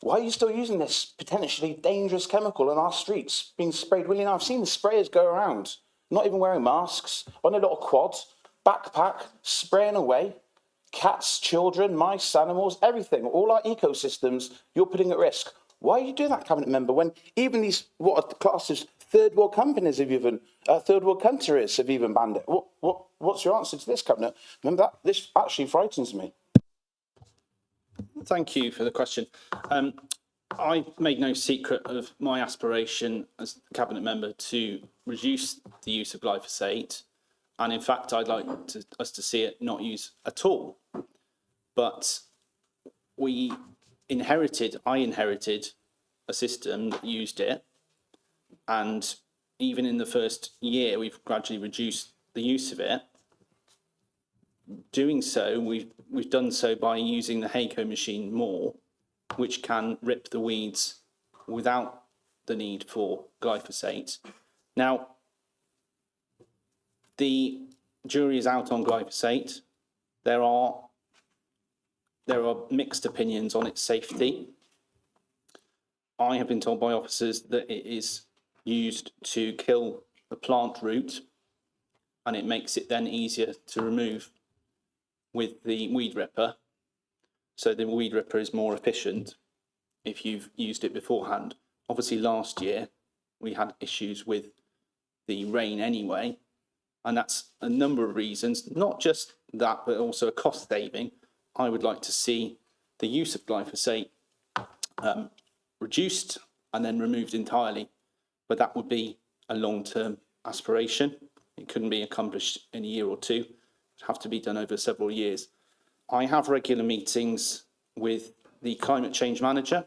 Why are you still using this potentially dangerous chemical on our streets, being sprayed willy-nilly? I've seen the sprayers go around, not even wearing masks, on a little quad, backpack, spraying away. Cats, children, mice, animals, everything, all our ecosystems, you're putting at risk. Why are you doing that, Cabinet Member, when even these, what are classed as third world companies have even, third world countries have even banned it? What's your answer to this, Cabinet? Remember that? This actually frightens me. Thank you for the question. I made no secret of my aspiration as Cabinet Member to reduce the use of glyphosate. And in fact, I'd like us to see it not used at all. But I inherited a system that used it. And even in the first year, we've gradually reduced the use of it. Doing so, we've done so by using the Hayco machine more, which can rip the weeds without the need for glyphosate. Now, the jury is out on glyphosate. There are mixed opinions on its safety. I have been told by officers that it is used to kill the plant root, and it makes it then easier to remove with the weed ripper. So the weed ripper is more efficient if you've used it beforehand. Obviously, last year we had issues with the rain anyway, and that's a number of reasons, not just that, but also a cost saving. I would like to see the use of glyphosate reduced and then removed entirely, but that would be a long-term aspiration. It couldn't be accomplished in a year or two. It would have to be done over several years. I have regular meetings with the climate change manager.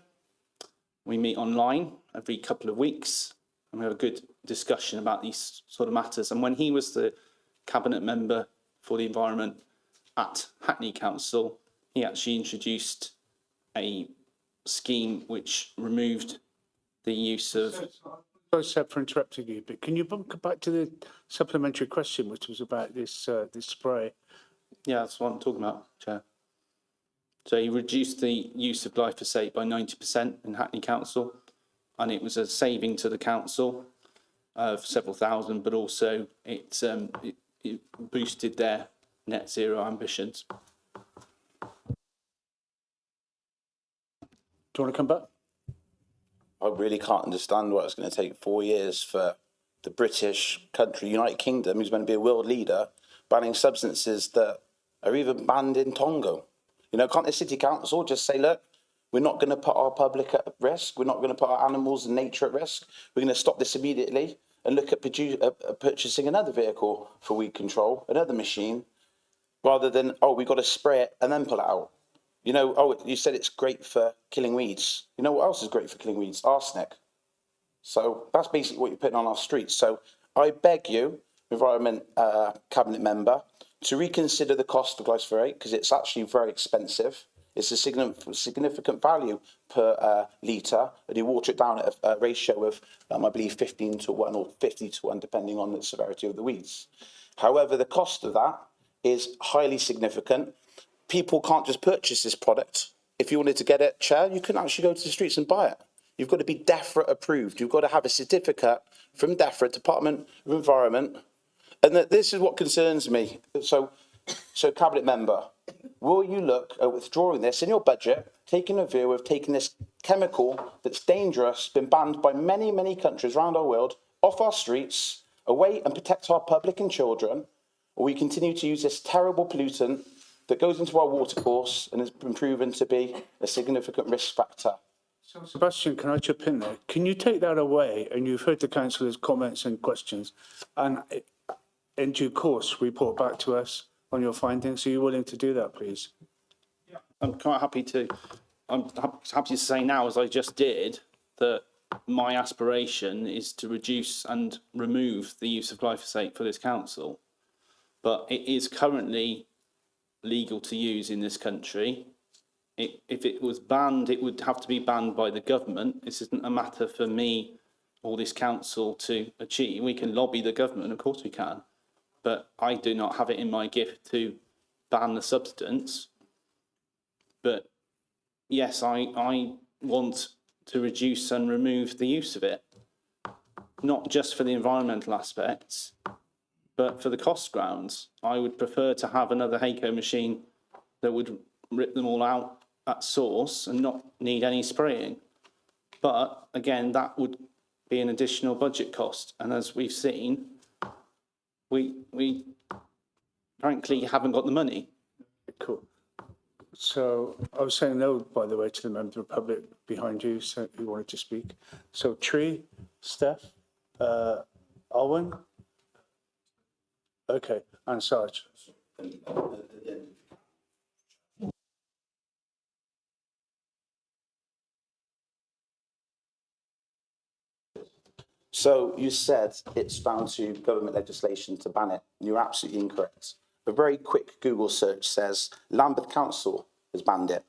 We meet online every couple of weeks and we have a good discussion about these sort of matters. And when he was the cabinet member for the environment at Hackney Council, he actually introduced a scheme which removed the use of... Sorry, Seb, for interrupting you, but can you come back to the supplementary question, which was about this spray? Yeah, that's what I'm talking about, Chair. So he reduced the use of glyphosate by 90% in Hackney Council, and it was a saving to the council of several thousand, but also it boosted their net zero ambitions. Do you want to come back? I really can't understand why it's going to take 4 years for the British country, United Kingdom, who's going to be a world leader, banning substances that are even banned in Tonga. You know, can't the city council just say, look, we're not going to put our public at risk, we're not going to put our animals and nature at risk, we're going to stop this immediately and look at purchasing another vehicle for weed control, another machine, rather than, oh, we've got to spray it and then pull it out. You know, oh, you said it's great for killing weeds. You know what else is great for killing weeds? Arsenic. So that's basically what you're putting on our streets. So I beg you, Environment Cabinet Member, to reconsider the cost of glyphosate, because it's actually very expensive. It's a significant value per litre, and you water it down at a ratio of, I believe, 15 to 1 or 50 to 1, depending on the severity of the weeds. However, the cost of that is highly significant. People can't just purchase this product if you wanted to get it, Chair, you couldn't actually go to the streets and buy it. You've got to be DEFRA approved. You've got to have a certificate from DEFRA, Department of Environment. And that this is what concerns me. So Cabinet Member, will you look at withdrawing this in your budget, taking a view of taking this chemical that's dangerous, been banned by many, many countries around our world, off our streets, away and protect our public and children, or we continue to use this terrible pollutant that goes into our watercourse and has been proven to be a significant risk factor? So, Sebastian, can I chip in there? Can you take that away, and you've heard the councillors' comments and questions, and in due course report back to us on your findings? Are you willing to do that, please? I'm quite happy to. I'm happy to say now, as I just did, that my aspiration is to reduce and remove the use of glyphosate for this council. But it is currently legal to use in this country. If it was banned, it would have to be banned by the government. This isn't a matter for me or this council to achieve. We can lobby the government, of course we can, but I do not have it in my gift to ban the substance. But yes, I want to reduce and remove the use of it, not just for the environmental aspects, but for the cost grounds. I would prefer to have another HACO machine that would rip them all out at source and not need any spraying. But again, that would be an additional budget cost. And as we've seen, we frankly haven't got the money. Cool. So I was saying no, by the way, to the member of the public behind you who wanted to speak. So Tree, Steph, Alwyn. Okay, and Sarge. So you said it's down to government legislation to ban it. You're absolutely incorrect. A very quick Google search says Lambeth Council has banned it.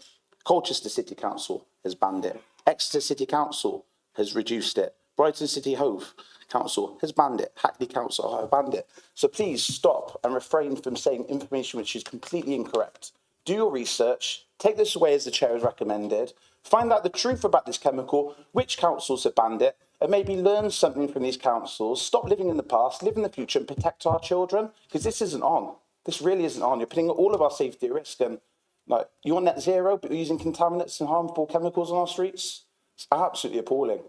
Colchester City Council has banned it. Exeter City Council has reduced it. Brighton City Hove Council has banned it. Hackney Council have banned it. So please stop and refrain from saying information which is completely incorrect. Do your research, take this away as the chair has recommended, find out the truth about this chemical, which councils have banned it, and maybe learn something from these councils. Stop living in the past, live in the future and protect our children, because this isn't on. This really isn't on. You're putting all of our safety at risk. And like, you want net zero, but you're using contaminants and harmful chemicals on our streets? It's absolutely appalling.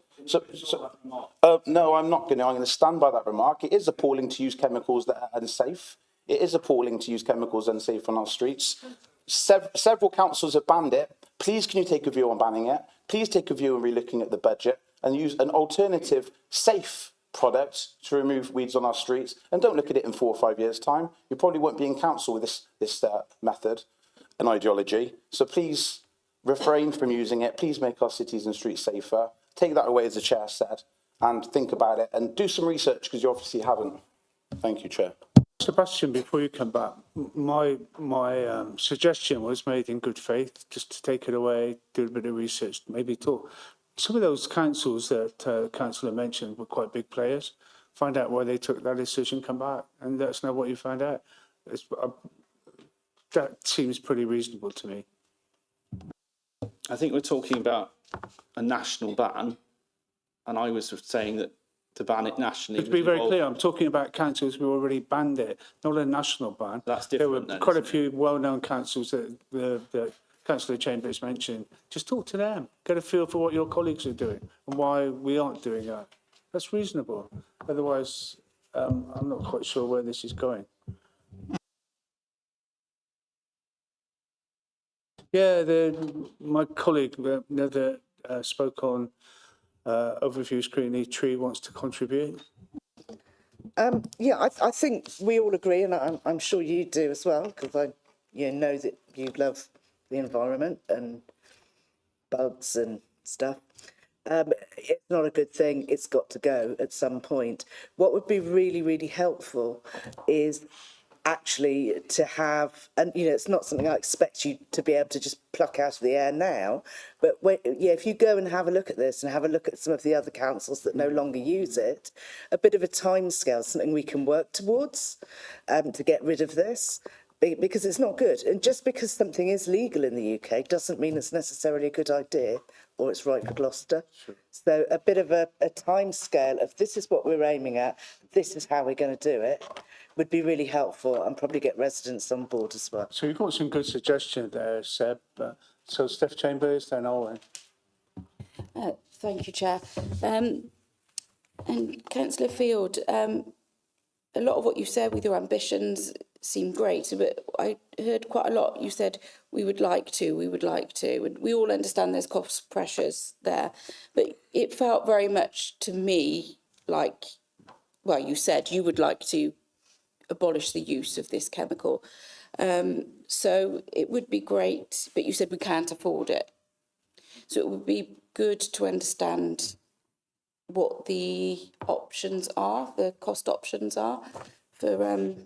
No, I'm not going to. I'm going to stand by that remark. It is appalling to use chemicals that are unsafe. It is appalling to use chemicals unsafe on our streets. Several councils have banned it. Please, can you take a view on banning it? Please take a view on relooking at the budget and use an alternative, safe product to remove weeds on our streets. And don't look at it in 4 or 5 years' time. You probably won't be in council with this method and ideology. So please refrain from using it. Please make our cities and streets safer. Take that away, as the chair said, and think about it and do some research, because you obviously haven't. Thank you, Chair. Sebastian, before you come back, my suggestion was made in good faith, just to take it away, do a bit of research, maybe talk. Some of those councils that Councillor mentioned were quite big players. Find out why they took that decision, come back, and let us know what you found out. That seems pretty reasonable to me. I think we're talking about a national ban, and I was saying that to ban it nationally. To be very clear, I'm talking about councils who already banned it, not a national ban. That's There were different then, quite a isn't few well-known councils that Councillor Chambers mentioned. Just talk to them, get a feel for what your colleagues are doing and why we aren't doing that. That's reasonable. Otherwise, I'm not quite sure where this is going. Yeah, my colleague that spoke on overview scrutiny, Tree, wants to contribute. Yeah, I think we all agree, and I'm sure you do as well, because I know that you love the environment and bugs and stuff. It's not a good thing. It's got to go at some point. What would be really, really helpful is actually to have, and it's not something I expect you to be able to just pluck out of the air now, but if you go and have a look at this and have a look at some of the other councils that no longer use it, a bit of a timescale, something we can work towards to get rid of this. because it's not good. And just because something is legal in the UK doesn't mean it's necessarily a good idea or it's right for Gloucester. So a bit of a time scale of this is what we're aiming at, this is how we're going to do it, would be really helpful and probably get residents on board as well. So you've got some good suggestions there, Seb. So Steph Chambers, then Owen. Thank you, Chair. And Councillor Field, a lot of what you said with your ambitions seemed great, but I heard quite a lot. You said, we would like to, and we all understand there's cost pressures there, but it felt very much to me like, well, you said you would like to abolish the use of this chemical. So it would be great, but you said we can't afford it. So it would be good to understand what the options are, the cost options are for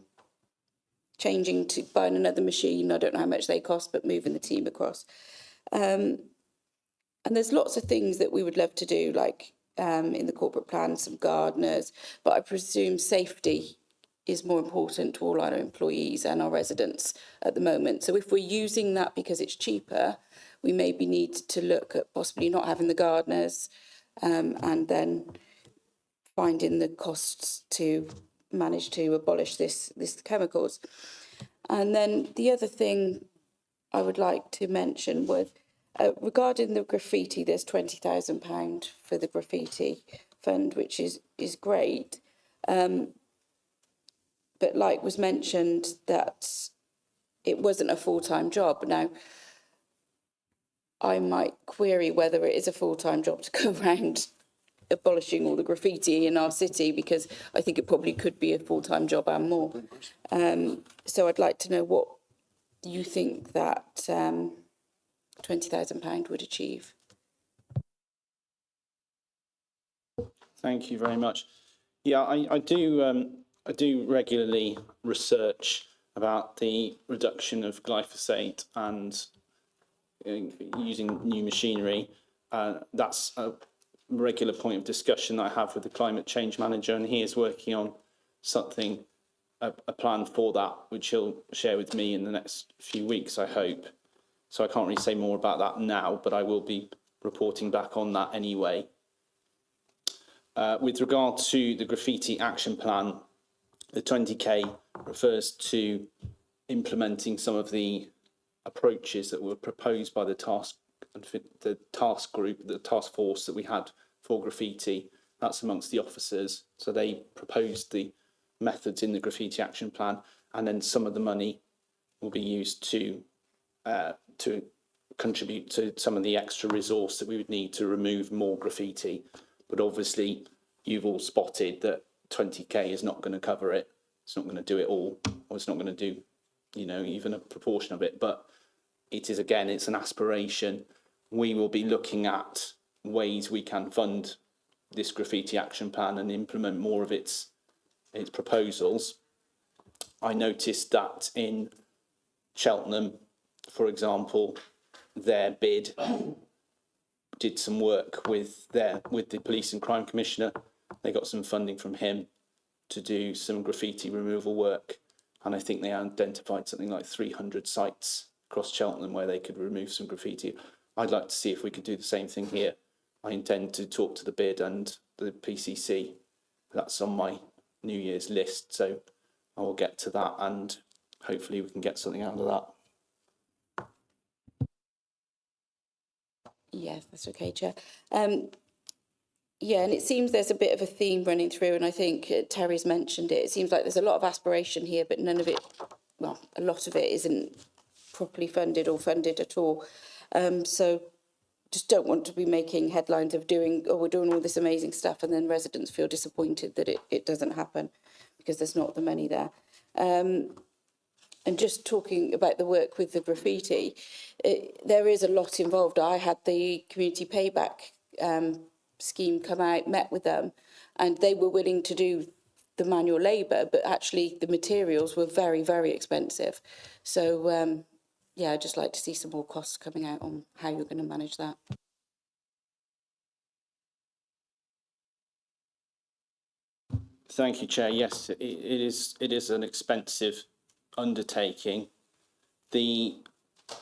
changing to buying another machine. I don't know how much they cost, but moving the team across. And there's lots of things that we would love to do, like in the corporate plan, some gardeners, but I presume safety is more important to all our employees and our residents at the moment. So if we're using that because it's cheaper, we maybe need to look at possibly not having the gardeners, and then finding the costs to manage to abolish this chemicals. And then the other thing I would like to mention was regarding the graffiti, there's £20,000 for the graffiti fund, which is great. But like was mentioned, that it wasn't a full-time job. Now, I might query whether it is a full-time job to go around abolishing all the graffiti in our city, because I think it probably could be a full-time job and more. So I'd like to know what you think that £20,000 would achieve. Thank you very much. Yeah, I do regularly research about the reduction of glyphosate and using new machinery. That's a regular point of discussion that I have with the climate change manager, and he is working on something, a plan for that, which he'll share with me in the next few weeks, I hope. So I can't really say more about that now, but I will be reporting back on that anyway. With regard to the graffiti action plan, the 20k refers to implementing some of the approaches that were proposed by the task group, the task force that we had for graffiti. That's amongst the officers. So they proposed the methods in the graffiti action plan, and then some of the money will be used to contribute to some of the extra resource that we would need to remove more graffiti. But obviously, you've all spotted that 20k is not going to cover it. It's not going to do it all, or it's not going to do, even a proportion of it. But it is, again, it's an aspiration. We will be looking at ways we can fund this graffiti action plan and implement more of its proposals. I noticed that in Cheltenham, for example, their bid did some work with the police and crime commissioner. They got some funding from him to do some graffiti removal work, and I think they identified something like 300 sites across Cheltenham where they could remove some graffiti. I'd like to see if we could do the same thing here. I intend to talk to the bid and the PCC. That's on my New Year's list, so I will get to that, and hopefully we can get something out of that. Yeah, that's okay, Chair. Yeah, and it seems there's a bit of a theme running through, and I think Terry's mentioned it. It seems like there's a lot of aspiration here, but none of it, well, a lot of it isn't properly funded or funded at all. So just don't want to be making headlines of we're doing all this amazing stuff, and then residents feel disappointed that it doesn't happen because there's not the money there. And just talking about the work with the graffiti, there is a lot involved. I had the community payback scheme come out, met with them, and they were willing to do the manual labour, but actually the materials were very, very expensive. So, yeah, I'd just like to see some more costs coming out on how you're going to manage that. Thank you, Chair. Yes, it is an expensive undertaking. The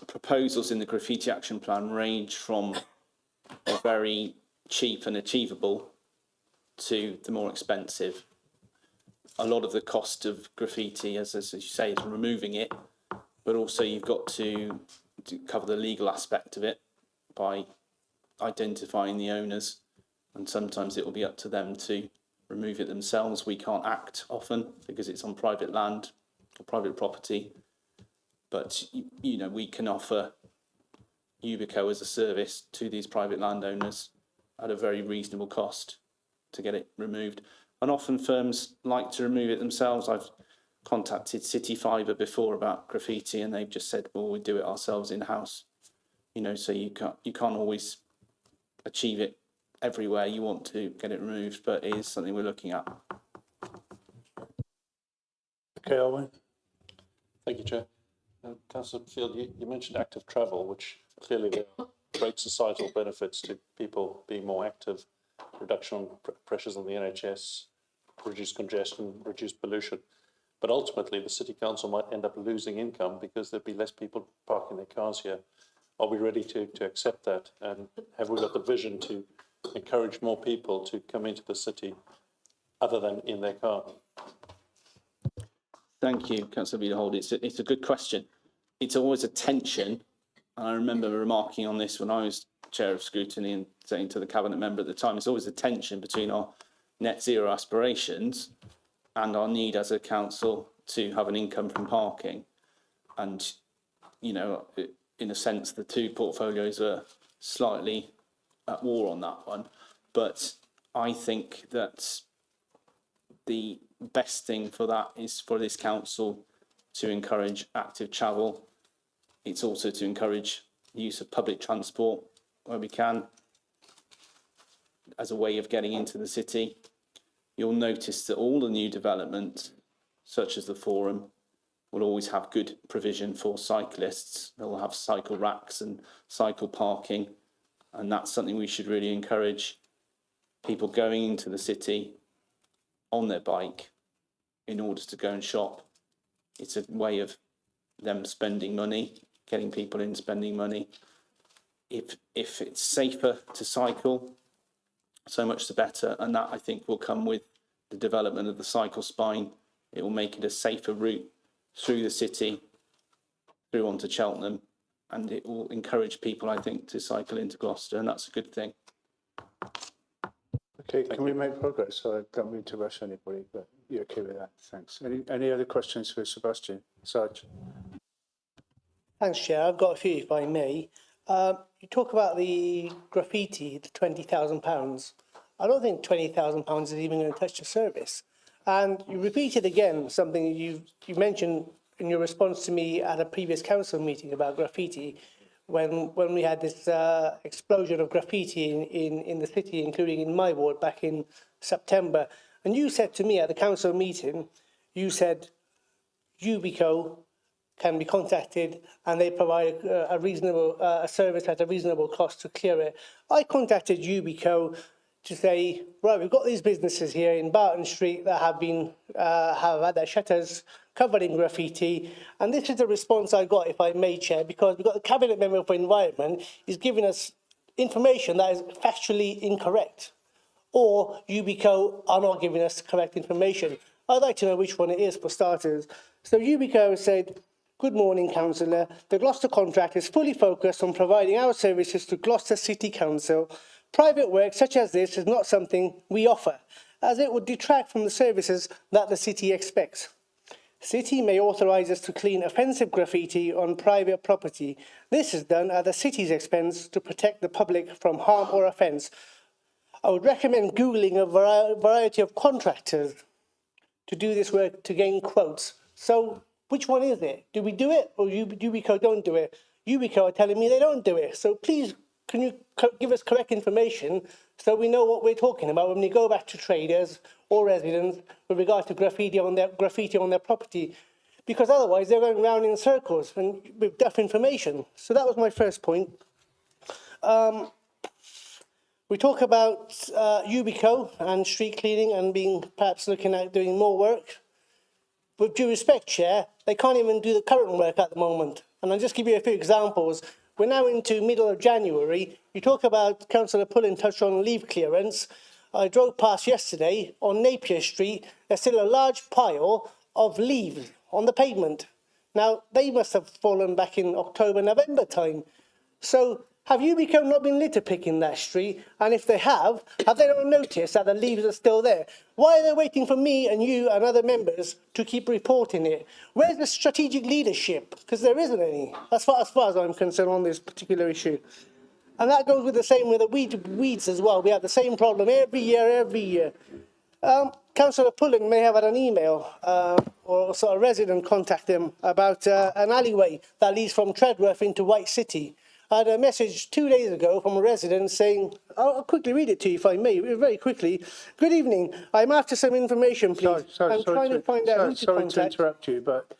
proposals in the graffiti action plan range from a very cheap and achievable to the more expensive. A lot of the cost of graffiti, as you say, is removing it, but also you've got to cover the legal aspect of it by identifying the owners, and sometimes it will be up to them to remove it themselves. We can't act often because it's on private land or private property, but you know, we can offer Ubico as a service to these private landowners at a very reasonable cost to get it removed. And often firms like to remove it themselves. I've contacted City Fibre before about graffiti, and they've just said, well, we do it ourselves in-house. You know, so you can't always achieve it everywhere you want to get it removed, but it is something we're looking at. Okay, Owen. Thank you, Chair. Councillor Field, you mentioned active travel, which clearly there are great societal benefits to people being more active, reduction on pressures on the NHS, reduce congestion, reduce pollution. But ultimately, the City Council might end up losing income because there'd be less people parking their cars here. Are we ready to accept that? And have we got the vision to encourage more people to come into the city other than in their car? Thank you, Councillor Vidahold. It's a good question. It's always a tension. And I remember remarking on this when I was chair of Scrutiny and saying to the cabinet member at the time, it's always a tension between our net zero aspirations and our need as a council to have an income from parking. And, you know, in a sense, the two portfolios are slightly at war on that one. But I think that the best thing for that is for this council to encourage active travel. It's also to encourage the use of public transport where we can as a way of getting into the city. You'll notice that all the new developments, such as the Forum, will always have good provision for cyclists. They'll have cycle racks and cycle parking, and that's something we should really encourage. People going into the city on their bike in order to go and shop. It's a way of them spending money, getting people in spending money. If it's safer to cycle, so much the better, and that I think will come with the development of the cycle spine. It will make it a safer route through the city, through onto Cheltenham, and it will encourage people, I think, to cycle into Gloucester, and that's a good thing. Okay, can we make progress? So I don't mean to rush anybody, but you're okay with that? Thanks. Any other questions for Sebastian? Sarge? Thanks, Chair. I've got a few, if I may. You talk about the graffiti, the £20,000. I don't think £20,000 is even going to touch the service. And you repeated again something you mentioned in your response to me at a previous council meeting about graffiti, when we had this explosion of graffiti in the city, including in my ward back in September. And you said to me at the council meeting, you said Ubico can be contacted and they provide a reasonable service at a reasonable cost to clear it. I contacted Ubico to say, right, we've got these businesses here in Barton Street that have had their shutters covered in graffiti, and this is the response I got, if I may, Chair, because we've got the Cabinet Member for Environment is giving us information that is factually incorrect, or Ubico are not giving us correct information. I'd like to know which one it is, for starters. So Ubico said, good morning, Councillor. The Gloucester contract is fully focused on providing our services to Gloucester City Council. Private work such as this is not something we offer, as it would detract from the services that the city expects. City may authorise us to clean offensive graffiti on private property. This is done at the city's expense to protect the public from harm or offence. I would recommend Googling a variety of contractors to do this work to gain quotes. So which one is it? Do we do it, or Ubico don't do it? Ubico are telling me they don't do it. So please, can you give us correct information so we know what we're talking about when we go back to traders or residents with regard to graffiti on their property? Because otherwise they're going round in circles and with deaf information. So that was my first point. We talk about Ubico and street cleaning and perhaps looking at doing more work. With due respect, Chair, they can't even do the current work at the moment. And I'll just give you a few examples. We're now into middle of January. You talk about Councillor Pullen touched on leaf clearance. I drove past yesterday on Napier Street. There's still a large pile of leaves on the pavement. Now, they must have fallen back in October, November time. So have you not been litter picking that street? And if they have they not noticed that the leaves are still there? Why are they waiting for me and you and other members to keep reporting it? Where's the strategic leadership? Because there isn't any, as far as I'm concerned on this particular issue. And that goes with the same with the weeds as well. We have the same problem every year. Councillor Pullen may have had an email or sort of resident contact him about an alleyway that leads from Treadworth into White City. I had a message 2 days ago from a resident saying, I'll quickly read it to you if I may, very quickly. Good evening, I'm after some information, please. I'm trying to find out who to contact. Sorry to interrupt you, but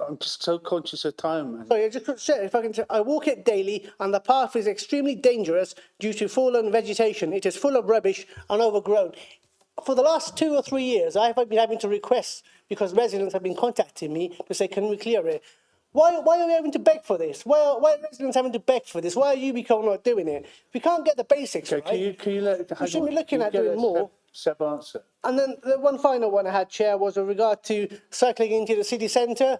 I'm just so conscious of time, man. Sorry, I just could say, if I can, I walk it daily and the path is extremely dangerous due to fallen vegetation. It is full of rubbish and overgrown. For the last 2 or 3 years, I have been having to request, because residents have been contacting me to say, can we clear it? Why are we having to beg for this? Why are residents having to beg for this? Why are UBCO not doing it? We can't get the basics right. Can you let... We should be looking at doing more. Step answer. And then the one final one I had, Chair, was with regard to cycling into the city centre.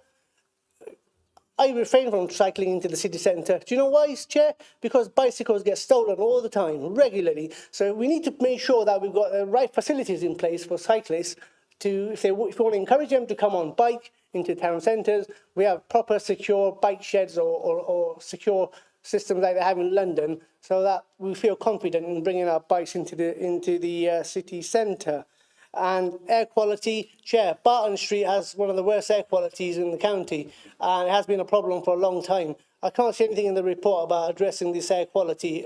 I refrain from cycling into the city centre. Do you know why, Chair? Because bicycles get stolen all the time, regularly. So we need to make sure that we've got the right facilities in place for cyclists to, if we want to encourage them to come on bike into town centres, we have proper secure bike sheds or secure systems like they have in London, so that we feel confident in bringing our bikes into the city centre. And air quality, Chair, Barton Street has one of the worst air qualities in the county, and it has been a problem for a long time. I can't see anything in the report about addressing this air quality,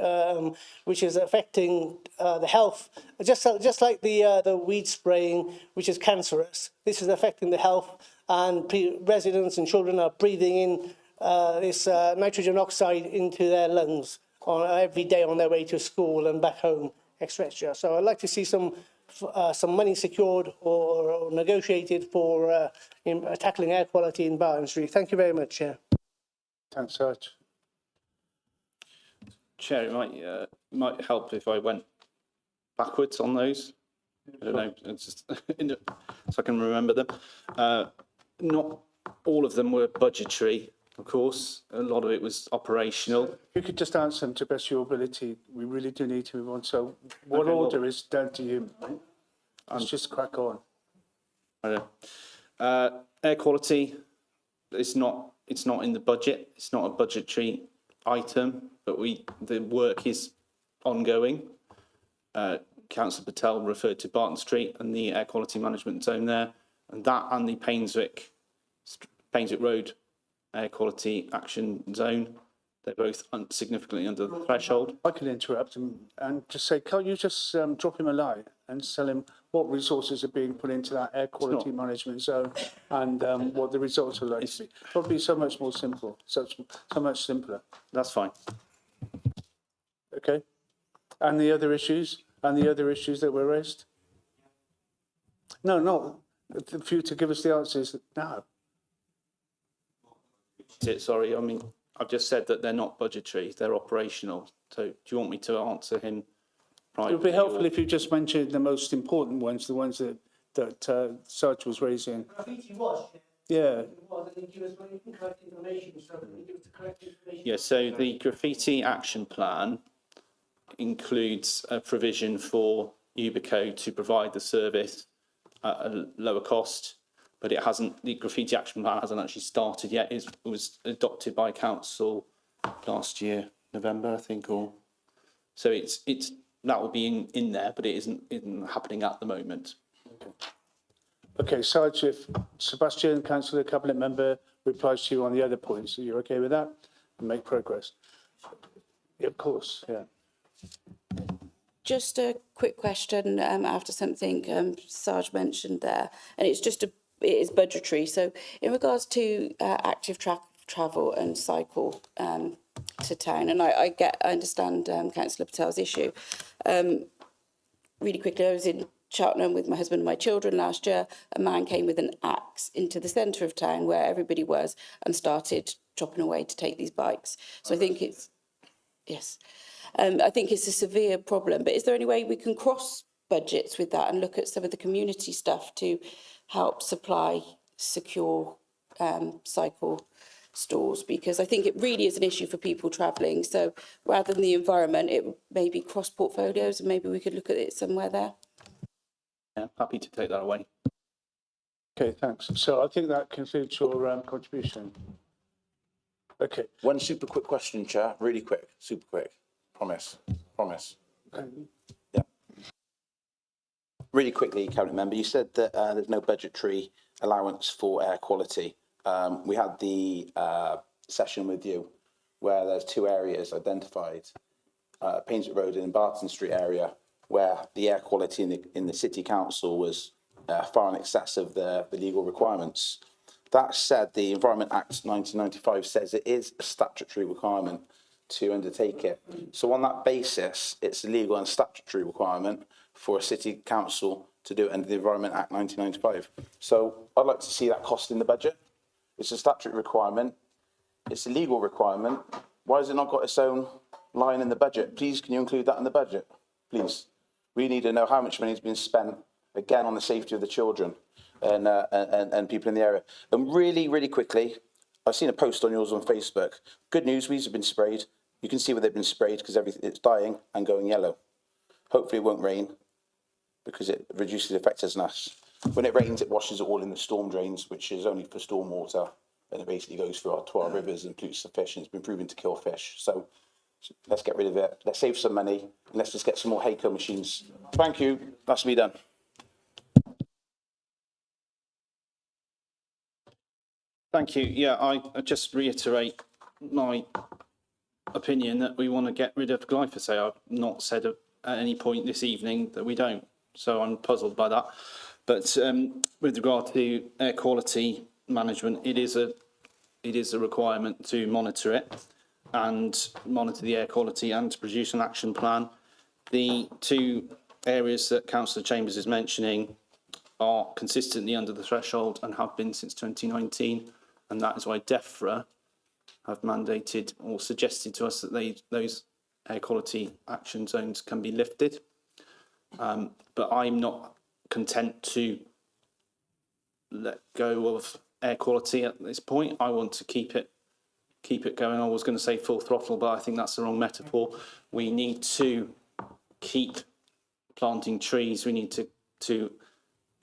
which is affecting the health, just like the weed spraying, which is cancerous. This is affecting the health, and residents and children are breathing in this nitrogen oxide into their lungs every day on their way to school and back home, etc. So I'd like to see some money secured or negotiated for tackling air quality in Barton Street. Thank you very much, Chair. Thanks, Serge. Chair, it might help if I went backwards on those. I don't know, it's just so I can remember them. Not all of them were budgetary, of course. A lot of it was operational. If you could just answer them to the best of your ability, we really do need to move on. So what order is down to you? Let's just crack on. I know. Air quality, it's not in the budget. It's not a budgetary item, but the work is ongoing. Councillor Patel referred to Barton Street and the air quality management zone there, and that and the Painswick Road air quality action zone. They're both significantly under the threshold. I can interrupt and just say, can't you just drop him a line and tell him what resources are being put into that air quality management zone and what the results are like? It's probably so much more simple, so much simpler. That's fine. Okay. And the other issues? And the other issues that were raised? No, not for you to give us the answers now. Sorry, I mean, I've just said that they're not budgetary, they're operational. So do you want me to answer him privately? It would be helpful if you just mentioned the most important ones, the ones that Sarge was raising. Graffiti was. Yeah. Yeah, so the graffiti action plan includes a provision for UBCO to provide the service at a lower cost, but it hasn't. The graffiti action plan hasn't actually started yet. It was adopted by council last year, November, I think, or so. It's that will be in there, but it isn't happening at the moment. Okay, Sarge, if Sebastian, councillor, cabinet member, replies to you on the other points, are you okay with that? And make progress. Yeah, of course, yeah. Just a quick question after something Sarge mentioned there, and it's just it is budgetary. So in regards to active travel and cycle to town, and I understand Councillor Patel's issue. Really quickly, I was in Cheltenham with my husband and my children last year, a man came with an axe into the centre of town where everybody was and started chopping away to take these bikes. So I think it's, yes, I think it's a severe problem. But is there any way we can cross budgets with that and look at some of the community stuff to help supply secure cycle stores? Because I think it really is an issue for people travelling. So rather than the environment, it may be cross portfolios, and maybe we could look at it somewhere there. Yeah, happy to take that away. Okay, thanks. So I think that concludes your contribution. Okay. One super quick question, Chair. Really quick, super quick. Promise. Yeah. Really quickly, Cabinet Member, you said that there's no budgetary allowance for air quality. We had the session with you where there's 2 areas identified, Painswick Road and Barton Street area, where the air quality in the City Council was far in excess of the legal requirements. That said, the Environment Act 1995 says it is a statutory requirement to undertake it. So on that basis, it's a legal and statutory requirement for a City Council to do it under the Environment Act 1995. So I'd like to see that cost in the budget. It's a statutory requirement. It's a legal requirement. Why has it not got its own line in the budget? Please, can you include that in the budget? Please. We need to know how much money has been spent, again, on the safety of the children and people in the area. And really, really quickly, I've seen a post on yours on Facebook. Good news, weeds have been sprayed. You can see where they've been sprayed because it's dying and going yellow. Hopefully it won't rain because it reduces the effectiveness. When it rains, it washes it all in the storm drains, which is only for storm water. And it basically goes through to our rivers and pollutes the fish, and it's been proven to kill fish. So let's get rid of it. Let's save some money, and let's just get some more Hayco machines. Thank you. That's me done. Thank you. Yeah, I just reiterate my opinion that we want to get rid of glyphosate. I've not said at any point this evening that we don't, so I'm puzzled by that. But with regard to air quality management, it is a requirement to monitor it and monitor the air quality and to produce an action plan. The 2 areas that Councillor Chambers is mentioning are consistently under the threshold and have been since 2019, and that is why DEFRA have mandated or suggested to us that those air quality action zones can be lifted. But I'm not content to let go of air quality at this point. I want to keep it going. I was going to say full throttle, but I think that's the wrong metaphor. We need to keep planting trees. We need to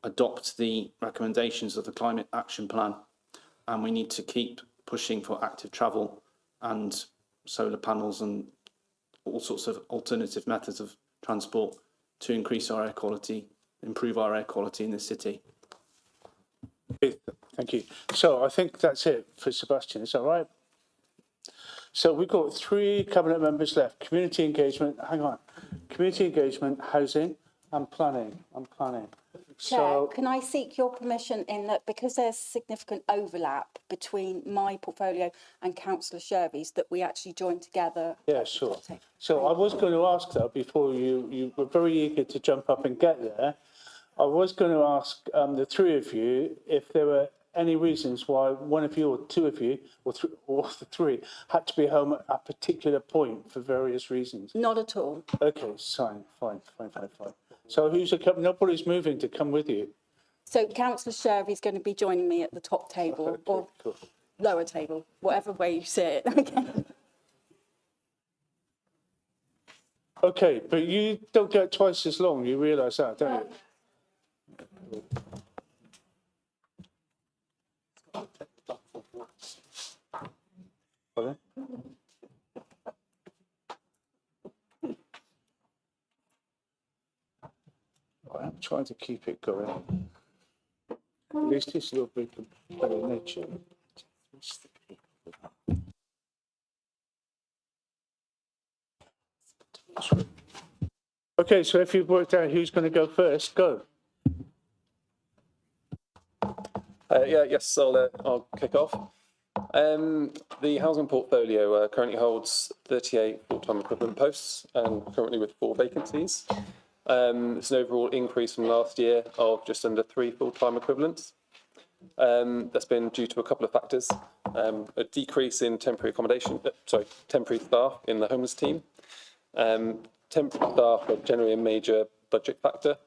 adopt the recommendations of the Climate Action Plan, and we need to keep pushing for active travel and solar panels and all sorts of alternative methods of transport to increase our air quality, improve our air quality in the city. Thank you. So I think that's it for Sebastian. Is that right? So we've got 3 cabinet members left. Community engagement, hang on. Community engagement, housing and planning. Chair, can I seek your permission in that because there's significant overlap between my portfolio and Councillor Shervy's that we actually join together? Yeah, sure. So I was going to ask though, before you were very eager to jump up and get there, I was going to ask the 3 of you if there were any reasons why one of you or 2 of you or the 3 had to be home at a particular point for various reasons. Not at all. Okay, fine. So nobody's moving to come with you? So Councillor Shervy's going to be joining me at the top table or cool. lower table, whatever way you see it. Okay. Okay, but you don't get twice as long, you realise that, don't you? Pardon? I'm trying to keep it going. At least it's a little bit of better nature. Okay, so if you've worked out who's going to go first, go. Yes, I'll kick off. The housing portfolio currently holds 38 full-time equivalent posts and currently with 4 vacancies. It's an overall increase from last year of just under 3 full-time equivalents. That's been due to a couple of factors. A decrease in temporary staff in the homeless team. Temporary staff are generally a major budget factor,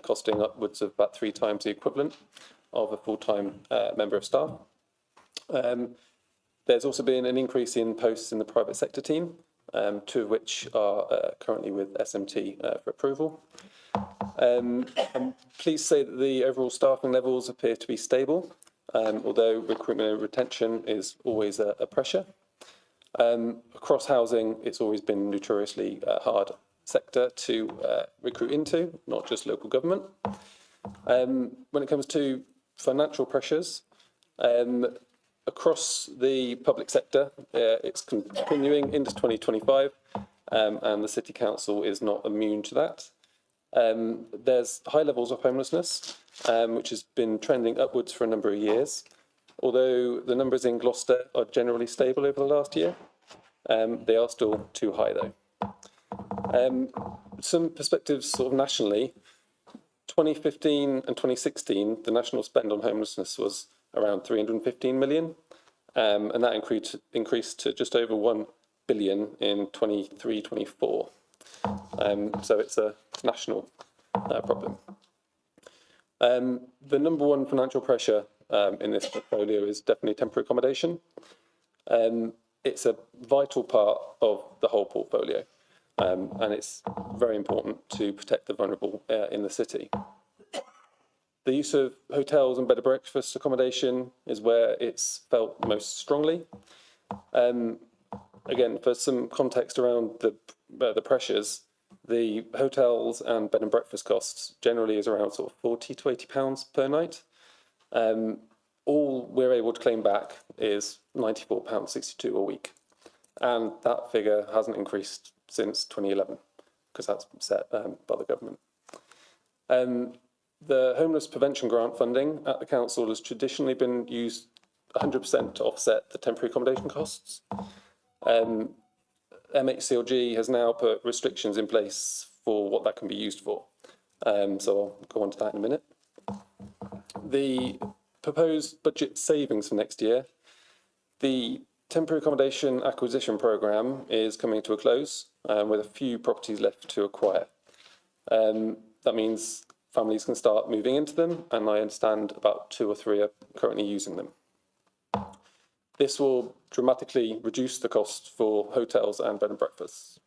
costing upwards of about 3 times the equivalent of a full-time member of staff. There's also been an increase in posts in the private sector team, 2 of which are currently with SMT for approval. I'm pleased to say that the overall staffing levels appear to be stable, although recruitment and retention is always a pressure. Across housing, it's always been notoriously hard sector to recruit into, not just local government. When it comes to financial pressures, across the public sector, it's continuing into 2025, and the City Council is not immune to that. There's high levels of homelessness, which has been trending upwards for a number of years. Although the numbers in Gloucester are generally stable over the last year, they are still too high though. Some perspectives sort of nationally, 2015 and 2016, the national spend on homelessness was around 315 million, and that increased to just over 1 billion in 23-24. So it's a national problem. The number one financial pressure in this portfolio is definitely temporary accommodation. It's a vital part of the whole portfolio, and it's very important to protect the vulnerable in the city. The use of hotels and bed and breakfast accommodation is where it's felt most strongly. Again, for some context around the pressures, the hotels and bed and breakfast costs generally is around sort of £40 to £80 per night. All we're able to claim back is £94.62 a week. And that figure hasn't increased since 2011, because that's set by the government. The homeless prevention grant funding at the council has traditionally been used 100% to offset the temporary accommodation costs. MHCLG has now put restrictions in place for what that can be used for. So I'll go on to that in a minute. The proposed budget savings for next year, the temporary accommodation acquisition programme is coming to a close with a few properties left to acquire. That means families can start moving into them, and I understand about 2 or 3 are currently using them. This will dramatically reduce the cost for hotels and bed and breakfasts.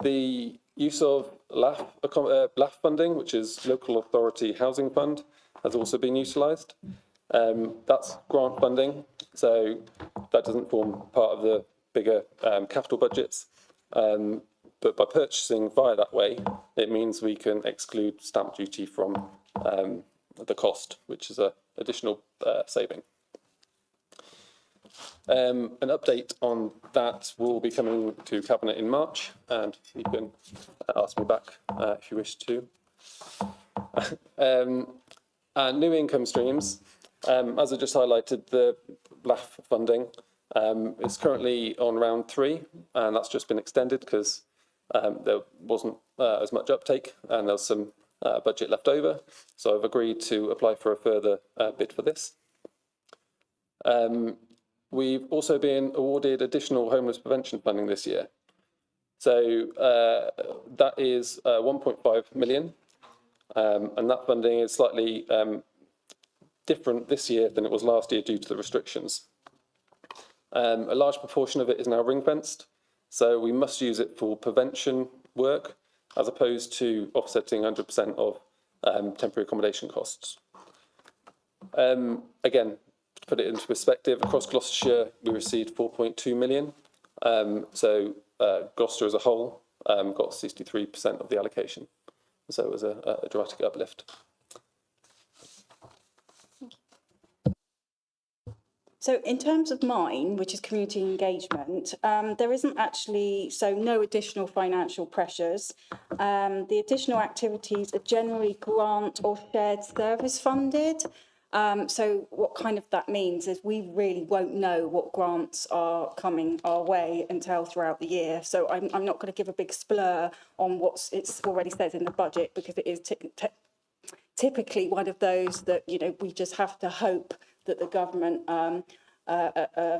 The use of LAF funding, which is Local Authority Housing Fund, has also been utilised. That's grant funding, so that doesn't form part of the bigger capital budgets. But by purchasing via that way, it means we can exclude stamp duty from the cost, which is an additional saving. An update on that will be coming to Cabinet in March, and you can ask me back if you wish to. And new income streams, as I just highlighted, the LAF funding is currently on round 3, and that's just been extended because there wasn't as much uptake and there's some budget left over. So I've agreed to apply for a further bid for this. We've also been awarded additional homeless prevention funding this year. So that is 1.5 million. And that funding is slightly different this year than it was last year due to the restrictions. A large proportion of it is now ring-fenced, so we must use it for prevention work as opposed to offsetting 100% of temporary accommodation costs. Again, to put it into perspective, across Gloucestershire we received 4.2 million, so Gloucester as a whole got 63% of the allocation. So it was a dramatic uplift. So in terms of mine, which is community engagement, there isn't actually, so no additional financial pressures. The additional activities are generally grant or shared service funded. So what kind of that means is we really won't know what grants are coming our way until throughout the year. So I'm not going to give a big splur on what it's already says in the budget, because it is typically one of those that, you know, we just have to hope that the government are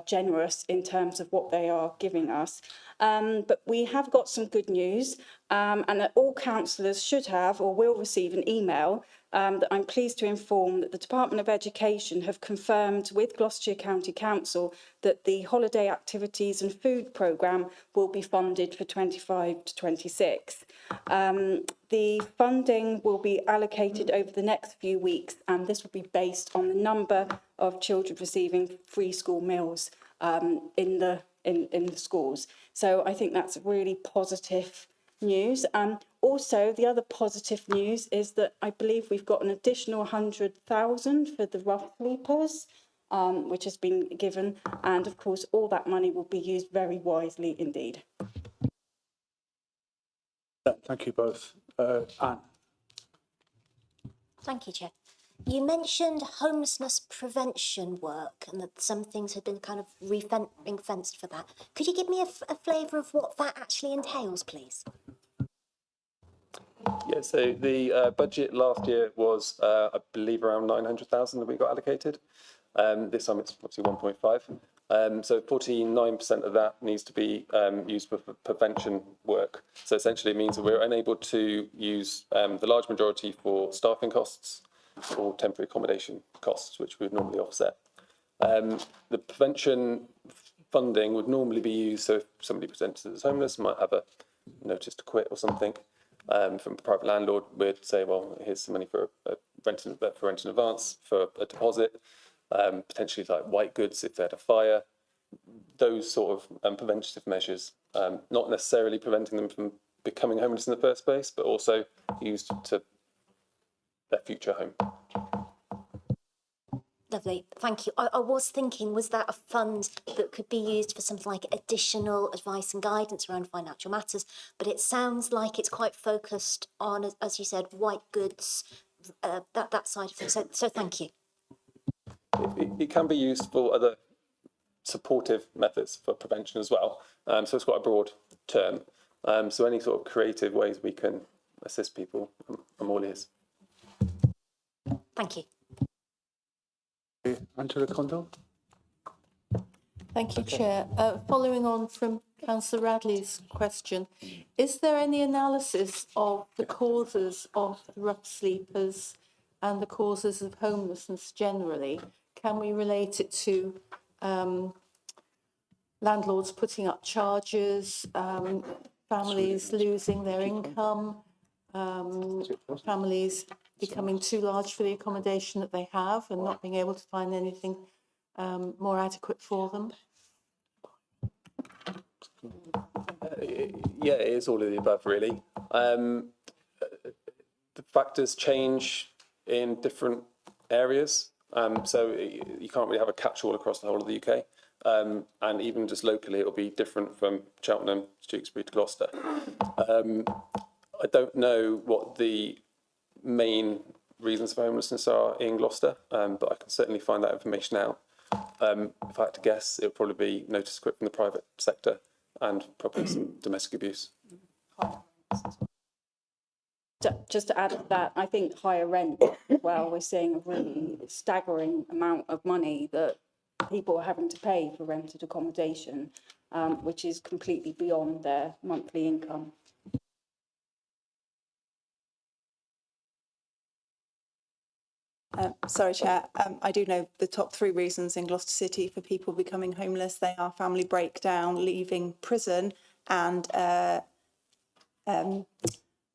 generous in terms of what they are giving us. But we have got some good news, and that all councillors should have or will receive an email that I'm pleased to inform that the Department of Education have confirmed with Gloucestershire County Council that the holiday activities and food programme will be funded for 25 to 26. The funding will be allocated over the next few weeks, and this will be based on the number of children receiving free school meals in the schools. So I think that's really positive news. Also, the other positive news is that I believe we've got an additional 100,000 for the rough sleepers, which has been given, and of course all that money will be used very wisely indeed. Thank you both. Anne. Thank you, Chair. You mentioned homelessness prevention work and that some things had been kind of ring-fenced for that. Could you give me a flavour of what that actually entails, please? Yeah, so the budget last year was, I believe, around 900,000 that we got allocated. This time it's obviously 1.5. So 49% of that needs to be used for prevention work. So essentially it means that we're unable to use the large majority for staffing costs or temporary accommodation costs, which would normally offset. The prevention funding would normally be used, so if somebody presents as homeless, might have a notice to quit or something. From a private landlord, we'd say, well, here's some money for rent in advance, for a deposit, potentially like white goods if they had a fire, those sort of preventative measures, not necessarily preventing them from becoming homeless in the first place, but also used to their future home. Lovely, thank you. I was thinking, was that a fund that could be used for something like additional advice and guidance around financial matters? But it sounds like it's quite focused on, as you said, white goods, that side of things. So thank you. It can be used for other supportive methods for prevention as well. So it's quite a broad term. So any sort of creative ways we can assist people, I'm all ears. Thank you. Angela Condon. Thank you, Chair. Following on from Councillor Radley's question, is there any analysis of the causes of rough sleepers and the causes of homelessness generally? Can we relate it to landlords putting up charges, families losing their income, families becoming too large for the accommodation that they have and not being able to find anything more adequate for them? Yeah, it is all of the above, really. The factors change in different areas, so you can't really have a catch-all across the whole of the UK. And even just locally, it'll be different from Cheltenham, Tewkesbury to Gloucester. I don't know what the main reasons for homelessness are in Gloucester, but I can certainly find that information out. If I had to guess, it would probably be notice to quit from the private sector and probably some domestic abuse. Just to add to that, I think higher rent as well, we're seeing a really staggering amount of money that people are having to pay for rented accommodation, which is completely beyond their monthly income. Sorry, Chair. I do know the top 3 reasons in Gloucester City for people becoming homeless. They are family breakdown, leaving prison, and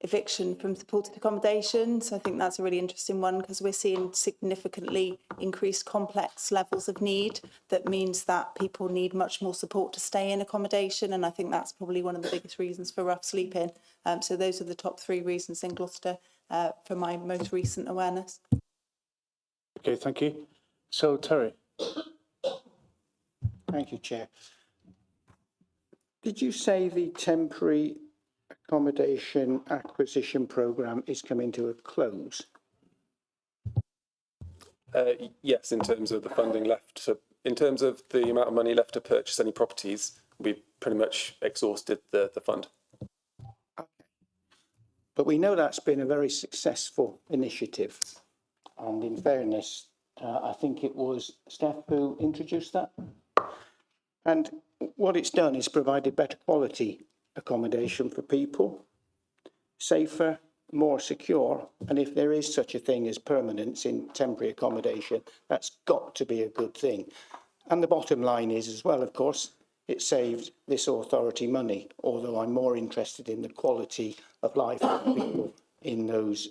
eviction from supported accommodation. So I think that's a really interesting one, because we're seeing significantly increased complex levels of need. That means that people need much more support to stay in accommodation, and I think that's probably one of the biggest reasons for rough sleeping. So those are the top 3 reasons in Gloucester for my most recent awareness. Okay, thank you. So, Terry. Thank you, Chair. Did you say the temporary accommodation acquisition programme is coming to a close? Yes, in terms of the funding left in terms of the amount of money left to purchase any properties, we've pretty much exhausted the fund. But we know that's been a very successful initiative. And in fairness, I think it was Steph who introduced that. And what it's done is provided better quality accommodation for people, safer, more secure. And if there is such a thing as permanence in temporary accommodation, that's got to be a good thing. And the bottom line is as well, of course, it saved this authority money, although I'm more interested in the quality of life of people in those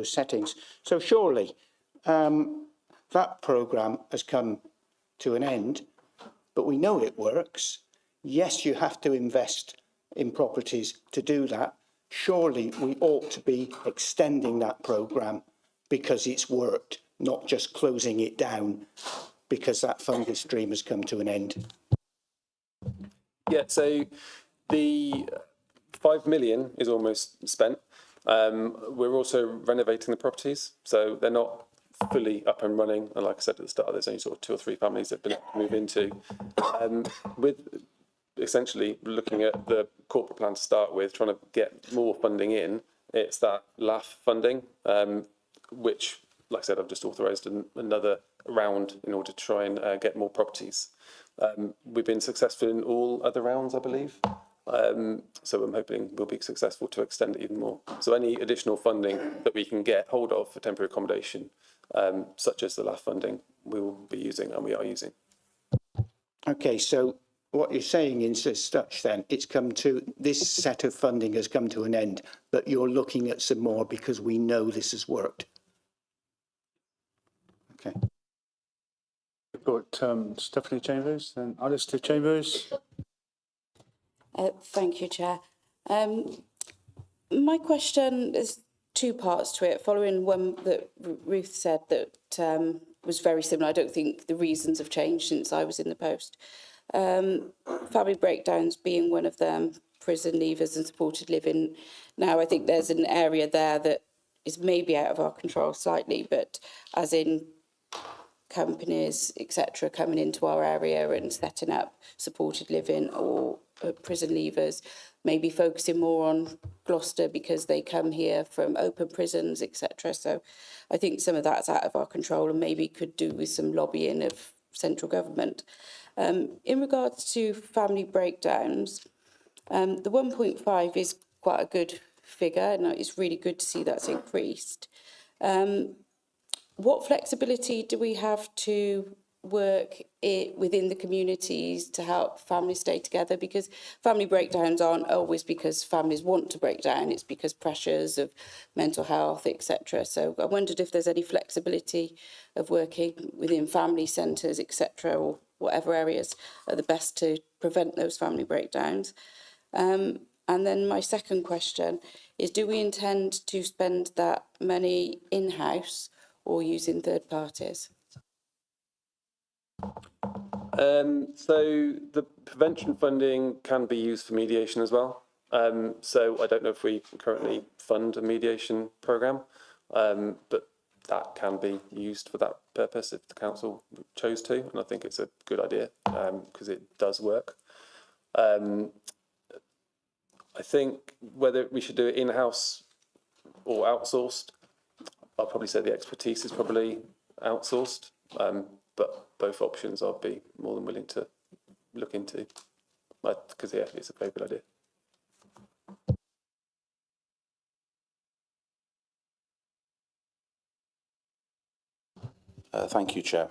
settings. So surely that programme has come to an end, but we know it works. Yes, you have to invest in properties to do that. Surely we ought to be extending that programme because it's worked, not just closing it down because that funding stream has come to an end. Yeah, so the 5 million is almost spent. We're also renovating the properties, so they're not fully up and running. And like I said at the start, there's only sort of 2 or 3 families that have been able to move into. With essentially looking at the corporate plan to start with, trying to get more funding in, it's that LAF funding, which, like I said, I've just authorised another round in order to try and get more properties. We've been successful in all other rounds, I believe. So I'm hoping we'll be successful to extend it even more. So any additional funding that we can get hold of for temporary accommodation, such as the LAF funding, we will be using and we are using. Okay, so what you're saying is as such then, this set of funding has come to an end, but you're looking at some more because we know this has worked. Okay. We've got Stephanie Chambers, then Alistair Chambers. Thank you, Chair. My question is 2 parts to it, following one that Ruth said that was very similar. I don't think the reasons have changed since I was in the post. Family breakdowns being one of them, prison leavers and supported living. Now, I think there's an area there that is maybe out of our control slightly, but as in companies, etc., coming into our area and setting up supported living or prison leavers, maybe focusing more on Gloucester because they come here from open prisons, etc. So I think some of that's out of our control and maybe could do with some lobbying of central government. In regards to family breakdowns, the 1.5 is quite a good figure and it's really good to see that's increased. What flexibility do we have to work within the communities to help families stay together? Because family breakdowns aren't always because families want to break down, it's because pressures of mental health, etc. So I wondered if there's any flexibility of working within family centres, etc., or whatever areas are the best to prevent those family breakdowns. And then my second question is, do we intend to spend that money in-house or using third parties? So the prevention funding can be used for mediation as well. So I don't know if we currently fund a mediation programme, but that can be used for that purpose if the council chose to, and I think it's a good idea because it does work. I think whether we should do it in-house or outsourced, I'll probably say the expertise is probably outsourced, but both options I'll be more than willing to look into, because yeah, it's a very good idea. Thank you, Chair.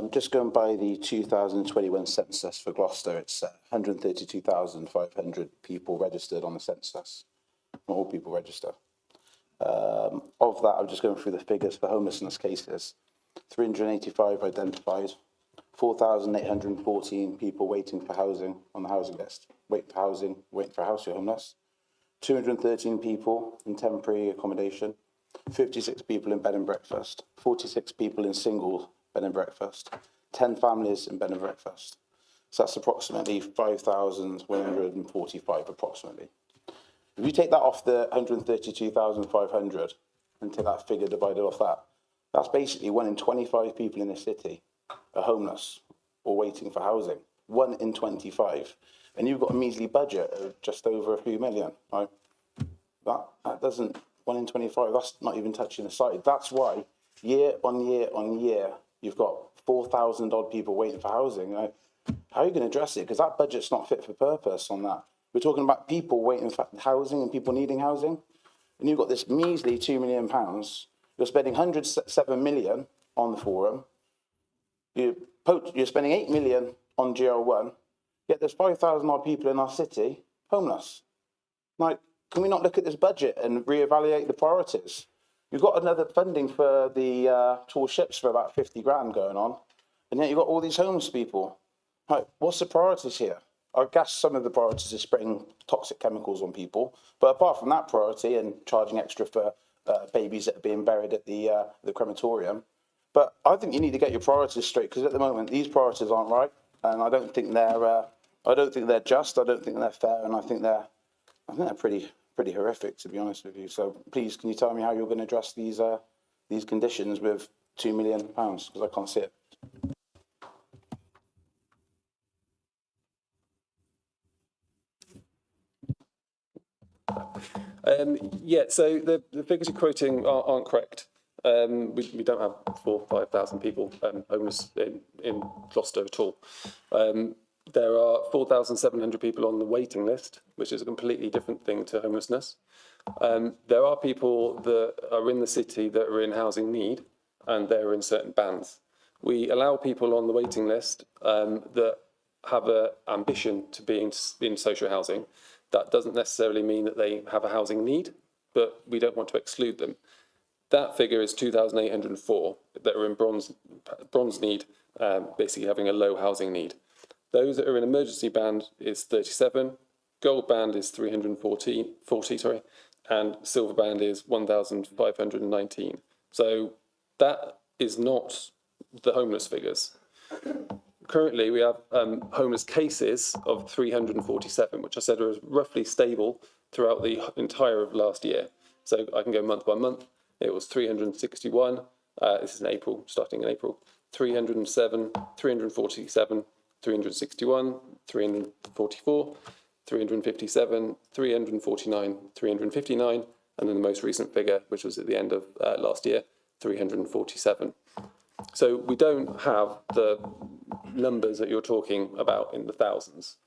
Just going by the 2021 census for Gloucester, it's 132,500 people registered on the census. Not all people register. Of that, I'm just going through the figures for homelessness cases. 385 identified, 4,814 people waiting for housing on the housing list. Waiting for housing, waiting for a house, you're homeless. 213 people in temporary accommodation, 56 people in bed and breakfast, 46 people in single bed and breakfast, 10 families in bed and breakfast. So that's approximately 5,145 approximately. If you take that off the 132,500 and take that figure divided off that, That's basically 1 in 25 people in the city are homeless or waiting for housing. 1 in 25. And you've got a measly budget of just over a few million. Right? That doesn't, 1 in 25, that's not even touching the site. That's why year on year on year, you've got 4,000 odd people waiting for housing. Right? How are you going to address it? Because that budget's not fit for purpose on that. We're talking about people waiting for housing and people needing housing. And you've got this measly £2 million. You're spending 107 million on the forum. You're spending 8 million on GL1. Yet there's 5,000 odd people in our city homeless. Like, can we not look at this budget and reevaluate the priorities? You've got another funding for the tall ships for about 50 grand going on. And yet you've got all these homeless people. Like, what's the priorities here? I guess some of the priorities are spraying toxic chemicals on people. But apart from that priority and charging extra for babies that are being buried at the crematorium. But I think you need to get your priorities straight, because at the moment these priorities aren't right, and I don't think they're just. I don't think they're fair, and I think they're pretty horrific, to be honest with you. So please, can you tell me how you're going to address these conditions with £2 million? Because I can't see it. Yeah, so the figures you're quoting aren't correct. We don't have 4,000 or 5,000 people homeless in Gloucester at all. There are 4,700 people on the waiting list, which is a completely different thing to homelessness. There are people that are in the city that are in housing need, and they're in certain bands. We allow people on the waiting list that have an ambition to be in social housing. That doesn't necessarily mean that they have a housing need, but we don't want to exclude them. That figure is 2,804 that are in bronze need, basically having a low housing need. Those that are in emergency band is 37, gold band is 340, and silver band is 1,519. So that is not the homeless figures. Currently, we have homeless cases of 347, which I said are roughly stable throughout the entire of last year. So I can go month by month. It was 361. This is in April, starting in April. 307, 347, 361, 344, 357, 349, 359, and then the most recent figure, which was at the end of last year, 347. So we don't have the numbers that you're talking about in the thousands.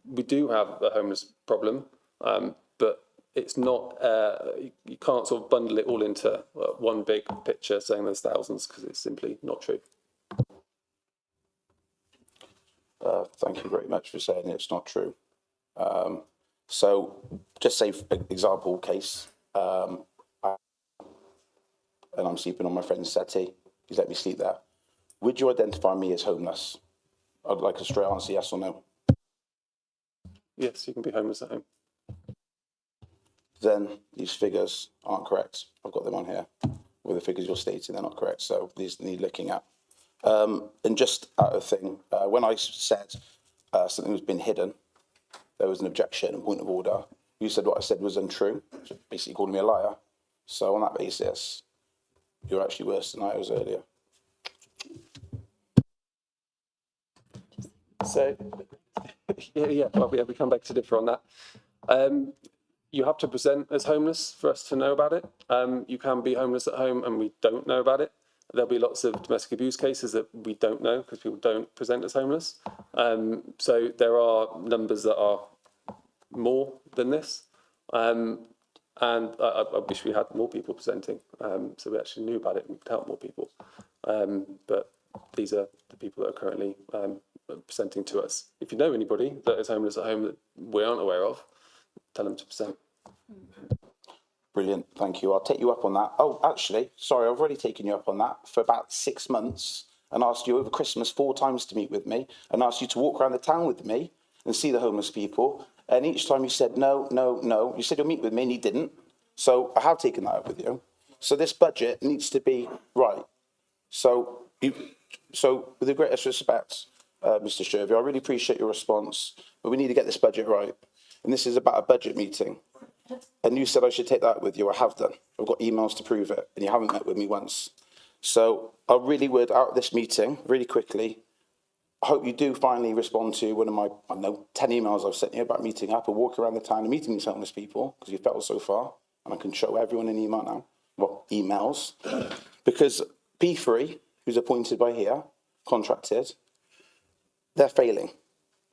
We do have a homeless problem, but it's not, you can't sort of bundle it all into one big picture saying there's thousands, because it's simply not true. Thank you very much for saying it's not true. So just say, for example case, and I'm sleeping on my friend's settee. He's let me sleep there. Would you identify me as homeless? I'd like a straight answer, yes or no. Yes, you can be homeless at home. Then these figures aren't correct. I've got them on here. With the figures you're stating, they're not correct. So these need looking at. And just out of thing, when I said something was been hidden, there was an objection and point of order. You said what I said was untrue, basically calling me a liar. So on that basis, you're actually worse than I was earlier. So, well, we come back to differ on that. You have to present as homeless for us to know about it. You can be homeless at home and we don't know about it. There'll be lots of domestic abuse cases that we don't know because people don't present as homeless. So there are numbers that are more than this. And I wish we had more people presenting, so we actually knew about it and could help more people. But these are the people that are currently presenting to us. If you know anybody that is homeless at home that we aren't aware of, tell them to present. Brilliant, thank you. I'll take you up on that. Oh, actually, sorry, I've already taken you up on that for about 6 months and asked you over Christmas 4 times to meet with me and asked you to walk around the town with me and see the homeless people. And each time you said, no, no, no. You said you'll meet with me and you didn't. So I have taken that up with you. So this budget needs to be right. So with the greatest respect, Mr. Shervey, I really appreciate your response, but we need to get this budget right. And this is about a budget meeting. And you said I should take that with you. I have done. I've got emails to prove it, and you haven't met with me once. So I really would, out of this meeting, really quickly, I hope you do finally respond to one of my, I don't know, 10 emails I've sent you about meeting up and walk around the town and meeting these homeless people, because you failed so far. And I can show everyone an email now, well, emails. Because P3, who's appointed by here, contracted, they're failing.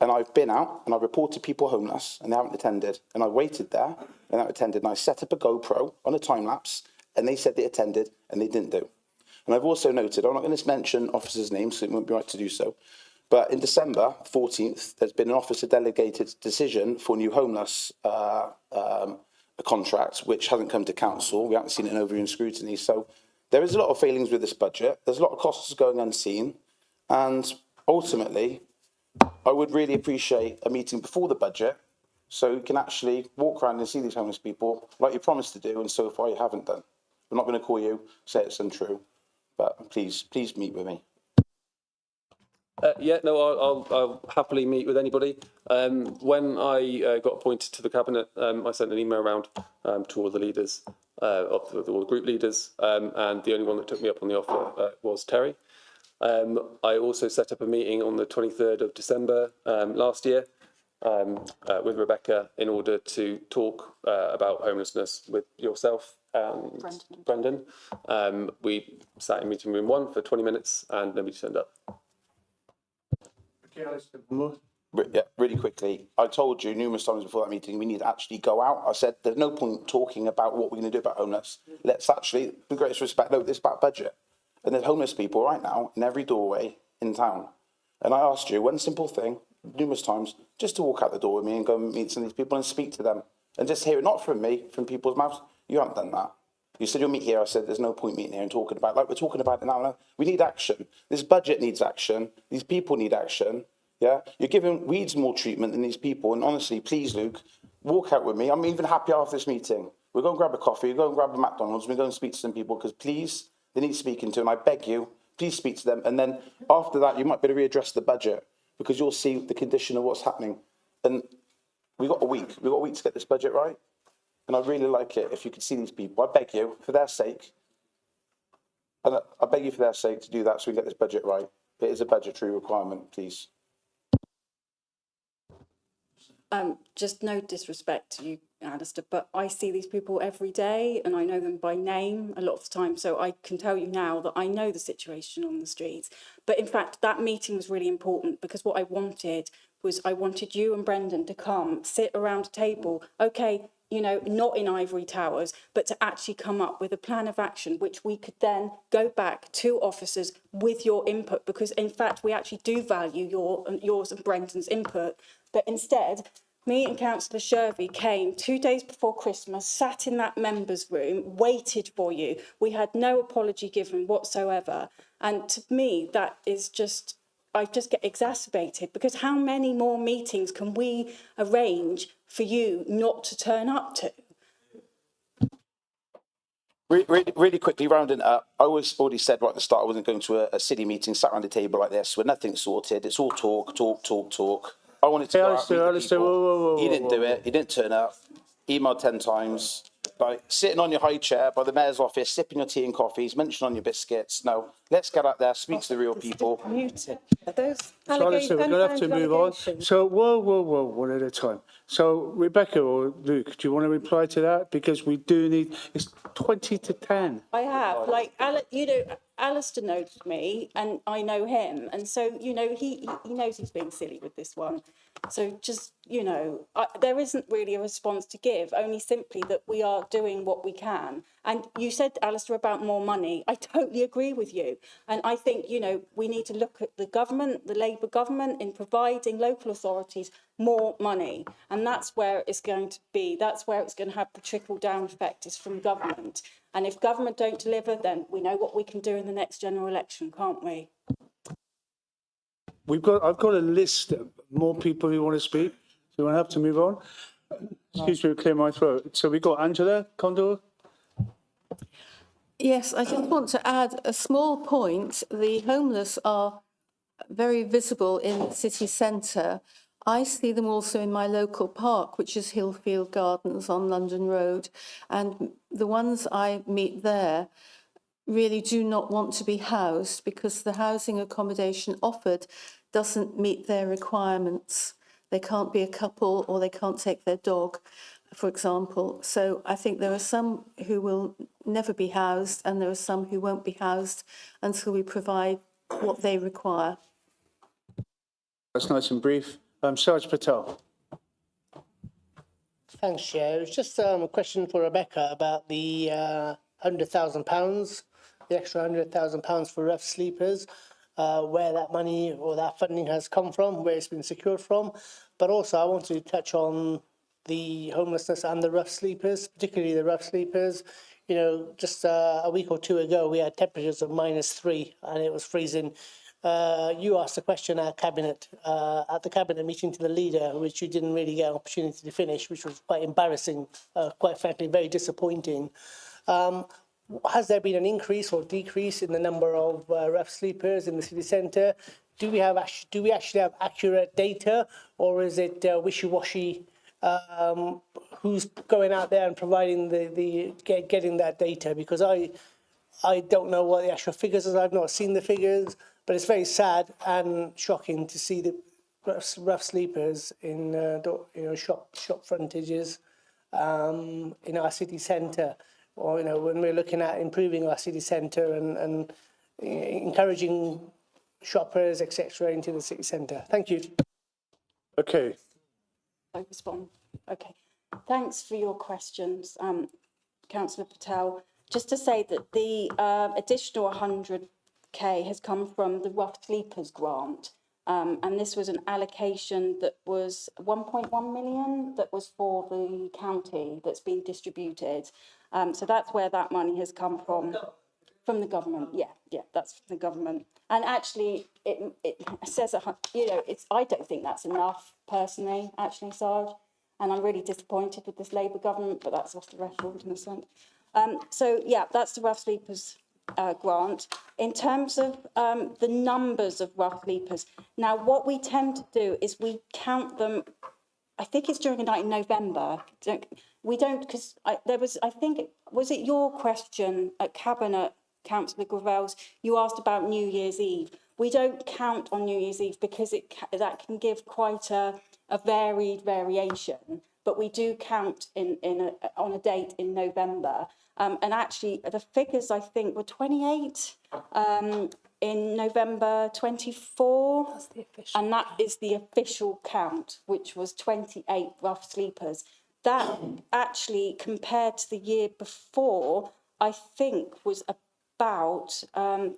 And I've been out and I've reported people homeless and they haven't attended. And I waited there and they haven't attended. And I set up a GoPro on a time lapse and they said they attended and they didn't do. And I've also noted, I'm not going to mention officers' names, so it won't be right to do so. But in December 14th, there's been an officer delegated decision for new homeless contract, which hasn't come to council. We haven't seen it over in scrutiny. So there is a lot of failings with this budget. There's a lot of costs going unseen. And ultimately, I would really appreciate a meeting before the budget so you can actually walk around and see these homeless people like you promised to do, and so far you haven't done. I'm not going to call you, say it's untrue, but please meet with me. Yeah, no, I'll happily meet with anybody. When I got appointed to the cabinet, I sent an email around to all the leaders, all the group leaders, and the only one that took me up on the offer was Terry. I also set up a meeting on the 23rd of December last year with Rebecca in order to talk about homelessness with yourself and Brendan. We sat in meeting room 1 for 20 minutes and nobody turned up. Yeah, really quickly, I told you numerous times before that meeting, we need to actually go out. I said, there's no point talking about what we're going to do about homeless. Let's actually, with greatest respect, look, this about budget. And there's homeless people right now in every doorway in town. And I asked you one simple thing, numerous times, just to walk out the door with me and go and meet some of these people and speak to them. And just hear it, not from me, from people's mouths. You haven't done that. You said you'll meet here. I said, there's no point meeting here and talking about, like we're talking about it now. We need action. This budget needs action. These people need action. Yeah, you're giving weeds more treatment than these people. And honestly, please, Luke, walk out with me. I'm even happy after this meeting. We're going to grab a coffee, we're going to grab a McDonald's, we're going to speak to some people because please, they need speaking to. And I beg you, please speak to them. And then after that, you might better readdress the budget because you'll see the condition of what's happening. And we've got a week. We've got a week to get this budget right. And I'd really like it if you could see these people. I beg you, for their sake, and I beg you for their sake to do that so we can get this budget right. It is a budgetary requirement, please. Just no disrespect to you, Alistair, but I see these people every day and I know them by name a lot of the time. So I can tell you now that I know the situation on the streets. But in fact, that meeting was really important because what I wanted was I wanted you and Brendan to come, sit around a table, okay, you know, not in ivory towers, but to actually come up with a plan of action, which we could then go back to officers with your input, because in fact, we actually do value yours and Brendan's input. But instead, me and Councillor Shervey came 2 days before Christmas, sat in that members' room, waited for you. We had no apology given whatsoever. And to me, that is just, I just get exacerbated because how many more meetings can we arrange for you not to turn up to? Really quickly, rounding up, I already said right at the start I wasn't going to a city meeting, sat around a table like this with nothing sorted. It's all talk. I wanted to go out, meet the people. He didn't do it. He didn't turn up. Emailed 10 times. Like sitting on your high chair by the mayor's office, sipping your tea and coffees, munching on your biscuits. No, let's get out there, speak to the real people. Muted. Are those So Alistair, we're going to have to move on. So, whoa, one at a time. So, Rebecca or Luke, do you want to reply to that? Because we do need, it's 20 to 10. I have, like, Alistair knows me and I know him. And so, you know, he knows he's being silly with this one. So just, you know, there isn't really a response to give, only simply that we are doing what we can. And you said, Alistair, about more money. I totally agree with you. And I think, you know, we need to look at the government, the Labour government, in providing local authorities more money. And that's where it's going to be. That's where it's going to have the trickle-down effect is from government. And if government don't deliver, then we know what we can do in the next general election, can't we? I've got a list of more people who want to speak. So we'll have to move on. Excuse me to clear my throat. So we've got Angela Condor. Yes, I just want to add a small point. The homeless are very visible in the city centre. I see them also in my local park, which is Hillfield Gardens on London Road. And the ones I meet there really do not want to be housed because the housing accommodation offered doesn't meet their requirements. They can't be a couple or they can't take their dog, for example. So I think there are some who will never be housed and there are some who won't be housed until we provide what they require. That's nice and brief. Sarge Patel. Thanks, Chair. It was just a question for Rebecca about the £100,000, the extra £100,000 for rough sleepers, where that money or that funding has come from, where it's been secured from. But also I want to touch on the homelessness and the rough sleepers, particularly the rough sleepers. You know, just a week or two ago, we had temperatures of -3 and it was freezing. You asked a question at the cabinet meeting to the leader, which you didn't really get an opportunity to finish, which was quite embarrassing, quite frankly, very disappointing. Has there been an increase or decrease in the number of rough sleepers in the city centre? Do we actually have accurate data, or is it wishy-washy? Who's going out there and providing getting that data? Because I don't know what the actual figures are. I've not seen the figures, but it's very sad and shocking to see the rough sleepers in shop frontages in our city centre, or when we're looking at improving our city centre and encouraging shoppers, etc., into the city centre. Thank you. Okay. I respond. Okay. Thanks for your questions, Councillor Patel. Just to say that the additional 100k has come from the Rough Sleepers grant. And this was an allocation that was 1.1 million that was for the county that's been distributed. So that's where that money has come from. From the government, yeah, that's from the government. And actually, it says, I don't think that's enough, personally, actually, Sarge. And I'm really disappointed with this Labour government, but that's off the record in a sense. So, yeah, that's the Rough Sleepers grant. In terms of the numbers of rough sleepers, now what we tend to do is we count them, I think it's during a night in November. We don't, because was it your question at Cabinet, Councillor Gravels, you asked about New Year's Eve. We don't count on New Year's Eve because that can give quite a varied variation, but we do count on a date in November. And actually, the figures, I think, were 28 in November 24. That's the official. And that is the official count, which was 28 rough sleepers. That actually, compared to the year before, I think was about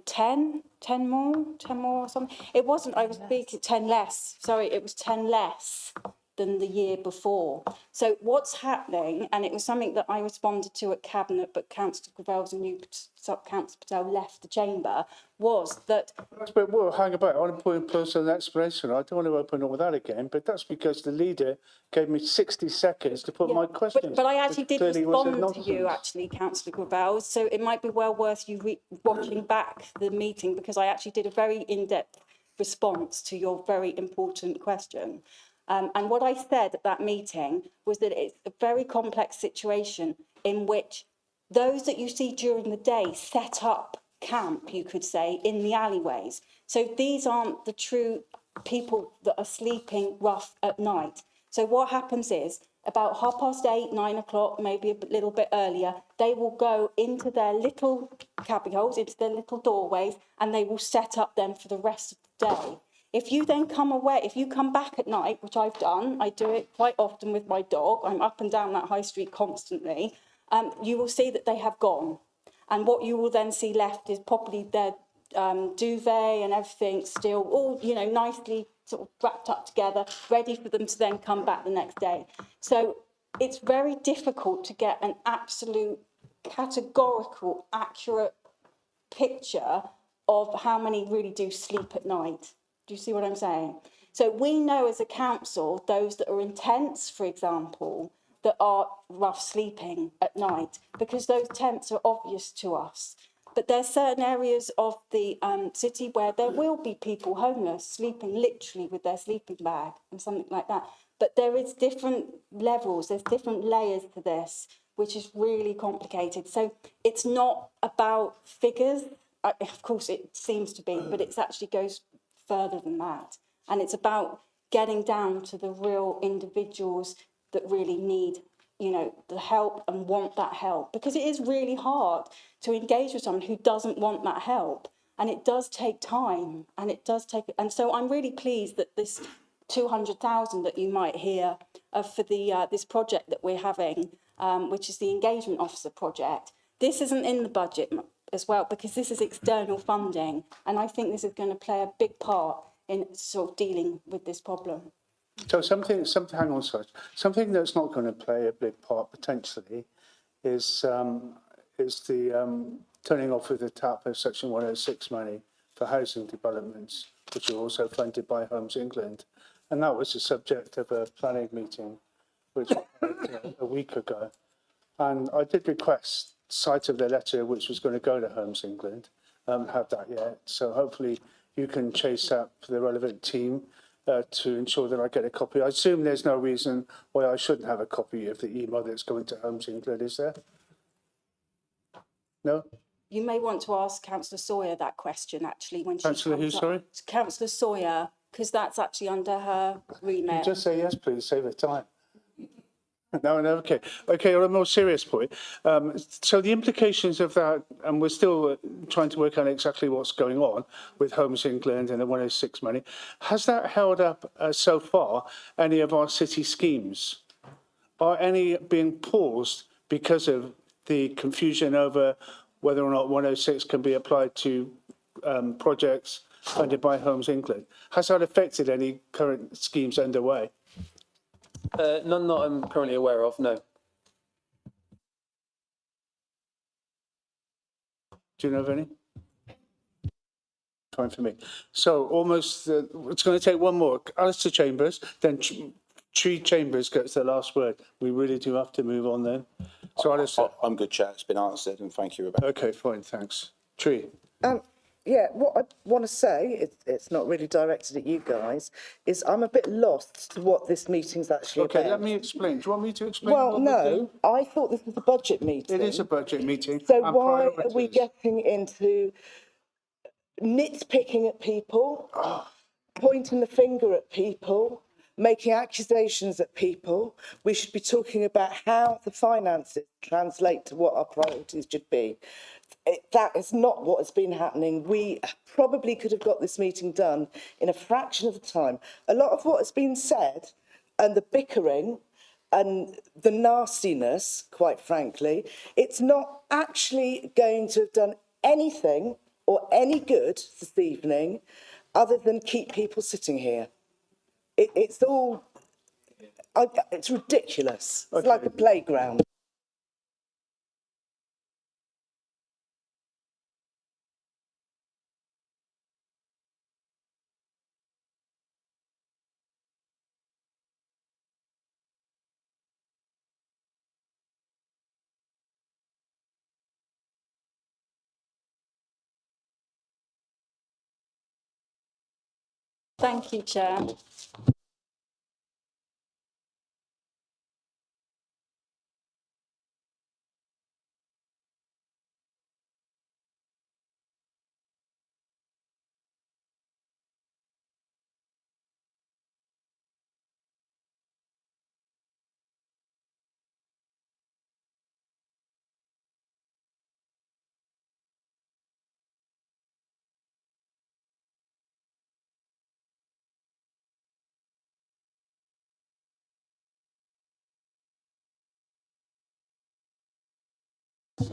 10 more or something. It wasn't, I was speaking 10 less. Sorry, it was 10 less than the year before. So what's happening, and it was something that I responded to at Cabinet, but Councillor Gravels and you, Councillor Patel, left the chamber, was that... But well, hang about, I want to put in place an explanation. I don't want to open all that again, but that's because the leader gave me 60 seconds to put my question. But I actually did respond to you, actually, Councillor Gravels, so it might be well worth you watching back the meeting, because I actually did a very in-depth response to your very important question. And what I said at that meeting was that it's a very complex situation in which those that you see during the day set up camp, you could say, in the alleyways. So these aren't the true people that are sleeping rough at night. So what happens is, about 8:30, 9 o'clock, maybe a little bit earlier, they will go into their little cubbyholes, into their little doorways, and they will set up then for the rest of the day. If you then if you come back at night, which I've done, I do it quite often with my dog, I'm up and down that high street constantly, you will see that they have gone. And what you will then see left is probably their duvet and everything still all, nicely sort of wrapped up together, ready for them to then come back the next day. So it's very difficult to get an absolute, categorical, accurate picture of how many really do sleep at night. Do you see what I'm saying? So we know as a council, those that are in tents, for example, that are rough sleeping at night, because those tents are obvious to us. But there's certain areas of the city where there will be people homeless, sleeping literally with their sleeping bag and something like that. But there is different levels, there's different layers to this, which is really complicated. So it's not about figures. Of course, it seems to be, but it actually goes further than that. And it's about getting down to the real individuals that really need, you know, the help and want that help. Because it is really hard to engage with someone who doesn't want that help. And it does take time, and it does take, and so I'm really pleased that this 200,000 that you might hear for the this project that we're having, which is the Engagement Officer project. This isn't in the budget as well, because this is external funding, and I think this is going to play a big part in sort of dealing with this problem. So hang on, sorry. Something that's not going to play a big part potentially is the turning off of the tap of Section 106 money for housing developments, which are also funded by Homes England. And that was the subject of a planning meeting, which a week ago. And I did request sight of the letter which was going to go to Homes England. Have that yet. So hopefully you can chase up the relevant team to ensure that I get a copy. I assume there's no reason why I shouldn't have a copy of the email that's going to Homes England, is there? No? You may want to ask Councillor Sawyer that question, actually, when she Councillor who, comes up. sorry? Councillor Sawyer, because that's actually under her remit. Just say yes, please, save the time. No, okay. Okay, on a more serious point. So the implications of that, and we're still trying to work out exactly what's going on with Homes England and the 106 money. Has that held up so far any of our city schemes? Are any being paused because of the confusion over whether or not 106 can be applied to projects funded by Homes England? Has that affected any current schemes underway? None that I'm currently aware of, no. Do you know of any? Time for me. So almost, it's going to take one more. Alistair Chambers, then Tree Chambers gets the last word. We really do have to move on then. So Alistair. I'm good, Chair. It's been answered, and thank you, Rebecca. Okay, fine, thanks. Tree. Yeah, what I want to say, it's not really directed at you guys, is I'm a bit lost to what this meeting's actually about. Okay, let me explain. Do you want me to explain? Well, no, I thought this was a budget meeting. It is a budget meeting. So why are we getting into nitpicking at people, pointing the finger at people, making accusations at people? We should be talking about how the finances translate to what our priorities should be. That is not what has been happening. We probably could have got this meeting done in a fraction of the time. A lot of what has been said and the bickering and the nastiness, quite frankly, it's not actually going to have done anything or any good this evening other than keep people sitting here. It's all, it's ridiculous. It's like a playground. Thank you, Chair.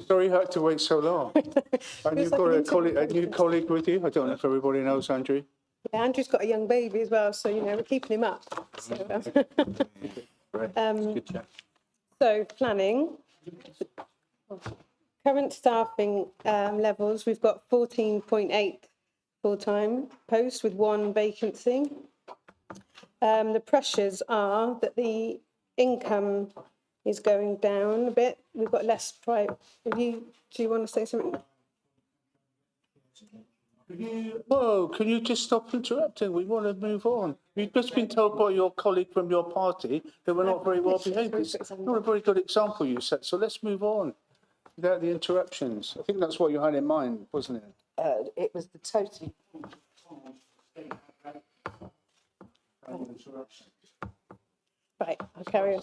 Sorry you had to wait so long. And you've got a new colleague with you? I don't know if everybody knows Andrew. Yeah, Andrew's got a young baby as well, so, you know, we're keeping him up. So, so planning. Current staffing levels, we've got 14.8 full-time posts with 1 vacancy. The pressures are that the income is going down a bit. We've got less private. Do you want to say something? Whoa, can you just stop interrupting? We want to move on. You've just been told by your colleague from your party that we're not very well behaved. It's not a very good example you set, so let's move on without the interruptions. I think that's what you had in mind, wasn't it? It was the totally. Right, I'll carry on.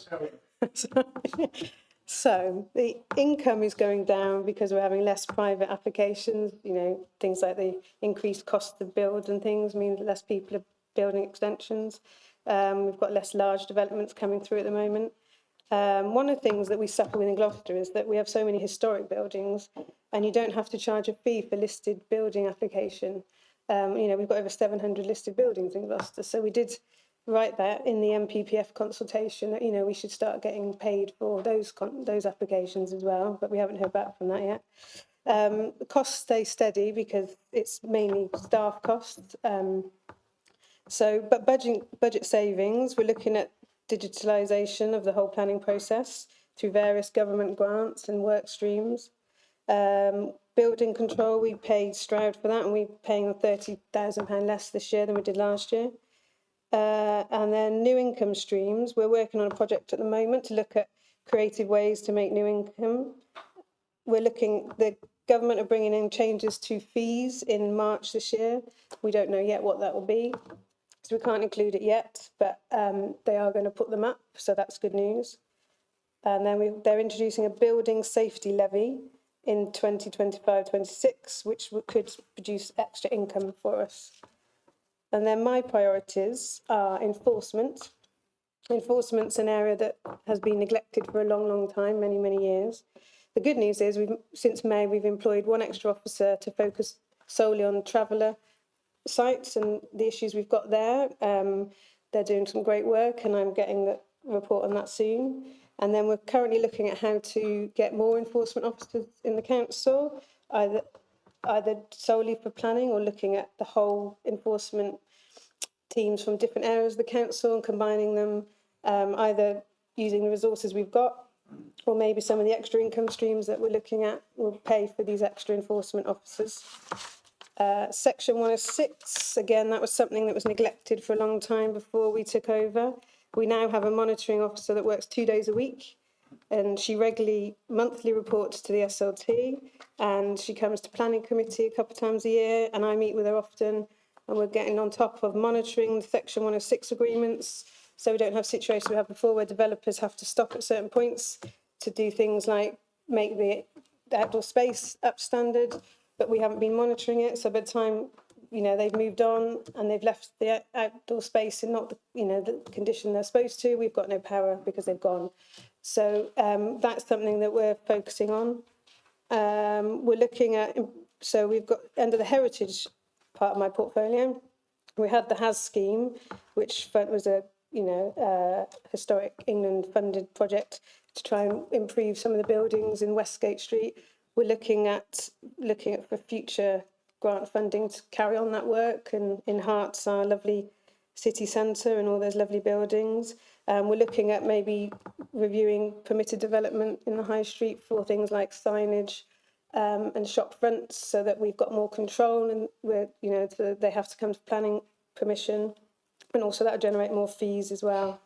So the income is going down because we're having less private applications, you know, things like the increased cost of build and things mean that less people are building extensions. We've got less large developments coming through at the moment. One of the things that we suffer with in Gloucester is that we have so many historic buildings and you don't have to charge a fee for listed building application. You know, we've got over 700 listed buildings in Gloucester, so we did write that in the MPPF consultation that, you know, we should start getting paid for those applications as well, but we haven't heard back from that yet. The costs stay steady because it's mainly staff costs. But budget savings, we're looking at digitalisation of the whole planning process through various government grants and work streams. Building control, we paid Stroud for that, and we're paying £30,000 less this year than we did last year. And then new income streams, we're working on a project at the moment to look at creative ways to make new income. The government are bringing in changes to fees in March this year. We don't know yet what that will be, so we can't include it yet, but they are going to put them up, so that's good news. And then they're introducing a building safety levy in 2025-26, which could produce extra income for us. And then my priorities are enforcement. Enforcement's an area that has been neglected for a long, long time, many, many years. The good news is since May, we've employed one extra officer to focus solely on traveller sites and the issues we've got there. They're doing some great work and I'm getting the report on that soon. And then we're currently looking at how to get more enforcement officers in the council, either solely for planning or looking at the whole enforcement teams from different areas of the council and combining them, either using the resources we've got or maybe some of the extra income streams that we're looking at will pay for these extra enforcement officers. Section 106, again, that was something that was neglected for a long time before we took over. We now have a monitoring officer that works 2 days a week and she monthly reports to the SLT and she comes to planning committee a couple of times a year and I meet with her often and we're getting on top of monitoring the Section 106 agreements so we don't have situations we had before where developers have to stop at certain points to do things like make the outdoor space up standard, but we haven't been monitoring it. So by the time, you know, they've moved on and they've left the outdoor space in not the, you know, the condition they're supposed to, we've got no power because they've gone. So that's something that we're focusing on. We're looking at, so we've got under the heritage part of my portfolio, we had the HAS scheme, which was a, you know, historic England funded project to try and improve some of the buildings in Westgate Street. We're looking at for future grant funding to carry on that work and enhance our lovely city centre and all those lovely buildings. We're looking at maybe reviewing permitted development in the high street for things like signage and shop fronts so that we've got more control and we're, you know, they have to come to planning permission and also that will generate more fees as well.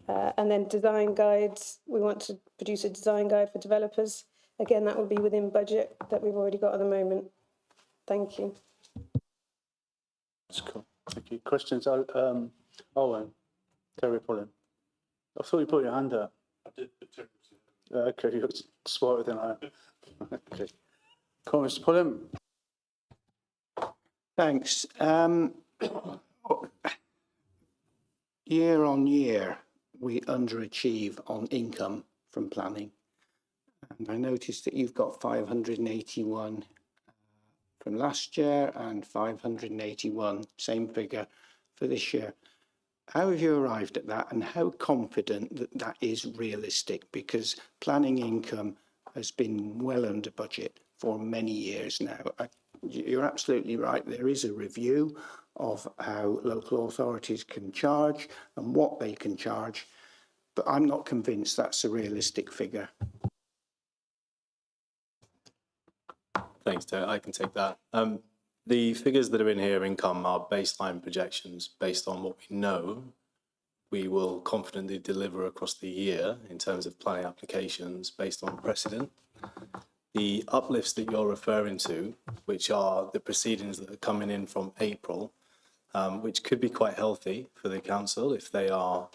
And then design guides, we want to produce a design guide for developers. Again, that will be within budget that we've already got at the moment. Thank you. That's cool. Thank you. Questions? Owen, Terry Pullen. I thought you put your hand up. I did, but Terry. Okay, you're smarter than I am. Okay. Come on, Mr. Pullen. Thanks. Year on year, we underachieve on income from planning. And I noticed that you've got 581 from last year and 581, same figure for this year. How have you arrived at that and how confident that that is realistic? Because planning income has been well under budget for many years now. You're absolutely right. There is a review of how local authorities can charge and what they can charge, but I'm not convinced that's a realistic figure. Thanks, Terry. I can take that. The figures that are in here, income, are baseline projections based on what we know we will confidently deliver across the year in terms of planning applications based on precedent. The uplifts that you're referring to, which are the proceedings that are coming in from April, which could be quite healthy for the council if they are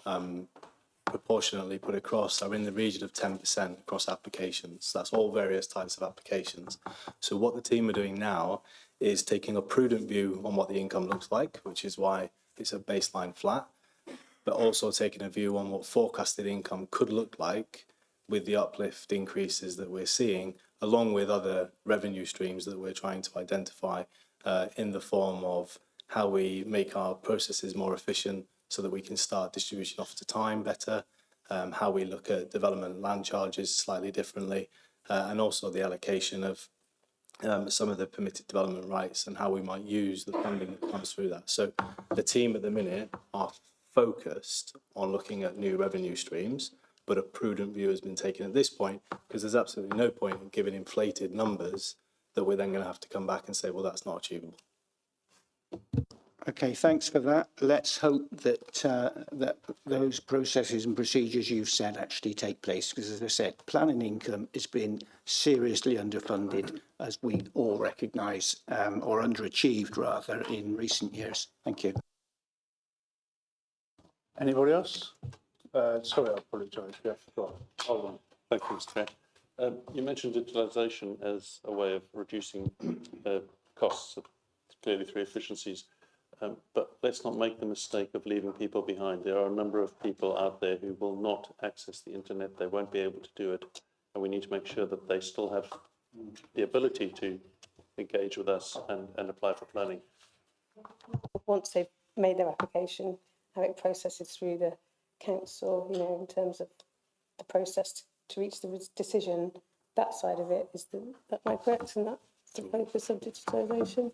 proportionately put across, are in the region of 10% across applications. That's all various types of applications. So what the team are doing now is taking a prudent view on what the income looks like, which is why it's a baseline flat, but also taking a view on what forecasted income could look like with the uplift increases that we're seeing, along with other revenue streams that we're trying to identify in the form of how we make our processes more efficient so that we can start distribution off to time better, how we look at development land charges slightly differently, and also the allocation of some of the permitted development rights and how we might use the funding that comes through that. So the team at the minute are focused on looking at new revenue streams, but a prudent view has been taken at this point because there's absolutely no point in giving inflated numbers that we're then going to have to come back and say, well, that's not achievable. Okay, thanks for that. Let's hope that that those processes and procedures you've said actually take place, because as I said, planning income has been seriously underfunded, as we all recognise, or underachieved rather, in recent years. Thank you. Anybody else? Sorry, I apologise. Yeah, go on. Hold on. Thank you, Mr. Chair. You mentioned digitalisation as a way of reducing costs, clearly through efficiencies. But let's not make the mistake of leaving people behind. There are a number of people out there who will not access the internet. They won't be able to do it. And we need to make sure that they still have the ability to engage with us and apply for planning. Once they've made their application, have it processed through the council, you know, in terms of the process to reach the decision, that side of it is that am I correct? And that's the focus of digitalisation?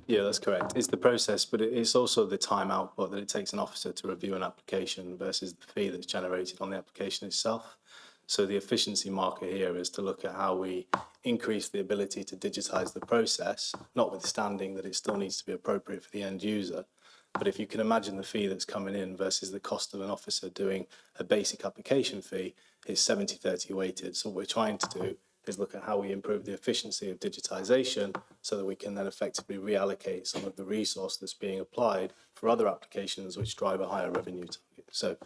Yeah, that's correct. It's the process, but it's also the time output that it takes an officer to review an application versus the fee that's generated on the application itself. So the efficiency marker here is to look at how we increase the ability to digitise the process, notwithstanding that it still needs to be appropriate for the end user. But if you can imagine the fee that's coming in versus the cost of an officer doing a basic application fee, it's 70-30 weighted. So what we're trying to do is look at how we improve the efficiency of digitisation so that we can then effectively reallocate some of the resource that's being applied for other applications which drive a higher revenue target. So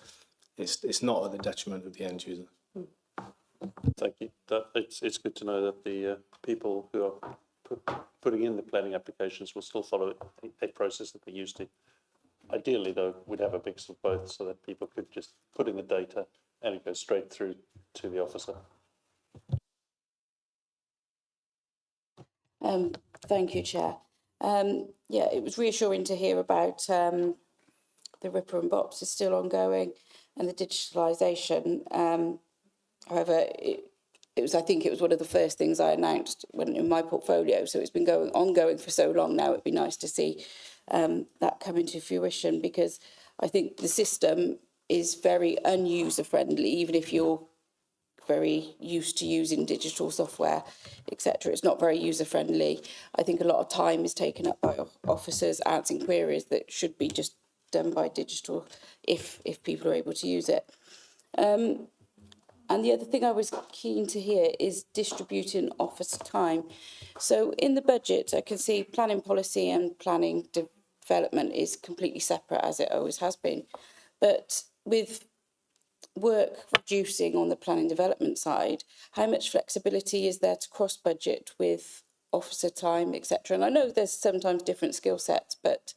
it's not at the detriment of the end user. Thank you. It's good to know that the people who are putting in the planning applications will still follow a process that they used to. Ideally, though, we'd have a mix of both so that people could just put in the data and it goes straight through to the officer. Thank you, Chair. Yeah, it was reassuring to hear about the Ripper and Bops is still ongoing and the digitalisation. However, I think it was one of the first things I announced when in my portfolio. So it's been ongoing for so long now. It'd be nice to see that come into fruition, because I think the system is very user friendly, even if you're very used to using digital software, etc. It's not very user friendly. I think a lot of time is taken up by officers answering queries that should be just done by digital if people are able to use it. And the other thing I was keen to hear is distributing officer time. So in the budget, I can see planning policy and planning development is completely separate, as it always has been. But with work reducing on the planning development side, how much flexibility is there to cross budget with officer time, etc.? And I know there's sometimes different skill sets, but,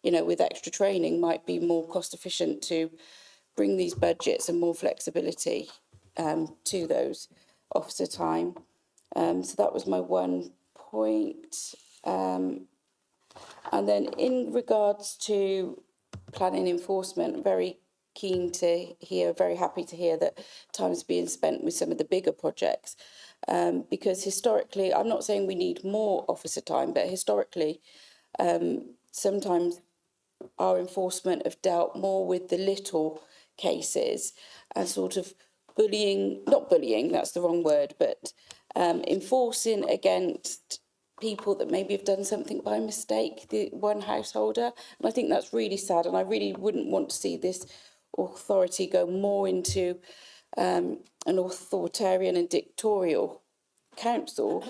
you know, with extra training might be more cost efficient to bring these budgets and more flexibility to those officer time. So that was my one point. And then in regards to planning enforcement, very keen to hear, very happy to hear that time is being spent with some of the bigger projects. Because historically, I'm not saying we need more officer time, but historically, sometimes our enforcement have dealt more with the little cases and sort of not bullying, that's the wrong word, but enforcing against people that maybe have done something by mistake, the one householder. And I think that's really sad. And I really wouldn't want to see this authority go more into an authoritarian and dictatorial council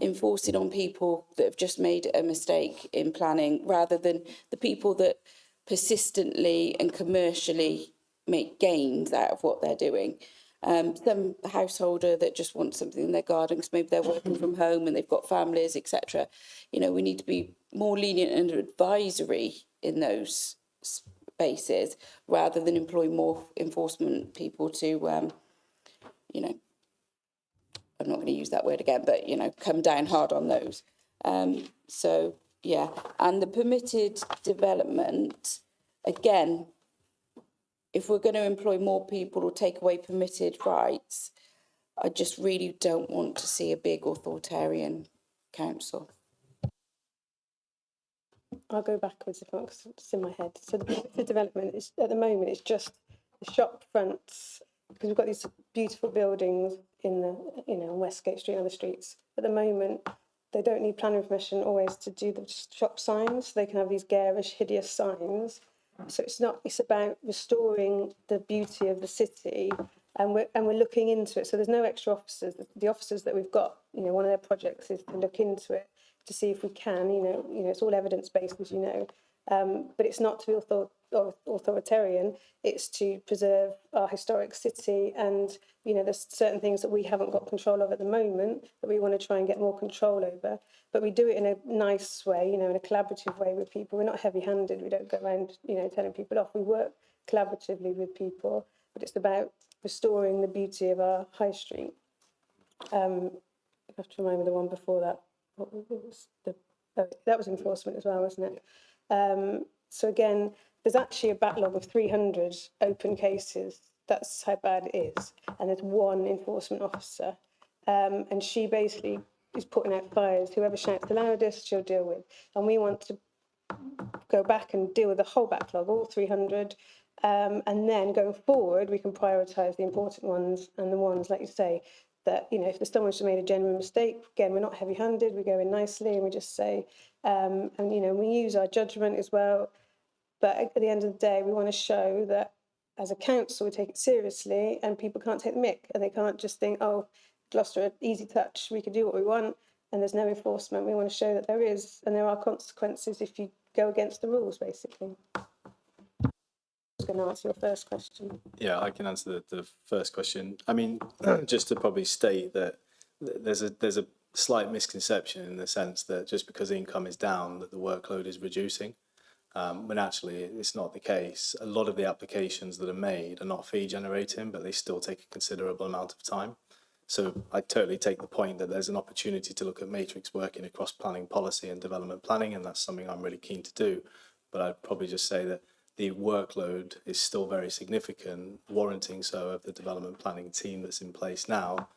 enforcing on people that have just made a mistake in planning, rather than the people that persistently and commercially make gains out of what they're doing. Some householder that just wants something in their garden because maybe they're working from home and they've got families, etc. You know, we need to be more lenient and advisory in those spaces rather than employ more enforcement people to, you know, I'm not going to use that word again, but, you know, come down hard on those. So, yeah. And the permitted development, again, if we're going to employ more people or take away permitted rights, I just really don't want to see a big authoritarian council. I'll go backwards if not, it's in my head. So the development is at the moment it's just the shop fronts, because we've got these beautiful buildings in the on Westgate Street and other streets. At the moment, they don't need planning permission always to do the shop signs. They can have these garish, hideous signs. So it's about restoring the beauty of the city, and we're looking into it. So there's no extra officers. The officers that we've got, one of their projects is to look into it to see if we can. It's all evidence based, as you know, but it's not to be authoritarian. It's to preserve our historic city, and there's certain things that we haven't got control of at the moment that we want to try and get more control over. But we do it in a nice way, in a collaborative way with people. We're not heavy-handed. We don't go around, telling people off. We work collaboratively with people, but it's about restoring the beauty of our high street. I have to remind me the one before that. That was enforcement as well, wasn't it? So again, there's actually a backlog of 300 open cases. That's how bad it is. And there's one enforcement officer. And she basically is putting out fires. Whoever shouts the loudest, she'll deal with. And we want to go back and deal with the whole backlog, all 300. And then going forward, we can prioritise the important ones and the ones, like you say, that, if there's someone who's made a genuine mistake, again, we're not heavy-handed, we go in nicely and we just say, and, we use our judgment as well. But at the end of the day, we want to show that as a council, we take it seriously and people can't take the mick, and they can't just think, oh, Gloucester, easy touch, we can do what we want and there's no enforcement. We want to show that there is, and there are consequences if you go against the rules, basically. Going to answer your first question. Yeah, I can answer the first question. I mean, just to probably state that there's a slight misconception in the sense that just because income is down, that the workload is reducing. When actually it's not the case. A lot of the applications that are made are not fee generating, but they still take a considerable amount of time. So I totally take the point that there's an opportunity to look at matrix working across planning policy and development planning, and that's something I'm really keen to do. But I'd probably just say that the workload is still very significant, warranting so of the development planning team that's in place now.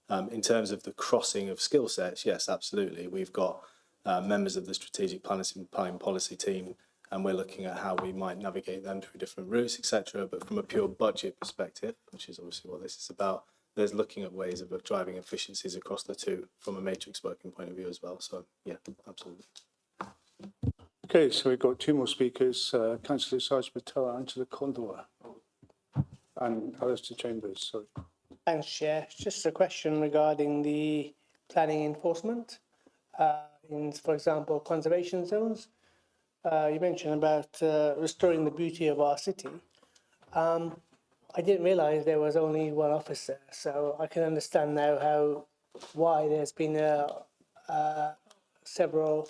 In terms of the crossing of skill sets, yes, absolutely. We've got members of the strategic planning policy team, and we're looking at how we might navigate them through different routes, etc. But from a pure budget perspective, which is obviously what this is about, there's looking at ways of driving efficiencies across the two from a matrix working point of view as well. So, yeah, absolutely. Okay, so we've got two more speakers, Councillor Sarge Patel, Angela Condor, and Alistair Chambers. Sorry. Thanks, Chair. Just a question regarding the planning enforcement in, for example, conservation zones. You mentioned about restoring the beauty of our city. I didn't realise there was only one officer, so I can understand now why there's been several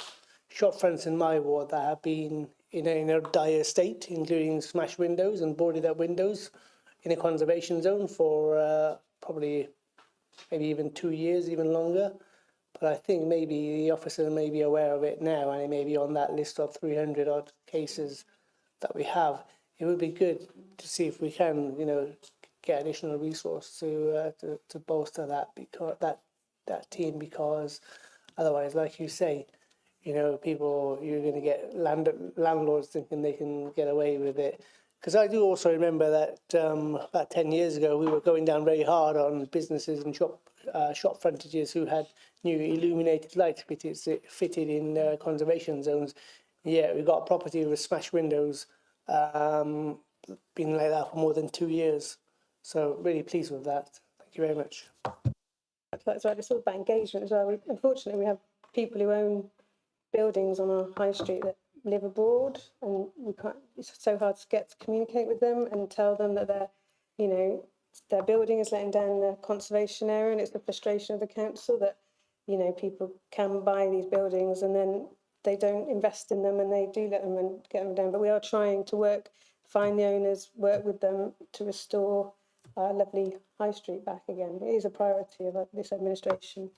shop fronts in my ward that have been in a dire state, including smashed windows and boarded up windows in a conservation zone for probably maybe even 2 years, even longer. But I think maybe the officer may be aware of it now, and it may be on that list of 300 odd cases that we have. It would be good to see if we can, get additional resource to bolster that, because that team, because otherwise, like you say, you're going to get landlords thinking they can get away with it, Because I do also remember that about 10 years ago, we were going down very hard on businesses and shop frontages who had new illuminated lights fitted in conservation zones. Yeah, we got a property with smashed windows, been like that for more than 2 years. So really pleased with that. Thank you very much. That's right. It's all about engagement as well. Unfortunately, we have people who own buildings on our high street that live abroad, and we can't. It's so hard to get to communicate with them and tell them that their building is letting down the conservation area, and it's the frustration of the council that people can buy these buildings and then they don't invest in them and they do let them and get them down. But we are trying to find the owners, work with them to restore our lovely high street back again. It is a priority of this administration.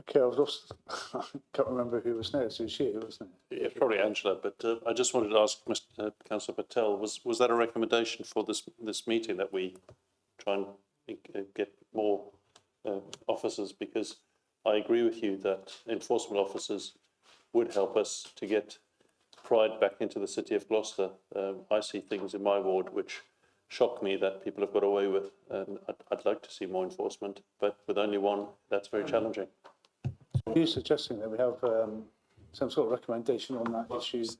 Okay, I was lost. I can't remember who was next. It was you, wasn't it? Yeah, probably Angela, but I just wanted to ask Mr. Councillor Patel, was that a recommendation for this meeting that we try and get more officers? Because I agree with you that enforcement officers would help us to get pride back into the city of Gloucester. I see things in my ward which shock me that people have got away with, and I'd like to see more enforcement, but with only one, that's very challenging. Are you suggesting that we have some sort of recommendation on that issue? His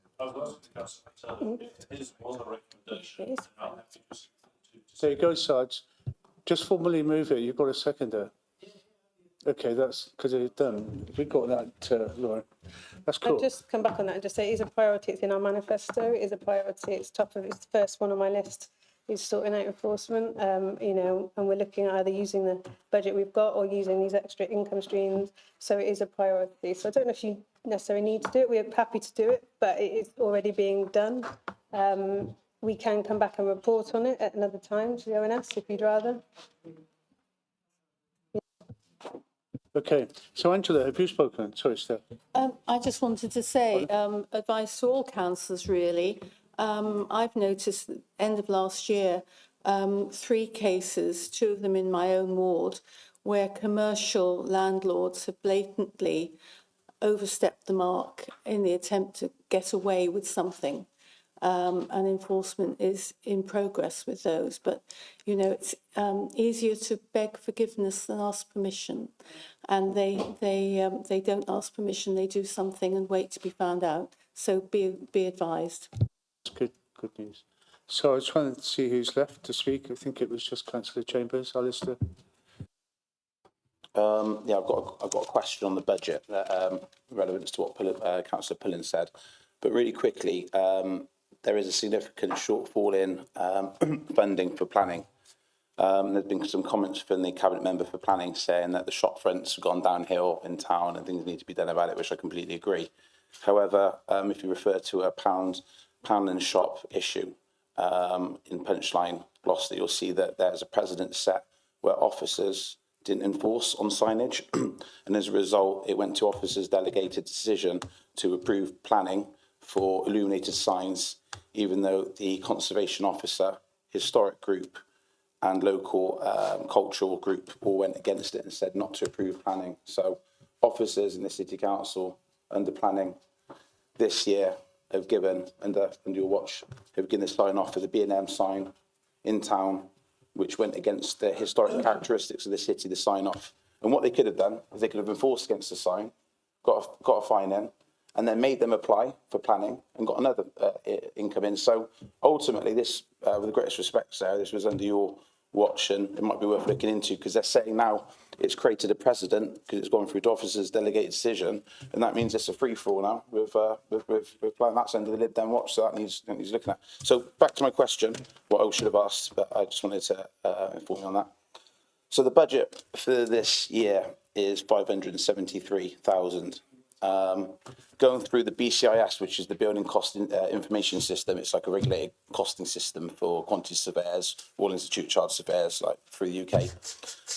was a recommendation. There you go, Sarge. Just formally move it. You've got a seconder. Okay, that's because it's done. We got that, Laura. That's cool. I'll just come back on that and just say it is a priority. It's in our manifesto. It is a priority. It's it's the first one on my list. Is sorting out enforcement, and we're looking at either using the budget we've got or using these extra income streams. So it is a priority. So I don't know if you necessarily need to do it. We're happy to do it, but it is already being done. We can come back and report on it at another time to the ONS if you'd rather. Okay, so Angela, have you spoken? Sorry, Steph. I just wanted to say, advice to all councillors really. I've noticed at the end of last year, 3 cases, 2 of them in my own ward, where commercial landlords have blatantly overstepped the mark in the attempt to get away with something. And enforcement is in progress with those. But, it's easier to beg forgiveness than ask permission. And they don't ask permission, they do something and wait to be found out. So be advised. Good news. So I was trying to see who's left to speak. I think it was just Councillor Chambers. Alistair. Yeah, I've got a question on the budget, relevant to what Councillor Pullen said. But really quickly, there is a significant shortfall in funding for planning. There's been some comments from the Cabinet Member for Planning saying that the shop fronts have gone downhill in town and things need to be done about it, which I completely agree. However, if you refer to a pound and shop issue in Punchline, Gloucester, you'll see that there's a precedent set where officers didn't enforce on signage, and as a result, it went to officers' delegated decision to approve planning for illuminated signs, even though the conservation officer, historic group, and local cultural group all went against it and said not to approve planning. So officers in the City Council under planning this year have given, under your watch, have given the sign off for the B&M sign in town, which went against the historic characteristics of the city, the sign off. And what they could have done is they could have enforced against the sign, got a fine in, and then made them apply for planning and got another income in. So ultimately, this, with the greatest respect, Sarah, this was under your watch, and it might be worth looking into, because they're saying now it's created a precedent because it's gone through to officers' delegated decision, and that means it's a free for all now with planning. That's under the Lib Dem watch, so that needs looking at. So back to my question, what I should have asked, but I just wanted to inform you on that. So the budget for this year is 573,000. Going through the BCIS, which is the Building Cost Information System, it's like a regulated costing system for quantity surveyors, Royal Institute Chartered Surveyors, like through the UK,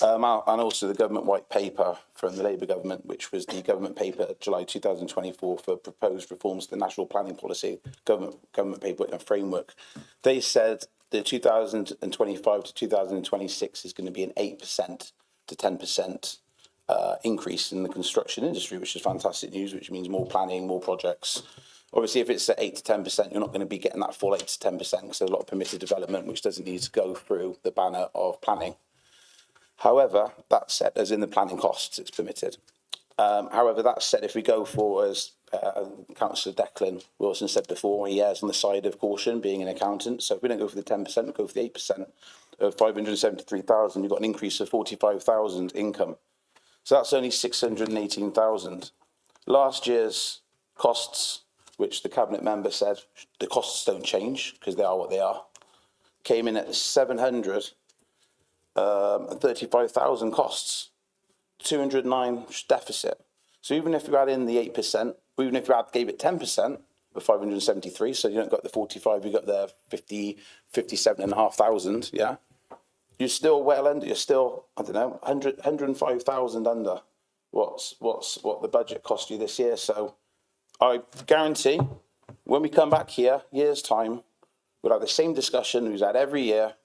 and also the government white paper from the Labour government, which was the government paper July 2024 for proposed reforms to the national planning policy, government paper and framework. They said the 2025 to 2026 is going to be an 8% to 10%. Increase in the construction industry, which is fantastic news, which means more planning, more projects. Obviously, if it's at 8 to 10%, you're not going to be getting that full 8 to 10% because there's a lot of permitted development which doesn't need to go through the banner of planning. However, that said, as in the planning costs, it's permitted. However, that said, if we go for, as Councillor Declan Wilson said before, he errs on the side of caution, being an accountant. So if we don't go for the 10%, we go for the 8% of 573,000, you've got an increase of 45,000 income. So that's only 618,000. Last year's costs, which the Cabinet member said the costs don't change because they are what they are, came in at 735,000 costs, 209 deficit. So even if you add in the 8%, or even if you gave it 10% of 573, so you don't got the 45, you got the 57,500, yeah? You're still well under, you're still, I don't know, 105,000 under what the budget cost you this year. So I guarantee when we come back here, year's time, we'll have the same discussion we've had every year,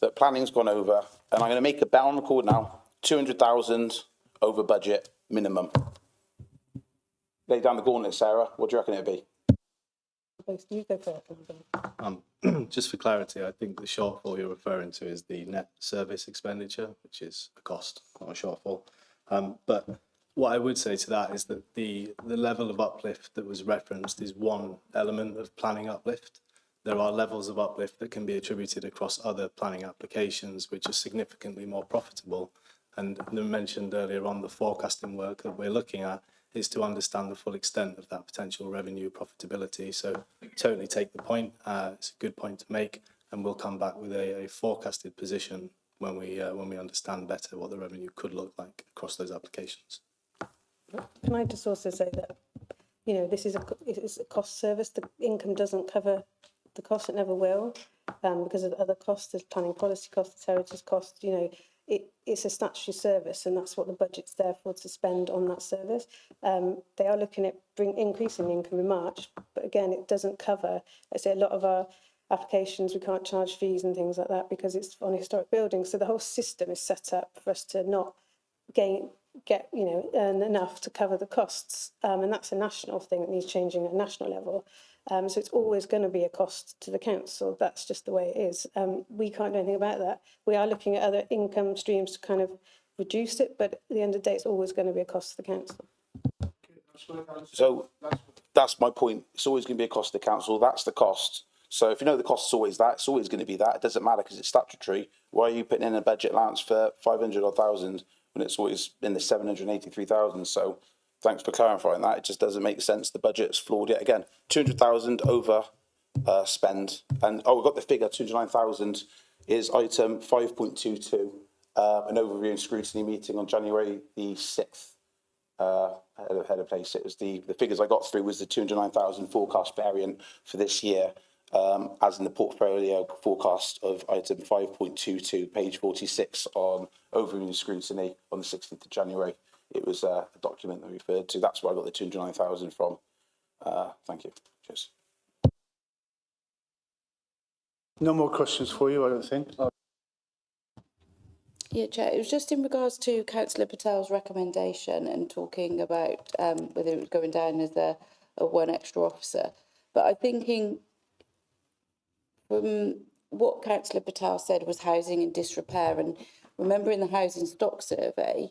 that planning's gone over, and I'm going to make a bet on record now, 200,000 over budget minimum. Lay down the gauntlet, Sarah. What do you reckon it'd be? You go first. Just for clarity, I think the shortfall you're referring to is the net service expenditure, which is a cost, not a shortfall. But what I would say to that is that the level of uplift that was referenced is one element of planning uplift. There are levels of uplift that can be attributed across other planning applications, which are significantly more profitable. And I mentioned earlier on the forecasting work that we're looking at is to understand the full extent of that potential revenue profitability. So totally take the point. It's a good point to make, and we'll come back with a forecasted position when we understand better what the revenue could look like across those applications. Can I just also say that, you know, this is a cost service. The income doesn't cover the cost, it never will, because of other costs, there's planning policy costs, heritage costs, you know, it's a statutory service, and that's what the budget's there for, to spend on that service. They are looking at increasing income in March, but again, it doesn't cover, I say, a lot of our applications, we can't charge fees and things like that because it's on historic buildings. So the whole system is set up for us to not earn enough to cover the costs. And that's a national thing that needs changing at a national level. So it's always going to be a cost to the council. That's just the way it is. We can't do anything about that. We are looking at other income streams to kind of reduce it, but at the end of the day, it's always going to be a cost to the council. So that's my point. It's always going to be a cost to the council. That's the cost. So if you know the cost is always that, it's always going to be that. It doesn't matter because it's statutory. Why are you putting in a budget allowance for 500 odd thousand when it's always in the 783,000? So thanks for clarifying that. It just doesn't make sense. The budget's flawed yet again. 200,000 over spend. And we've got the figure, 209,000 is item 5.22, an overview and scrutiny meeting on January the 6th. Ahead of place. It was the figures I got through was the 209,000 forecast variant for this year, as in the portfolio forecast of item 5.22, page 46 on overview and scrutiny on the 16th of January. It was a document that we referred to. That's where I got the 209,000 from. Thank you. Cheers. No more questions for you, I don't think. Yeah, Chair, it was just in regards to Councillor Patel's recommendation and talking about whether it was going down as a one extra officer. But I'm thinking from what Councillor Patel said was housing in disrepair, and remember in the housing stock survey,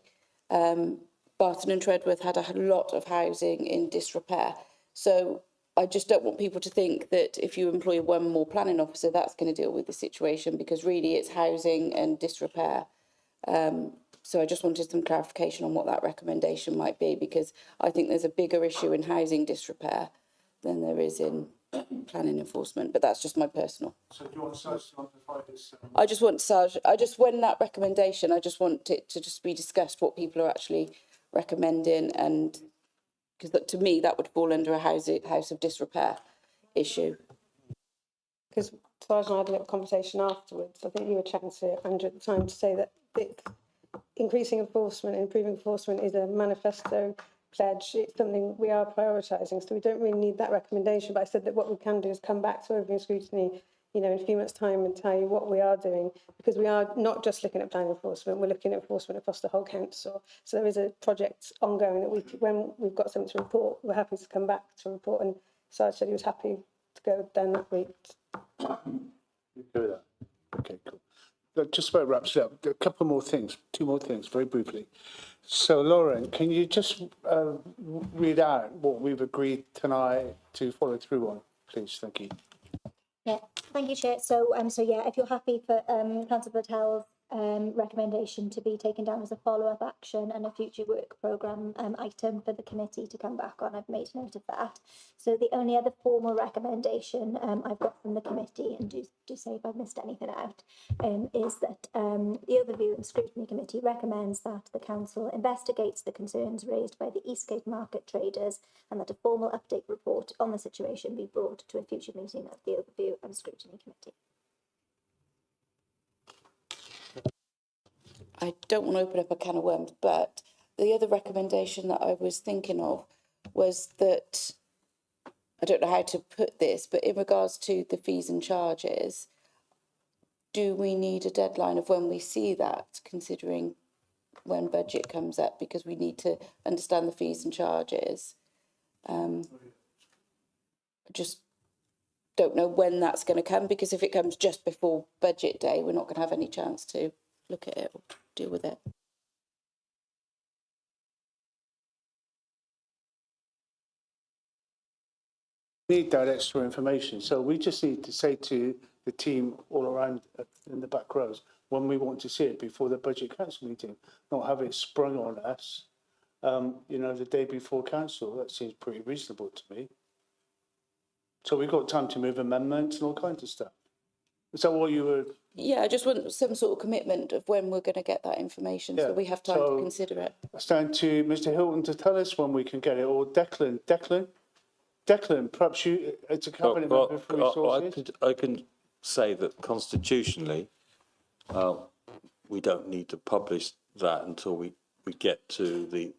Barton and Treadworth had a lot of housing in disrepair. So I just don't want people to think that if you employ one more planning officer, that's going to deal with the situation, because really it's housing and disrepair. So I just wanted some clarification on what that recommendation might be, because I think there's a bigger issue in housing disrepair than there is in planning enforcement, but that's just my personal. So do you want Sarge to amplify this? When that recommendation, I just want it to just be discussed what people are actually recommending, and because to me that would fall under a house of disrepair issue. Because Sarge and I had a little conversation afterwards. I think you were chatting to Andrew at the time to say that increasing enforcement and improving enforcement is a manifesto pledge. It's something we are prioritising, so we don't really need that recommendation. But I said that what we can do is come back to overview scrutiny, you know, in a few months' time and tell you what we are doing, because we are not just looking at planning enforcement, we're looking at enforcement across the whole council. So there is a project ongoing that when we've got something to report, we're happy to come back to report and So I said he was happy to go down that route. You agree with that? Okay, cool. That just about wraps it up. A couple more things, two more things, very briefly. So, Lauren, can you just read out what we've agreed tonight to follow through on, please? Thank you. Yeah, thank you, Chair. So, yeah, if you're happy for Councillor Patel's recommendation to be taken down as a follow-up action and a future work programme item for the committee to come back on, I've made note of that. So the only other formal recommendation I've got from the committee, and do say if I've missed anything out, is that the Overview and Scrutiny Committee recommends that the council investigates the concerns raised by the Eastgate market traders and that a formal update report on the situation be brought to a future meeting of the Overview and Scrutiny Committee. I don't want to open up a can of worms, but the other recommendation that I was thinking of was that, I don't know how to put this, but in regards to the fees and charges, do we need a deadline of when we see that, considering when budget comes up, because we need to understand the fees and charges? I just don't know when that's going to come, because if it comes just before budget day, we're not going to have any chance to look at it or deal with it. Need that extra information. So we just need to say to the team all around in the back rows when we want to see it before the budget council meeting, not have it sprung on us, the day before council. That seems pretty reasonable to me. So we've got time to move amendments and all kinds of stuff. Is that what you were? Yeah, I just want some sort of commitment of when we're going to get that information, so we have time to consider it. It's down to Mr. Hilton to tell us when we can get it, or Declan, perhaps you, it's a cabinet member for resources. I can say that constitutionally, we don't need to publish that until we get to the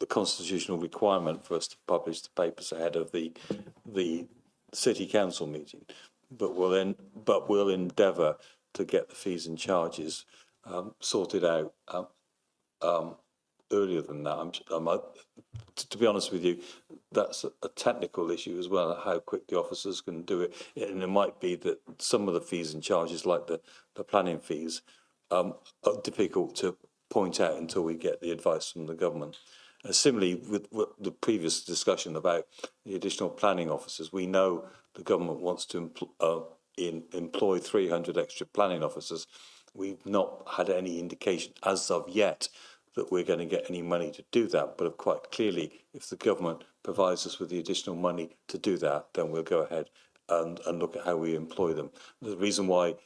constitutional requirement for us to publish the papers ahead of the city council meeting. But we'll endeavour to get the fees and charges sorted out earlier than that. To be honest with you, that's a technical issue as well, how quick the officers can do it. And it might be that some of the fees and charges, like the planning fees, are difficult to point out until we get the advice from the government. Similarly, with the previous discussion about the additional planning officers, we know the government wants to employ 300 extra planning officers. We've not had any indication as of yet that we're going to get any money to do that, but quite clearly, if the government provides us with the additional money to do that, then we'll go ahead and look at how we employ them. The reason why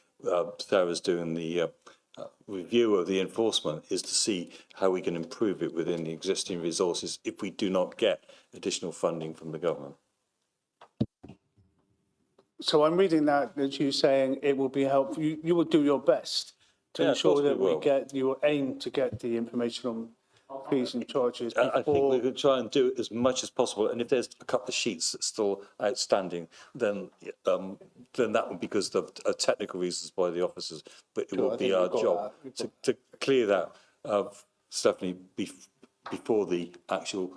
Sarah's doing the review of the enforcement is to see how we can improve it within the existing resources if we do not get additional funding from the government. So I'm reading that as you saying it will be helpful. You will do your best to ensure that you will aim to get the information on fees and charges before. I think we could try and do it as much as possible. And if there's a couple of sheets that's still outstanding, then that would be because of technical reasons by the officers. But it will be our job to clear that, Stephanie, before the actual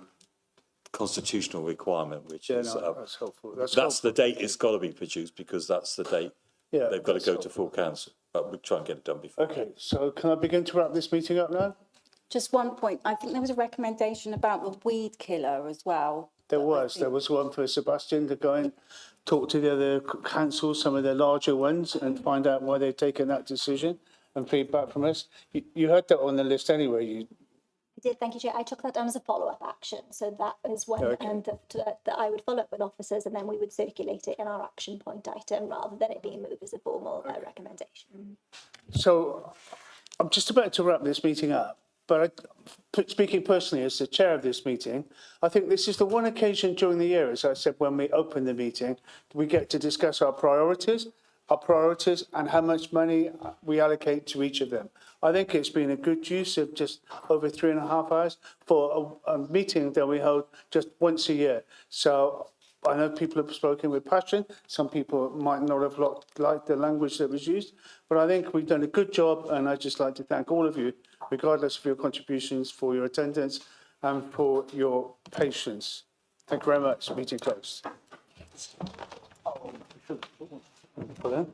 constitutional requirement, which is that's helpful. That's the date it's got to be produced, because that's the date they've got to go to full council. But we'll try and get it done before. Okay, so can I begin to wrap this meeting up now? Just one point. I think there was a recommendation about the weed killer as well. There was one for Sebastian to go and talk to the other councils, some of the larger ones, and find out why they've taken that decision and feedback from us. You had that on the list anyway. I did, thank you, Chair. I took that down as a follow-up action. So that is when that I would follow up with officers, and then we would circulate it in our action point item rather than it being moved as a formal recommendation. So I'm just about to wrap this meeting up, but speaking personally as the chair of this meeting, I think this is the one occasion during the year, as I said, when we open the meeting, we get to discuss our priorities and how much money we allocate to each of them. I think it's been a good use of just over 3.5 hours for a meeting that we hold just once a year. So I know people have spoken with passion. Some people might not have liked the language that was used, but I think we've done a good job, and I'd just like to thank all of you, regardless of your contributions, for your attendance and for your patience. Thank you very much. Meeting closed. For them?